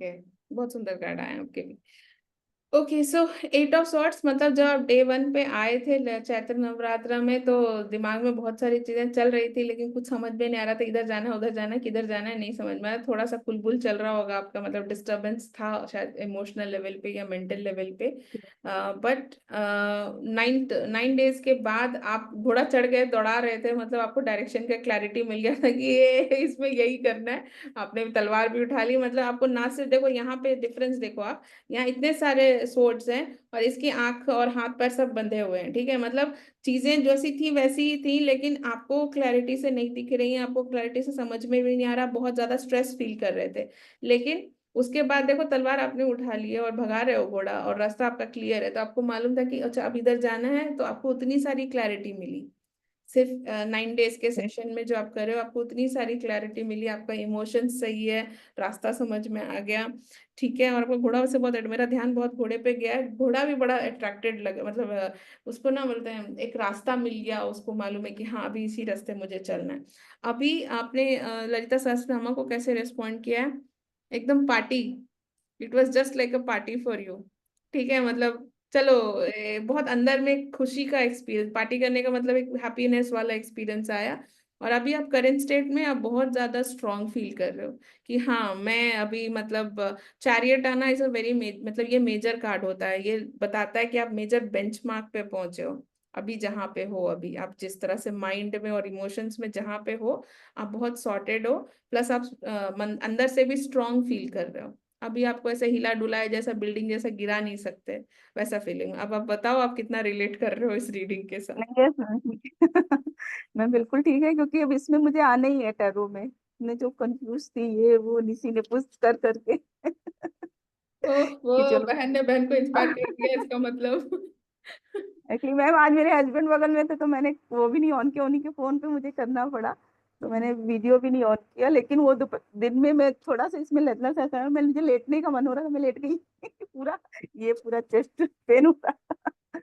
ओके, बहुत सुंदर कार्ड आए आपके भी। ओके, सो 8 ऑफ सॉर्ट्स, मतलब जब आप डे 1 पे आए थे चैत्र नवरात्र में, तो दिमाग में बहुत सारी चीजें चल रही थी, लेकिन कुछ समझ में नहीं आ रहा था, इधर जाना है उधर जाना है, किधर जाना है नहीं समझ में आया, थोड़ा सा कुलबुल चल रहा होगा आपका, मतलब डिस्टरबेंस था शायद इमोशनल लेवल पे या मेंटल लेवल पे। बट 9 डेज के बाद आप घोड़ा चढ़ गए, दौड़ा रहे थे, मतलब आपको डायरेक्शन का क्लैरिटी मिल गया था कि ये इसमें यही करना है। आपने तलवार भी उठा ली, मतलब आपको ना सिर्फ, देखो यहाँ पे डिफरेंस देखो आप, यहाँ इतने सारे सोर्ड्स हैं और इसकी आंख और हाथ पैर सब बंधे हुए हैं, ठीक है, मतलब चीजें जैसी थी वैसी ही थी, लेकिन आपको क्लैरिटी से नहीं दिख रही है, आपको क्लैरिटी से समझ में भी नहीं आ रहा, बहुत ज्यादा स्ट्रेस फील कर रहे थे। लेकिन उसके बाद देखो तलवार आपने उठा ली है और भगा रहे हो घोड़ा, और रास्ता आपका क्लियर है, तो आपको मालूम था कि अच्छा अब इधर जाना है, तो आपको उतनी सारी क्लैरिटी मिली। सिर्फ 9 डेज के सेशन में जो आप कर रहे हो, आपको उतनी सारी क्लैरिटी मिली, आपका इमोशन सही है, रास्ता समझ में आ गया, ठीक है, और आपको घोड़ा से बहुत, मेरा ध्यान बहुत घोड़े पे गया है, घोड़ा भी बड़ा अट्रैक्टेड लगा, मतलब उसको ना बोलते हैं एक रास्ता मिल गया, उसको मालूम है कि हाँ अभी इसी रास्ते मुझे चलना है। अभी आपने ललिता सहस्त्रनामा को कैसे रिस्पॉन्ड किया है? एकदम party, it was just like a party for you, ठीक है, मतलब चलो, बहुत अंदर में खुशी का एक्सपीरियंस, पार्टी करने का मतलब एक हैप्पीनेस वाला एक्सपीरियंस आया। और अभी आप करेंट स्टेट में आप बहुत ज्यादा स्ट्रांग फील कर रहे हो कि हाँ मैं अभी, मतलब चैरियट आना इज अ वेरी, मतलब ये मेजर कार्ड होता है, ये बताता है कि आप मेजर बेंचमार्क पे पहुंचे हो। अभी जहाँ पे हो, अभी आप जिस तरह से माइंड में और इमोशंस में जहाँ पे हो, आप बहुत सॉर्टेड हो, प्लस आप अंदर से भी स्ट्रांग फील कर रहे हो। अभी आपको ऐसे हिला डुलाए जैसा, बिल्डिंग जैसा गिरा नहीं सकते, वैसा फीलिंग। अब आप बताओ आप कितना रिलेट कर रहे हो इस रीडिंग के साथ? नहीं, यस मैम ठीक है। मैं बिल्कुल ठीक है, क्योंकि अब इसमें मुझे आना ही है टैरो में। मैं जो कंफ्यूज थी ये वो निशी ने पुश कर करके वो कि चलो। बहन ने बहन को इंस्पायर कर दिया इसका मतलब। एक्चुअली मैम आज मेरे हस्बैंड बगल में थे, तो मैंने वो भी नहीं ऑन किया, उन्हीं के फोन पे मुझे करना पड़ा, तो मैंने वीडियो भी नहीं ऑन किया। लेकिन वो दिन में मैं थोड़ा सा इसमें लदला सा था, मैं मुझे लेटने का मन हो रहा था, मैं लेट गई पूरा, ये पूरा चेस्ट पेन हो रहा था।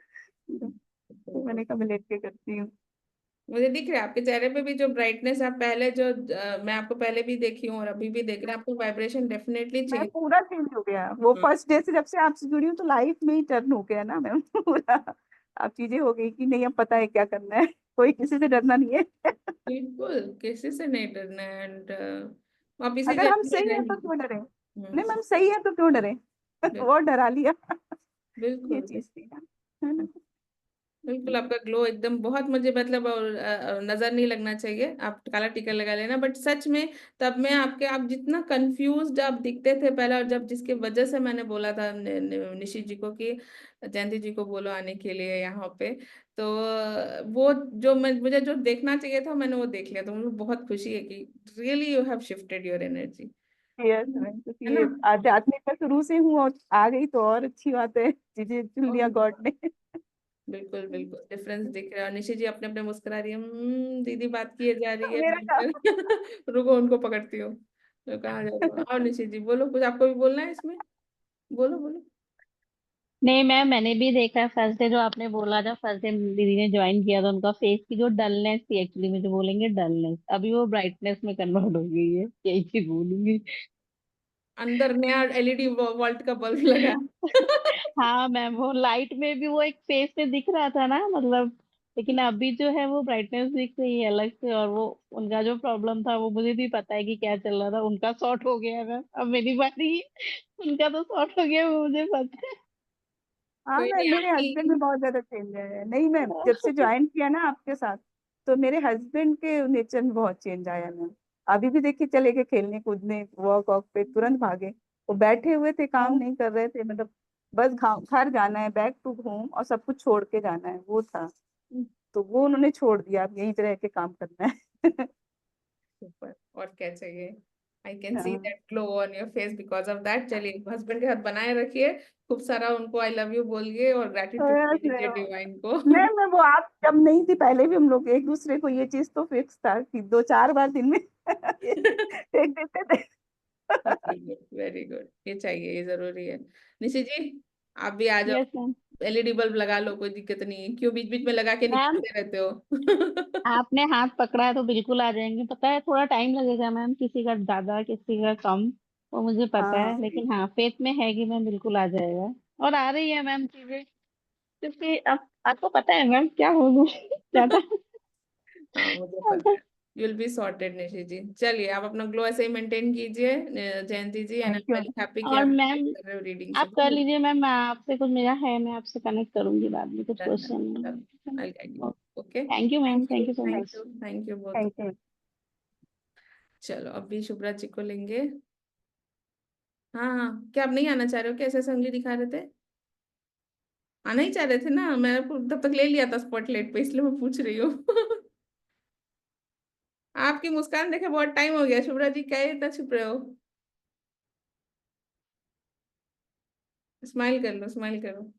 तो मैंने कहा मैं लेट के करती हूँ। मुझे दिख रहा है आपके चेहरे पे भी जो ब्राइटनेस, आप पहले जो मैं आपको पहले भी देखी हूँ और अभी भी देख रहे हैं, आपको वाइब्रेशन डेफिनेटली मैं चेंज। पूरा चेंज हो गया, वो फर्स्ट डे से जब से आपसे जुड़ी हूँ तो लाइफ में ही टर्न हो गया ना मैम पूरा। अब चीजें हो गई कि नहीं, अब पता है क्या करना है, कोई किसी से डरना नहीं है। बिल्कुल किसी से नहीं डरना है, एंड आप इसी अगर हम जर्नी में सही है तो रहेंगे। क्यों डरे, नहीं मैम सही है तो क्यों डरे वो डरा लिया। ये बिल्कुल चीज थी ना, है ना। बिल्कुल, आपका ग्लो एकदम बहुत, मुझे मतलब, और नजर नहीं लगना चाहिए, आप काला टीका लगा लेना, बट सच में तब में आपके, आप जितना कंफ्यूज्ड आप दिखते थे पहले, और जब जिसके वजह से मैंने बोला था निशी जी को कि जयंती जी को बोलो आने के लिए यहाँ पे, तो वो जो मुझे जो देखना चाहिए था मैंने वो देख लिया, तो मुझे बहुत खुशी है कि really you have shifted your energy, yes ma'am, है क्योंकि ना? ये आध्यात्मिक में शुरू से हूँ और आ गई तो और अच्छी बात है, चीजें चुन लिया गॉड ने। बिल्कुल बिल्कुल डिफरेंस दिख रहा है। और निशी जी अपने अपने मुस्कुरा रही है, दीदी बात किए जा रही है मेरा काम। जानकर रुको उनको पकड़ती हूँ, तो कहाँ जा रहे हो? और निशी जी बोलो, कुछ आपको भी बोलना है इसमें, बोलो बोलो। नहीं मैम, मैंने भी देखा है फर्स्ट डे जो आपने बोला था, फर्स्ट डे दीदी ने ज्वाइन किया था, उनका फेस की जो डलनेस थी, एक्चुअली मुझे बोलेंगे डलनेस, अभी वो ब्राइटनेस में कन्वर्ट हो गई है, यही चीज बोलूंगी। अंदर नया एलईडी वॉल्ट का बल्ब लगा हाँ मैम, वो लाइट में भी वो एक फेस पे दिख रहा था ना, मतलब, लेकिन अभी जो है वो ब्राइटनेस दिख रही है अलग से, और वो उनका जो प्रॉब्लम था वो मुझे भी पता है कि क्या चल रहा था, उनका सॉर्ट हो गया है मैम, अब मेरी बारी है। उनका तो सॉर्ट हो गया, वो मुझे पता हाँ कोई मैम, नहीं मेरे हस्बैंड में आपकी। बहुत ज्यादा चेंज है। नहीं मैम, जब से है। ज्वाइन किया ना आपके साथ, तो मेरे हस्बैंड के नेचर में बहुत चेंज आया मैम। अभी भी देखिए, चले गए खेलने कूदने, वॉक वॉक पे तुरंत भागे। वो बैठे हुए थे, काम नहीं कर रहे थे, मतलब बस घर जाना है, बैक टू होम, और सब कुछ छोड़ के जाना है, वो था। तो वो उन्होंने छोड़ दिया, अब यहीं रह के काम करना है। सुपर, और क्या चाहिए? आई कैन सी हाँ। That glow on your face because of that. चलिए हस्बैंड के हाथ बनाए रखिए, खूब सारा उनको आई लव यू बोलिए और ग्रेटिट्यूड Yes, दीजिए डिवाइन को। मैं वो आप जब नहीं थी पहले भी हम लोग एक दूसरे को, ये चीज तो फिक्स था कि 2-4 बार दिन में फेंक देते थे। वेरी गुड वेरी गुड, ये चाहिए, ये जरूरी है। निशी जी आप भी आ जाओ, यस मैम। एलईडी बल्ब लगा लो, कोई दिक्कत नहीं है, क्यों बीच बीच में लगा के मैम, निकलते रहते हो? आपने हाथ पकड़ा है तो बिल्कुल आ जाएंगे, पता है थोड़ा टाइम लगेगा मैम, किसी का ज्यादा किसी का कम, वो मुझे पता हाँ है, लेकिन हाँ फेथ में है कि मैं बिल्कुल आ जाएगा। और आ रही है मैम चीजें, क्योंकि अब आपको पता है मैम क्या बोलूं ज्यादा। हाँ मुझे पता है। You will be sorted Nishi ji. चलिए आप अपना ग्लो ऐसे ही मेंटेन कीजिए Jayanti ji, and I thank am you. Very happy कि और आप मैम कर रहे हो रीडिंग से। आप कर लीजिए मैम, मैं आपसे कुछ मेरा है, मैं आपसे कनेक्ट करूंगी बाद में कुछ डन क्वेश्चन डन, है। I guide you. Okay, thank you ma'am, thank you so thank much. You, thank you बहुत। Thank you. चलो अभी शुभ्रा जी को लेंगे। हाँ हाँ, क्या आप नहीं आना चाह रहे हो? कैसे उंगली दिखा रहे थे? आना ही चाह रहे थे ना, मैं तब तक ले लिया था स्पॉटलाइट पे, इसलिए मैं पूछ रही हूँ। आपकी मुस्कान देखे बहुत टाइम हो गया शुभ्रा जी, क्या इतना छुप रहे हो? स्माइल कर लो, स्माइल करो।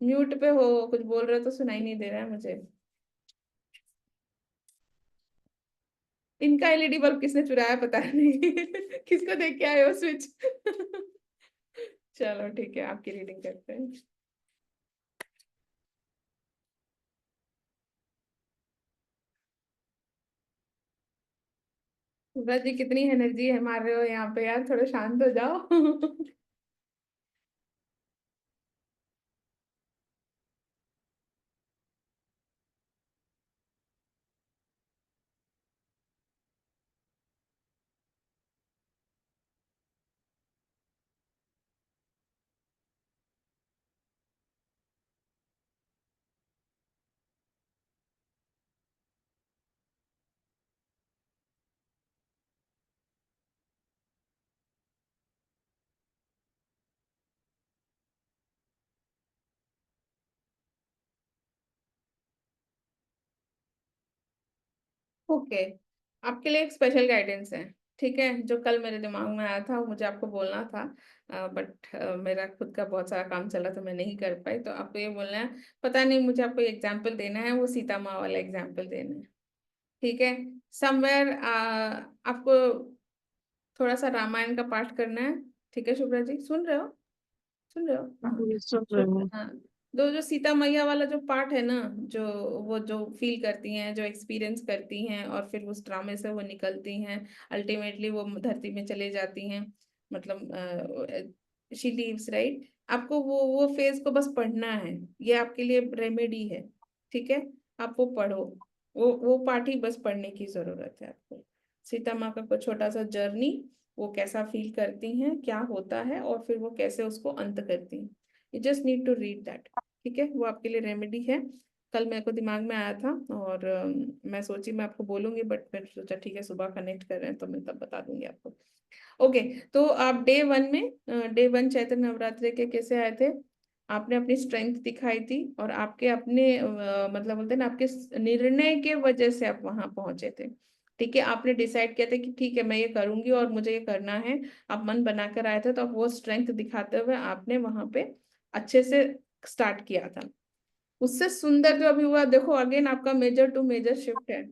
म्यूट पे हो, कुछ बोल रहे हो तो सुनाई नहीं दे रहा है मुझे। इनका एलईडी बल्ब किसने चुराया पता नहीं। किसको देख के आए हो स्विच? चलो ठीक है, आपकी रीडिंग करते हैं। सूरज जी कितनी एनर्जी है मार रहे हो यहाँ पे यार, थोड़ा शांत हो जाओ। ओके, आपके लिए एक स्पेशल गाइडेंस है, ठीक है? जो कल मेरे दिमाग में आया था वो मुझे आपको बोलना था, बट मेरा खुद का बहुत सारा काम चला तो मैं नहीं कर पाई। तो आपको ये बोलना है, पता नहीं मुझे आपको एग्जाम्पल देना है, वो सीता माँ वाला एग्जाम्पल देना है, ठीक है? समवेयर आपको थोड़ा सा रामायण का पाठ करना है, ठीक है शुभ्रा जी? सुन रहे हो? सुन रहे हो? हाँ। सुन रही हूँ। हाँ, दो जो सीता मैया वाला जो पार्ट है ना, जो वो जो फील करती हैं, जो एक्सपीरियंस करती हैं, और फिर उस ड्रामे से वो निकलती हैं, अल्टीमेटली वो धरती में चले जाती हैं, मतलब शी लीव्स, राइट? आपको वो फेज को बस पढ़ना है, ये आपके लिए रेमेडी है, ठीक है? आप वो पढ़ो, वो पार्ट ही बस पढ़ने की जरूरत है आपको। सीता माँ का कुछ छोटा सा जर्नी, वो कैसा फील करती हैं, क्या होता है, और फिर वो कैसे उसको अंत करती हैं। You just need to read that, ठीक है? वो आपके लिए रेमेडी है। कल मेरे को दिमाग में आया था, और मैं सोची मैं आपको बोलूंगी, बट फिर सोचा ठीक है सुबह कनेक्ट कर रहे हैं तो मैं तब बता दूंगी आपको। ओके, तो आप डे 1 चैत्र नवरात्रि के कैसे आए थे? आपने अपनी स्ट्रेंथ दिखाई थी, और आपके अपने मतलब बोलते हैं ना, आपके निर्णय के वजह से आप वहां पहुंचे थे, ठीक है? आपने डिसाइड किया था कि ठीक है मैं ये करूंगी और मुझे ये करना है। आप मन बनाकर आए थे, तो आप वो स्ट्रेंथ दिखाते हुए आपने वहां पे अच्छे से स्टार्ट किया था। उससे सुंदर जो अभी हुआ, देखो अगेन आपका मेजर टू मेजर शिफ्ट है।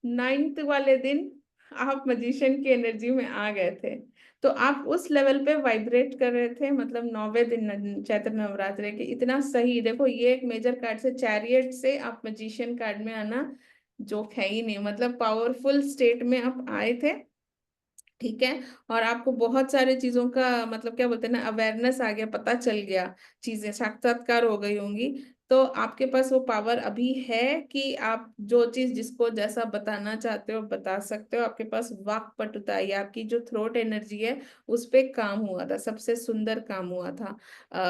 9th वाले दिन आप मजिशियन की एनर्जी में आ गए थे, तो आप उस लेवल पे वाइब्रेट कर रहे थे, मतलब 9वें दिन चैत्र नवरात्रि के। इतना सही, देखो ये एक मेजर कार्ड से, चैरियट से आप मजिशियन कार्ड में आना जोक है ही नहीं, मतलब पावरफुल स्टेट में आप आए थे, ठीक है? और आपको बहुत सारी चीजों का मतलब क्या बोलते हैं ना, अवेयरनेस आ गया, पता चल गया, चीजें साक्षात्कार हो गई होंगी। तो आपके पास वो पावर अभी है कि आप जो चीज जिसको जैसा बताना चाहते हो बता सकते हो। आपके पास वाक पटुता है, आपकी जो थ्रोट एनर्जी है उस पे काम हुआ था, सबसे सुंदर काम हुआ था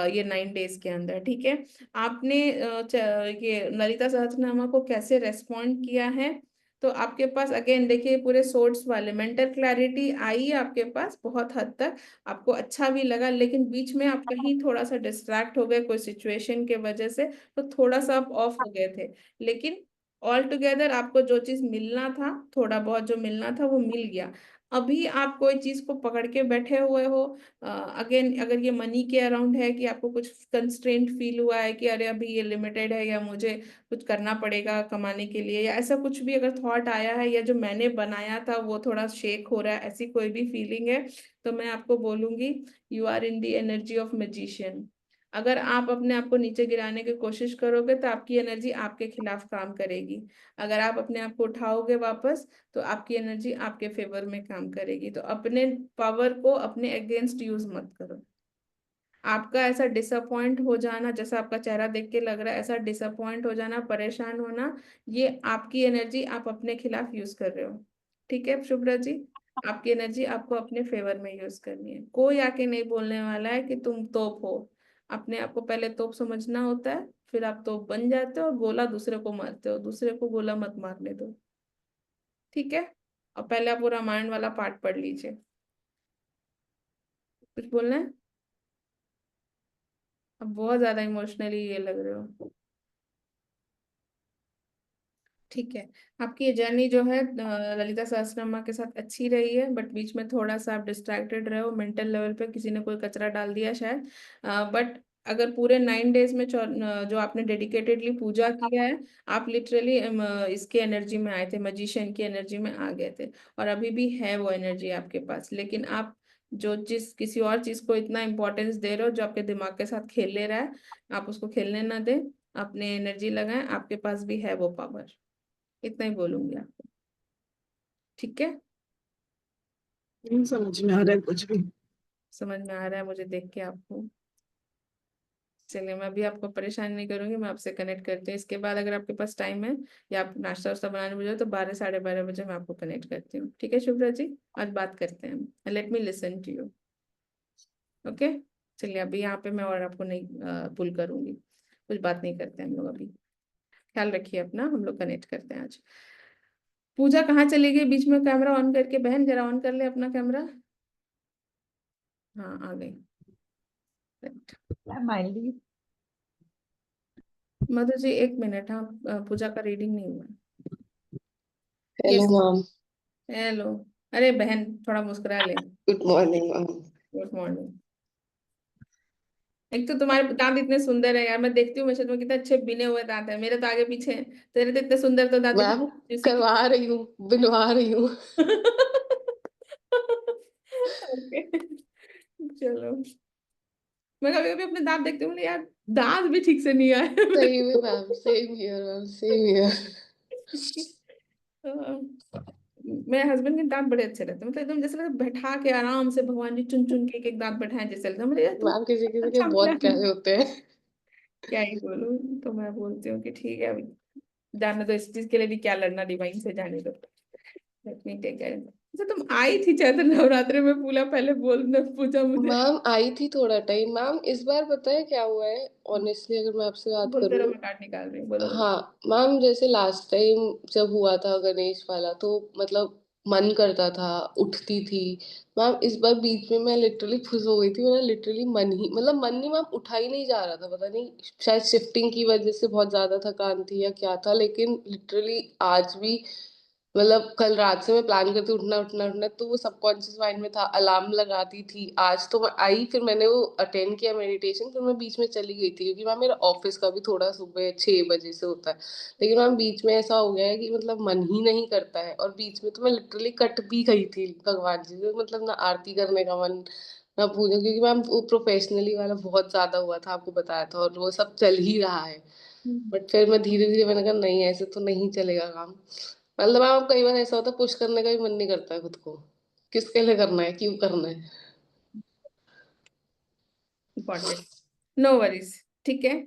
ये 9 डेज के अंदर, ठीक है? आपने ये ललिता सहस्त्रनामा को कैसे रेस्पॉन्ड किया है, तो आपके पास अगेन देखिए पूरे सोर्स वाले मेंटल क्लैरिटी आई है आपके पास बहुत हद तक, आपको अच्छा भी लगा, लेकिन बीच में आप कहीं थोड़ा सा डिस्ट्रैक्ट हो गए कोई सिचुएशन के वजह से, तो थोड़ा सा आप ऑफ हो गए थे। लेकिन ऑल टुगेदर आपको जो चीज मिलना था, थोड़ा बहुत जो मिलना था वो मिल गया। अभी आप कोई चीज को पकड़ के बैठे हुए हो, अगेन अगर ये मनी के अराउंड है कि आपको कुछ कंस्ट्रेंट फील हुआ है कि अरे अभी ये लिमिटेड है, या मुझे कुछ करना पड़ेगा कमाने के लिए, या ऐसा कुछ भी अगर थॉट आया है, या जो मैंने बनाया था वो थोड़ा शेक हो रहा है, ऐसी कोई भी फीलिंग है, तो मैं आपको बोलूंगी you are in the energy of magician. अगर आप अपने आप को नीचे गिराने की कोशिश करोगे तो आपकी एनर्जी आपके खिलाफ काम करेगी। अगर आप अपने आप को उठाओगे वापस तो आपकी एनर्जी आपके फेवर में काम करेगी। तो अपने पावर को अपने अगेंस्ट यूज मत करो। आपका ऐसा डिसअपॉइंट हो जाना, जैसा आपका चेहरा देख के लग रहा है, ऐसा डिसअपॉइंट हो जाना, परेशान होना, ये आपकी एनर्जी आप अपने खिलाफ यूज कर रहे हो। ठीक है शुभ्रा जी, आपकी एनर्जी आपको अपने फेवर में यूज करनी है। कोई आके नहीं बोलने वाला है कि तुम तोप हो। अपने आप को पहले तोप समझना होता है, फिर आप तोप बन जाते हो और गोला दूसरे को मारते हो। दूसरे को गोला मत मारने दो, ठीक है। और पहले आप वो रामायण वाला पार्ट पढ़ लीजिए। कुछ बोलना है? अब बहुत ज्यादा इमोशनली ये लग रहे हो। ठीक है, आपकी ये जर्नी जो है ललिता सहस्त्रनामा के साथ अच्छी रही है, बट बीच में थोड़ा सा आप डिस्ट्रैक्टेड रहे हो मेंटल लेवल पे, किसी ने कोई कचरा डाल दिया शायद। बट अगर पूरे 9 डेज में जो आपने डेडिकेटेडली पूजा किया है, आप लिटरली इसके एनर्जी में आए थे, मजिशियन की एनर्जी में आ गए थे। और अभी भी है वो एनर्जी आपके पास, लेकिन आप जो चीज किसी और चीज को इतना इंपॉर्टेंस दे रहे हो जो आपके दिमाग के साथ खेल ले रहा है, आप उसको खेलने ना दें। अपने एनर्जी लगाएं, आपके पास भी है वो पावर। इतना ही बोलूंगी आपको, ठीक है। नहीं समझ में आ रहा है कुछ भी। समझ में आ रहा है मुझे देख के आपको। चलिए, मैं अभी आपको परेशान नहीं करूंगी, मैं आपसे कनेक्ट करती हूँ इसके बाद। अगर आपके पास टाइम है या आप नाश्ता वास्ता बनाने मुझे तो 12 साढ़े 12 बजे मैं आपको कनेक्ट करती हूँ, ठीक है शुभ्रा जी। आज बात करते हैं, let me listen to you. Okay, चलिए अभी यहाँ पे मैं और आपको नहीं पुल करूंगी, कुछ बात नहीं करते हैं हम लोग अभी। ख्याल रखिए अपना, हम लोग कनेक्ट करते हैं आज। पूजा कहाँ चली गई बीच में कैमरा ऑन करके? बहन जरा ऑन कर ले अपना कैमरा। हाँ आ गई। माइंडली मधु जी 1 मिनट, हाँ पूजा का रीडिंग नहीं हुआ। Hello yes, ma'am. हेलो। अरे बहन थोड़ा मुस्कुरा ले। Good morning ma'am. Good morning. एक तो तुम्हारे दांत इतने सुंदर है यार, मैं देखती हूँ हमेशा तुम्हें कितने अच्छे बिने हुए दांत है। मेरे तो आगे पीछे हैं, तेरे तो इतने सुंदर तो दांत मैम उसी की। करवा रही हूँ, बनवा रही हूँ। ओके चलो। मैं कभी कभी अपने दांत देखती हूँ बोले, यार दांत भी ठीक से नहीं आए सही में ma'am, same here ma'am, same here. मेरे हस्बैंड के दांत बड़े अच्छे लगते हैं, मतलब एकदम जैसे लगता है बैठा के आराम से भगवान जी चुन चुन के एक एक दांत बैठाए जैसे लगता है मुझे। यार तुम मैम किसी किसी के अच्छा बहुत प्लान। प्यारे होते हैं। क्या ही बोलूं, तो मैं बोलती हूँ कि ठीक है अभी जाने दो, इस चीज के लिए भी क्या लड़ना, डिवाइन से जाने दो। Let me take care. अच्छा तुम आई थी चैत्र नवरात्रि में, पूरा पहले बोलने पूछा मुझे। मैम आई थी थोड़ा टाइम। मैम इस बार पता है क्या हुआ है, ऑनेस्टली अगर मैं आपसे बात बोलते रहो, करूँ। मैं कार्ड निकाल रही हूँ, बोलो बोलो। हाँ मैम, जैसे लास्ट टाइम जब हुआ था गणेश वाला तो मतलब मन करता था, उठती थी। मैम इस बार बीच में मैं लिटरली खुश हो गई थी। मेरा लिटरली मन ही मतलब मन नहीं मैम, उठा ही नहीं जा रहा था। पता नहीं शायद शिफ्टिंग की वजह से बहुत ज्यादा थकान थी या क्या था, लेकिन लिटरली आज भी मतलब कल रात से मैं प्लान करती उठना उठना उठना, तो वो सबकॉन्शियस माइंड में था, अलार्म लगाती थी। आज तो मैं आई, फिर मैंने वो अटेंड किया मेडिटेशन, फिर मैं बीच में चली गई थी क्योंकि मैम मेरा ऑफिस का भी थोड़ा सुबह 6 बजे से होता है। लेकिन मैम बीच में ऐसा हो गया है कि मतलब मन ही नहीं करता है। और बीच में तो मैं लिटरली कट भी गई थी भगवान जी से, मतलब ना आरती करने का मन ना पूजा, क्योंकि मैम वो प्रोफेशनली वाला बहुत ज्यादा हुआ था, आपको बताया था, और वो सब चल ही रहा है। बट फिर मैं धीरे धीरे मैंने कहा नहीं, ऐसे तो नहीं चलेगा काम। मतलब मैम कई बार ऐसा होता है पुश करने का भी मन नहीं करता है खुद को, किसके लिए करना है, क्यों करना है। इम्पॉर्टेंट, नो वरीज, ठीक है।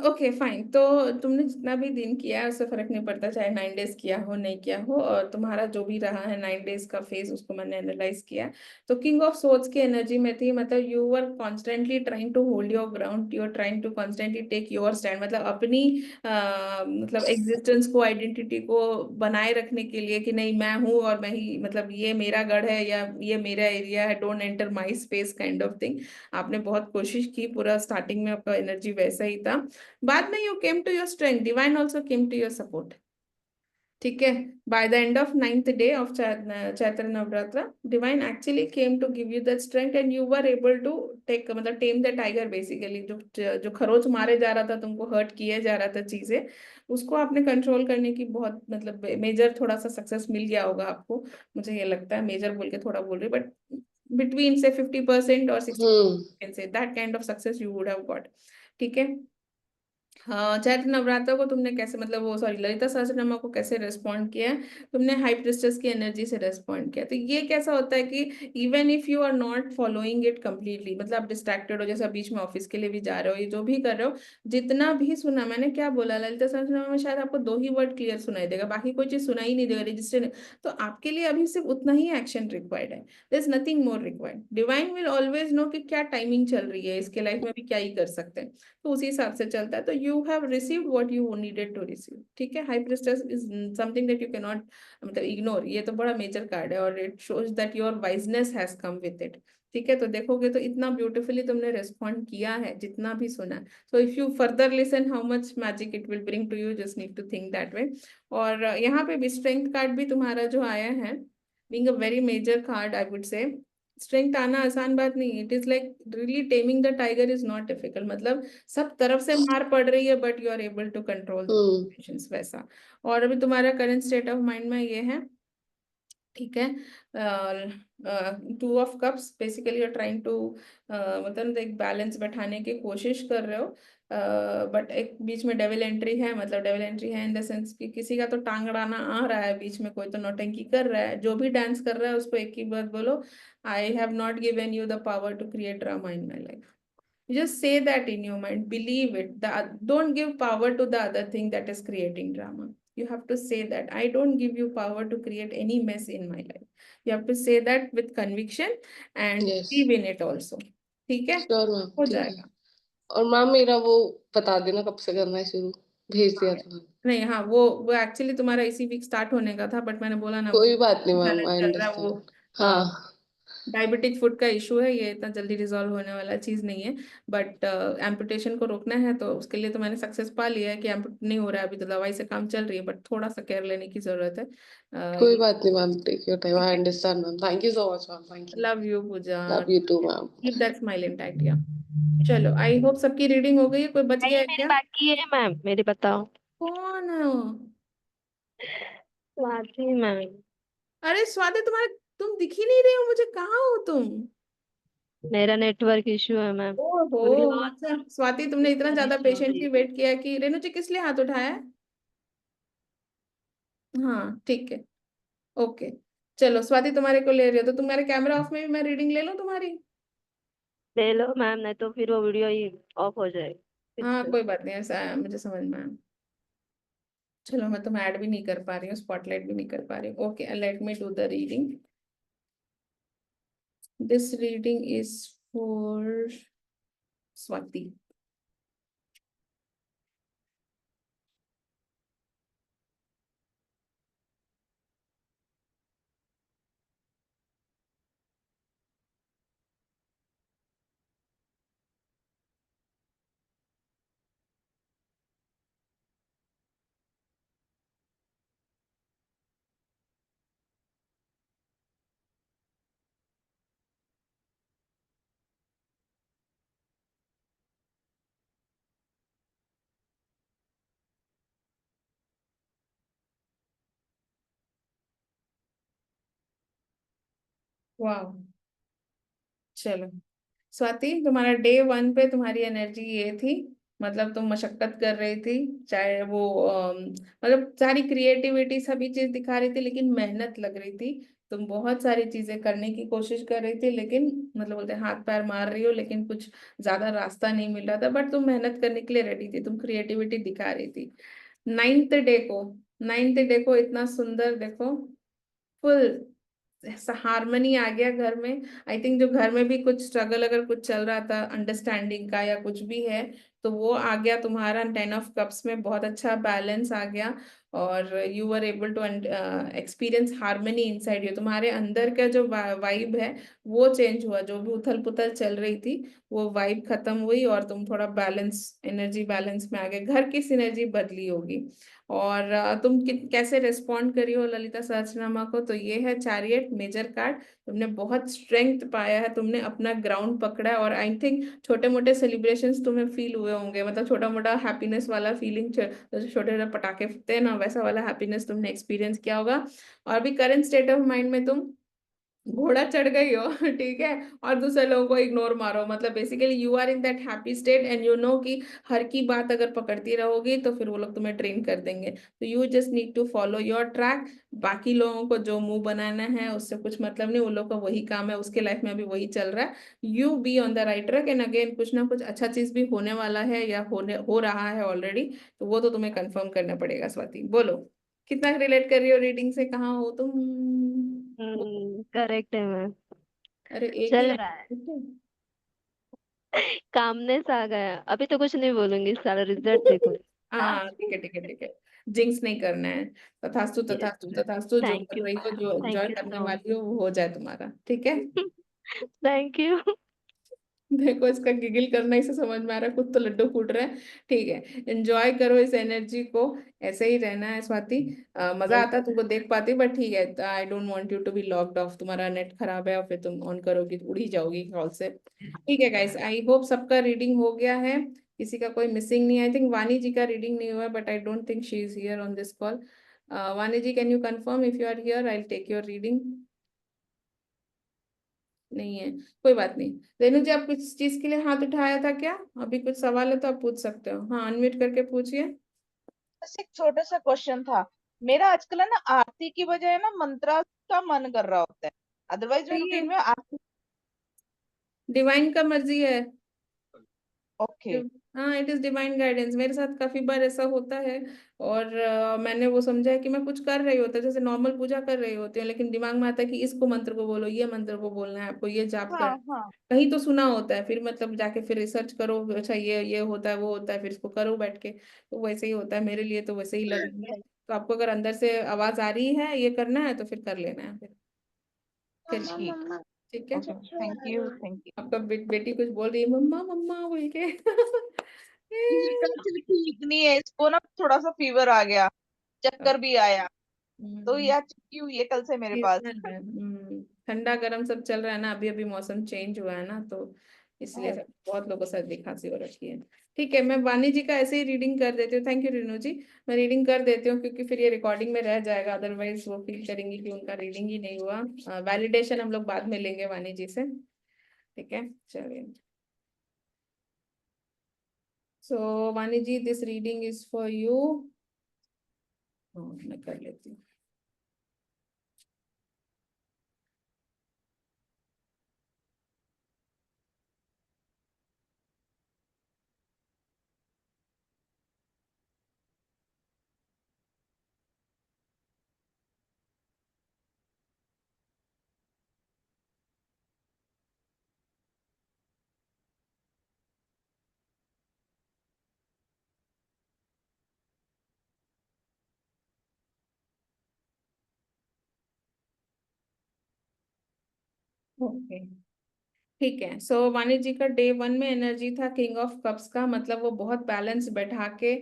Okay fine. तो तुमने जितना भी दिन किया है उससे फर्क नहीं पड़ता, चाहे 9 डेज किया हो नहीं किया हो, और तुम्हारा जो भी रहा है 9 डेज का फेज उसको मैंने एनालाइज किया। तो किंग ऑफ सोर्ड्स की एनर्जी में थी, मतलब you were constantly trying to hold your ground, you are trying to constantly take your stand, मतलब अपनी मतलब एग्जिस्टेंस को, आइडेंटिटी को बनाए रखने के लिए कि नहीं मैं हूँ और मैं ही, मतलब ये मेरा गढ़ है या ये मेरा एरिया है, don't enter my space kind of thing. आपने बहुत कोशिश की, पूरा स्टार्टिंग में आपका एनर्जी वैसा ही था। बाद में you came to your strength, divine also came to your support, ठीक है। By the end of 9th day of Chaitra Navratra, divine actually came to give you that strength and you were able to take, मतलब tame the tiger basically. जो जो खरोच मारे जा रहा था, तुमको हर्ट किया जा रहा था चीजें, उसको आपने कंट्रोल करने की बहुत, मतलब मेजर थोड़ा सा सक्सेस मिल गया होगा आपको, मुझे ये लगता है। मेजर बोल के थोड़ा बोल रही, but between say 50% or 60%, hmm you can say that kind of success you would have got. ठीक है। हाँ, चैत्र नवरात्र को तुमने कैसे, मतलब वो सॉरी ललिता सहस्त्रनाम को कैसे रेस्पॉन्ड किया है? तुमने हाई प्रिस्टेस की एनर्जी से रेस्पॉन्ड किया। तो ये कैसा होता है कि even if you are not following it completely, मतलब आप डिस्ट्रैक्टेड हो, जैसे आप बीच में ऑफिस के लिए भी जा रहे हो, ये जो भी कर रहे हो, जितना भी सुना, मैंने क्या बोला, ललिता सहस्त्रनाम में शायद आपको 2 ही वर्ड क्लियर सुनाई देगा, बाकी कोई चीज सुनाई नहीं देगा, रजिस्टर। तो आपके लिए अभी सिर्फ उतना ही एक्शन रिक्वायर्ड है, there is nothing more required. Divine will always know कि क्या टाइमिंग चल रही है, इसके लाइफ में भी क्या ही कर सकते हैं, तो उसी हिसाब से चलता है। तो you have received what you needed to receive. ठीक है। High priestess is something that you can not मतलब इग्नोर, ये तो बड़ा मेजर कार्ड है और it shows that your wiseness has come with it. ठीक है। तो देखोगे तो इतना ब्यूटीफुली तुमने रेस्पॉन्ड किया है जितना भी सुना है। So if you further listen how much magic it will bring to you, just need to think that way. और यहाँ पे भी स्ट्रेंथ कार्ड भी तुम्हारा जो आया है, being a very major card I would say, strength आना आसान बात नहीं है। It is like really taming the tiger is not difficult, मतलब सब तरफ से मार पड़ रही है but you are able to control the hmm situations, वैसा। और अभी तुम्हारा करंट स्टेट ऑफ माइंड में ये है। ठीक है। 2 of cups, basically you're trying to मतलब एक बैलेंस बैठाने की कोशिश कर रहे हो, बट एक बीच में डेविल एंट्री है, मतलब डेविल एंट्री है इन द सेंस कि किसी का तो टांग अड़ाना आ रहा है बीच में, कोई तो नौटंकी कर रहा है। जो भी डांस कर रहा है उसको एक ही बात बोलो, I have not given you the power to create drama in my life. Just say that in your mind, believe it. Don't give power to the other thing that is creating drama. You have to say that I don't give you power to create any mess in my life. You have to say that with conviction and yes believe in it also. ठीक है, sure ma'am हो ठीक है। जाएगा। और ma'am मेरा वो बता देना कब से करना है शुरू, भेज दिया था मैम। नहीं, हाँ, वो एक्चुअली तुम्हारा इसी वीक स्टार्ट होने का था, बट मैंने बोला ना, कोई बात नहीं मैम, चैलेंज आई चल रहा है वो, अंडरस्टैंड। हाँ डायबिटिक फूड का इशू है, ये इतना जल्दी रिजॉल्व होने वाला चीज नहीं है। बट एम्पुटेशन को रोकना है तो उसके लिए तो मैंने सक्सेस पा लिया है कि एम्पुट नहीं हो रहा है अभी, तो दवाई से काम चल रही है, बट थोड़ा सा केयर लेने की जरूरत है। कोई बात नहीं ma'am, take your time, I understand ma'am. Thank you so much ma'am, thank you. Love you Pooja, love you too ma'am. Keep that smile intact. या चलो, आई होप सबकी रीडिंग हो गई है, कोई बच गया नहीं है मेरी क्या? बाकी है मैम, मेरी बताओ। कौन है वो? स्वाति मैम। अरे स्वाति, तुम्हारे, तुम दिख ही नहीं रहे हो मुझे, कहाँ हो तुम? मेरा नेटवर्क इशू है मैम। ओहो, वीडियो अच्छा स्वाति, तुमने इतना ज्यादा बारिश हो रही पेशेंटली थी। वेट किया कि रेणु जी किस लिए हाथ उठाया है? हाँ ठीक है, ओके। चलो स्वाति, तुम्हारे को ले रही हो तो तुम्हारे कैमरा ऑफ में भी मैं रीडिंग ले लूं तुम्हारी? ले लो मैम, नहीं तो फिर वो वीडियो ही ऑफ हो जाएगी फिर हाँ से। कोई बात नहीं, ऐसा है, मुझे समझ में आया। चलो, मैं तुम्हें ऐड भी नहीं कर पा रही हूँ, स्पॉटलाइट भी नहीं कर पा रही हूँ। Okay, let me do the reading. This reading is for Swati. वाह, चलो स्वाति, तुम्हारा डे 1 पे तुम्हारी एनर्जी ये थी, मतलब तुम मशक्कत कर रही थी, चाहे वो मतलब सारी क्रिएटिविटी सभी चीज दिखा रही थी, लेकिन मेहनत लग रही थी। तुम बहुत सारी चीजें करने की कोशिश कर रही थी, लेकिन मतलब बोलते हैं हाथ पैर मार रही हो, लेकिन कुछ ज्यादा रास्ता नहीं मिल रहा था, बट तुम मेहनत करने के लिए रेडी थी, तुम क्रिएटिविटी दिखा रही थी। 9th डे को इतना सुंदर देखो, फुल हारमनी आ गया घर में। आई थिंक जो घर में भी कुछ स्ट्रगल अगर कुछ चल रहा था अंडरस्टैंडिंग का या कुछ भी है, तो वो आ गया तुम्हारा 10 ऑफ कप्स में, बहुत अच्छा बैलेंस आ गया। और you were able to experience harmony inside you, तुम्हारे अंदर का जो वाइब है वो चेंज हुआ, जो भी उथल पुथल चल रही थी वो वाइब खत्म हुई, और तुम थोड़ा बैलेंस, एनर्जी बैलेंस में आ गए, घर की सिनर्जी बदली होगी। और तुम कैसे रिस्पॉन्ड करी हो ललिता सहस्त्रनामा को, तो ये है चैरियट, मेजर कार्ड। तुमने बहुत स्ट्रेंथ पाया है, तुमने अपना ग्राउंड पकड़ा है, और आई थिंक छोटे मोटे सेलिब्रेशंस तुम्हें फील हुए होंगे, मतलब छोटा मोटा हैप्पीनेस वाला फीलिंग, जैसे छोटे छोटे पटाखे फूटते हैं ना, वैसा वाला हैप्पीनेस तुमने एक्सपीरियंस किया होगा। और भी करंट स्टेट ऑफ माइंड में तुम घोड़ा चढ़ गई हो ठीक है, और दूसरे लोगों को इग्नोर मारो, मतलब basically you are in that happy state and you know कि हर की बात अगर पकड़ती रहोगी तो फिर वो लोग तुम्हें ट्रेन कर देंगे। तो you just need to follow your track. बाकी लोगों को जो मुंह बनाना है उससे कुछ मतलब नहीं, उन लोगों का वही काम है, उसके लाइफ में अभी वही चल रहा है। You be on the right track, and again कुछ ना कुछ अच्छा चीज भी होने वाला है या हो रहा है ऑलरेडी, तो वो तो तुम्हें कंफर्म करना पड़ेगा। स्वाति बोलो, कितना रिलेट कर रही हो रीडिंग से, कहाँ हो तुम? करेक्ट है मैम। अरे एक ही चल रहा है। लाइन। कामनेस आ गया, अभी तो कुछ नहीं बोलूंगी, सारा रिजल्ट देखो। हाँ ठीक है ठीक है ठीक है, जिंक्स नहीं करना है। तथास्तु यस तथास्तु मैम। तथास्तु, जो थैंक कर यू रही हो, मैम, जो एंजॉय थैंक यू करने सो वाली हो वो हो जाए तुम्हारा, ठीक है। मच। Thank you. देखो इसका गिगिल करना ही से समझ में आ रहा है, खुद तो लड्डू फूट रहे हैं। ठीक है, एंजॉय करो इस एनर्जी को, ऐसे ही रहना है स्वाति। मजा आता है तुमको देख पाती, बट ठीक है, I don't want you to be locked off. तुम्हारा नेट खराब है और फिर तुम ऑन करोगी तो उड़ ही जाओगी कॉल से। ठीक है गाइस, आई होप सबका रीडिंग हो गया है, किसी का कोई मिसिंग नहीं। आई थिंक वानी जी का रीडिंग नहीं हुआ, but I don't think she is here on this call. Vani ji, can you confirm if you are here, I take your reading. नहीं है, कोई बात नहीं। रेनू जी, आप कुछ चीज के लिए हाथ उठाया था क्या? अभी कुछ सवाल है तो आप पूछ सकते हो, हाँ अनम्यूट करके पूछिए। बस एक छोटा सा क्वेश्चन था मेरा। आजकल है ना आरती की बजाय ना मंत्रा का मन कर रहा होता है, अदरवाइज मैं सही है, रूटीन में आरती। डिवाइन का मर्जी है। ओके। हाँ, इट इज डिवाइन गाइडेंस, मेरे साथ काफी बार ऐसा होता है। और मैंने वो समझा है कि मैं कुछ कर रही होता है, जैसे नॉर्मल पूजा कर रही होती हूँ, लेकिन दिमाग में आता है कि इसको मंत्र को बोलो, ये मंत्र को बोलना है आपको, ये जाप हाँ कर। हाँ। कहीं तो सुना होता है, फिर मतलब जाके फिर रिसर्च करो, अच्छा ये होता है वो होता है, फिर इसको करो बैठ के, तो वैसे ही होता है मेरे लिए, तो वैसे ही लग रही है। तो आपको अगर अंदर से आवाज आ रही है ये करना है तो फिर कर लेना है फिर ठीक। ठीक है। Okay, thank you thank you. आपका बेटी कुछ बोल रही है, मम्मा मम्मा बोल के ये कल से ठीक नहीं है, इसको ना थोड़ा सा फीवर आ गया, चक्कर भी आया, तो हम्म, यह चिपकी हुई है कल से मेरे पास। सीजनल है। ठंडा गर्म सब चल रहा है ना, अभी अभी मौसम चेंज हुआ है ना, तो इसलिए बहुत लोगों को सर्दी खांसी हो रखी है। ठीक है, मैं वानी जी का ऐसे ही रीडिंग कर देती हूँ, थैंक यू रेनू जी। मैं रीडिंग कर देती हूँ क्योंकि फिर ये रिकॉर्डिंग में रह जाएगा, अदरवाइज वो फील करेंगी कि उनका रीडिंग ही नहीं हुआ। वैलिडेशन हम लोग बाद में लेंगे वानी जी से, ठीक है चलिए। So Vani ji, this reading is for you. मैं कर लेती हूँ। ओके, ठीक है। सो वाणी जी का डे वन में एनर्जी था किंग ऑफ कप्स का, मतलब वो बहुत बैलेंस बैठा के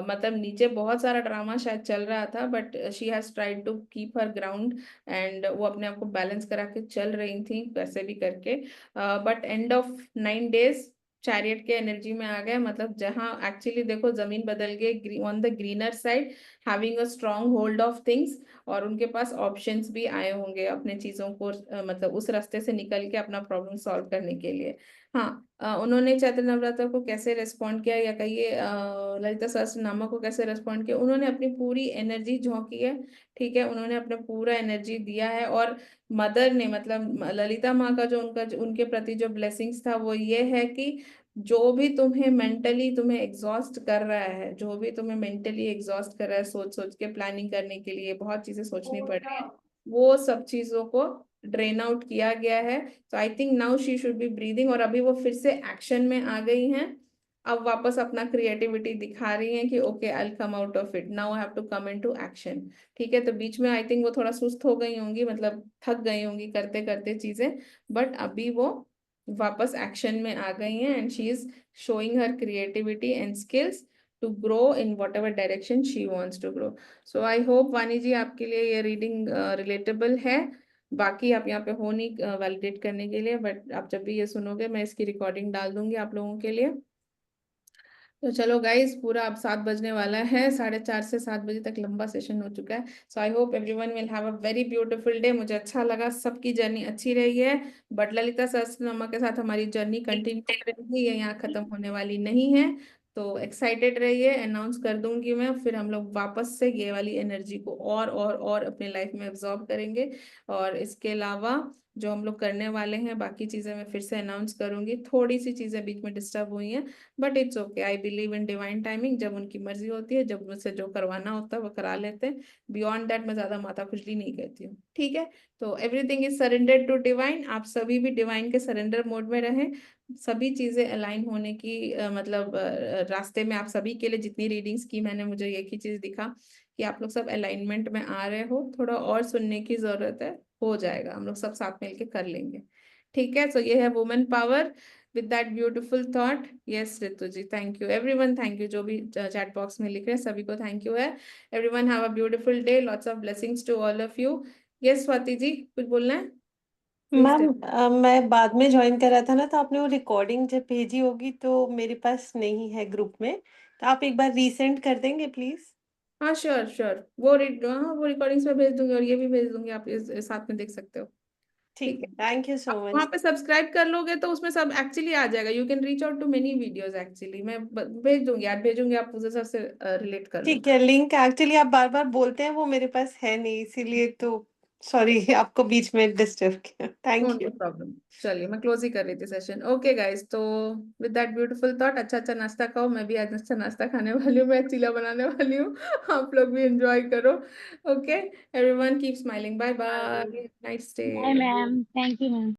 मतलब नीचे बहुत सारा ड्रामा शायद चल रहा था, but she has tried to keep her ground, and वो अपने आप को बैलेंस करा के चल रही थी कैसे भी करके। But end of 9 days chariot के एनर्जी में आ गए, मतलब जहां एक्चुअली देखो जमीन बदल गई, on the greener side, having a strong hold of things, और उनके पास ऑप्शंस भी आए होंगे अपने चीजों को मतलब उस रास्ते से निकल के अपना प्रॉब्लम सॉल्व करने के लिए। हाँ, उन्होंने चैत्र नवरात्र को कैसे रेस्पॉन्ड किया, या कहिए ललिता सहस्त्रनामा को कैसे रेस्पॉन्ड किया, उन्होंने अपनी पूरी एनर्जी झोंकी है। ठीक है, उन्होंने अपना पूरा एनर्जी दिया है, और मदर ने, मतलब ललिता माँ का जो उनके प्रति जो ब्लेसिंग्स था वो ये है कि जो भी तुम्हें मेंटली तुम्हें एग्जॉस्ट कर रहा है, जो भी तुम्हें मेंटली एग्जॉस्ट कर रहा है, सोच सोच के प्लानिंग करने के लिए बहुत चीजें सोचनी पड़ रही है, वो सब चीजों को ड्रेन आउट किया गया है। तो I think now she should be breathing, और अभी वो फिर से एक्शन में आ गई हैं। अब वापस अपना क्रिएटिविटी दिखा रही हैं कि okay, I will come out of it, now I have to come into action. ठीक है, तो बीच में आई थिंक वो थोड़ा सुस्त हो गई होंगी, मतलब थक गई होंगी करते करते चीजें, बट अभी वो वापस एक्शन में आ गई हैं, and she is showing her creativity and skills to grow in whatever direction she wants to grow. So I hope वानी जी आपके लिए ये रीडिंग रिलेटेबल है। बाकी आप यहाँ पे हो नहीं वैलिडेट करने के लिए, बट आप जब भी ये सुनोगे मैं इसकी रिकॉर्डिंग डाल दूंगी आप लोगों के लिए। तो चलो गाइस, पूरा अब 7 बजने वाला है, 4:30 से 7 बजे तक लंबा सेशन हो चुका है। So I hope everyone will have a very beautiful day. मुझे अच्छा लगा, सबकी जर्नी अच्छी रही है, बट ललिता सहस्त्रनामा के साथ हमारी जर्नी कंटिन्यू रहेगी, ये यहाँ खत्म होने वाली नहीं है। तो एक्साइटेड रहिए, अनाउंस कर दूंगी मैं, फिर हम लोग वापस से ये वाली एनर्जी को और अपने लाइफ में एब्जॉर्ब करेंगे। और इसके अलावा जो हम लोग करने वाले हैं, बाकी चीजें मैं फिर से अनाउंस करूंगी। थोड़ी सी चीजें बीच में डिस्टर्ब हुई हैं, but it's okay. I believe in divine timing, जब उनकी मर्जी होती है, जब मुझसे जो करवाना होता है वो करा लेते हैं। बियॉन्ड दैट मैं ज्यादा माथा खुजली नहीं करती हूँ, ठीक है। तो everything is surrendered to divine. आप सभी भी डिवाइन के सरेंडर मोड में रहें। सभी चीजें अलाइन होने की मतलब रास्ते में आप सभी के लिए जितनी रीडिंग्स की मैंने, मुझे एक ही चीज दिखा कि आप लोग सब अलाइनमेंट में आ रहे हो। थोड़ा और सुनने की जरूरत है, हो जाएगा, हम लोग सब साथ मिलके कर लेंगे, ठीक है। सो ये है women power. with that beautiful thought, yes Ritu ji, thank you everyone, thank you जो भी chat box में लिख रहे हैं सभी को thank you है। everyone have a beautiful day, lots of blessings to all of you। yes Swati ji, कुछ बोलना है? Please ma'am tell। मैं बाद में ज्वाइन करा था ना, तो आपने वो रिकॉर्डिंग जब भेजी होगी तो मेरे पास नहीं है ग्रुप में, तो आप एक बार रीसेंड कर देंगे प्लीज। हाँ श्योर श्योर, हाँ वो रिकॉर्डिंग्स में भेज दूंगी और ये भी भेज दूंगी, आप इस साथ में देख सकते हो, ठीक ठीक है, है। थैंक यू सो आप वहाँ मच। पे सब्सक्राइब कर लोगे तो उसमें सब एक्चुअली आ जाएगा। You can reach out to many videos actually, मैं भेज दूंगी, आज भेजूंगी, आप उस हिसाब से रिलेट कर लो। ठीक है, लिंक एक्चुअली आप बार बार बोलते हैं, वो मेरे पास है नहीं, इसीलिए तो सॉरी आपको बीच में डिस्टर्ब किया। No thank no you. Problem. चलिए, मैं क्लोज ही कर रही थी सेशन। ओके गाइस, तो विद दैट ब्यूटीफुल थॉट, अच्छा अच्छा नाश्ता खाओ, मैं भी आज अच्छा नाश्ता खाने वाली हूँ, मैं चीला बनाने वाली हूँ। आप लोग भी एंजॉय करो। Okay everyone, keep smiling, bye bye, nice bye day. Ma'am, thank you ma'am.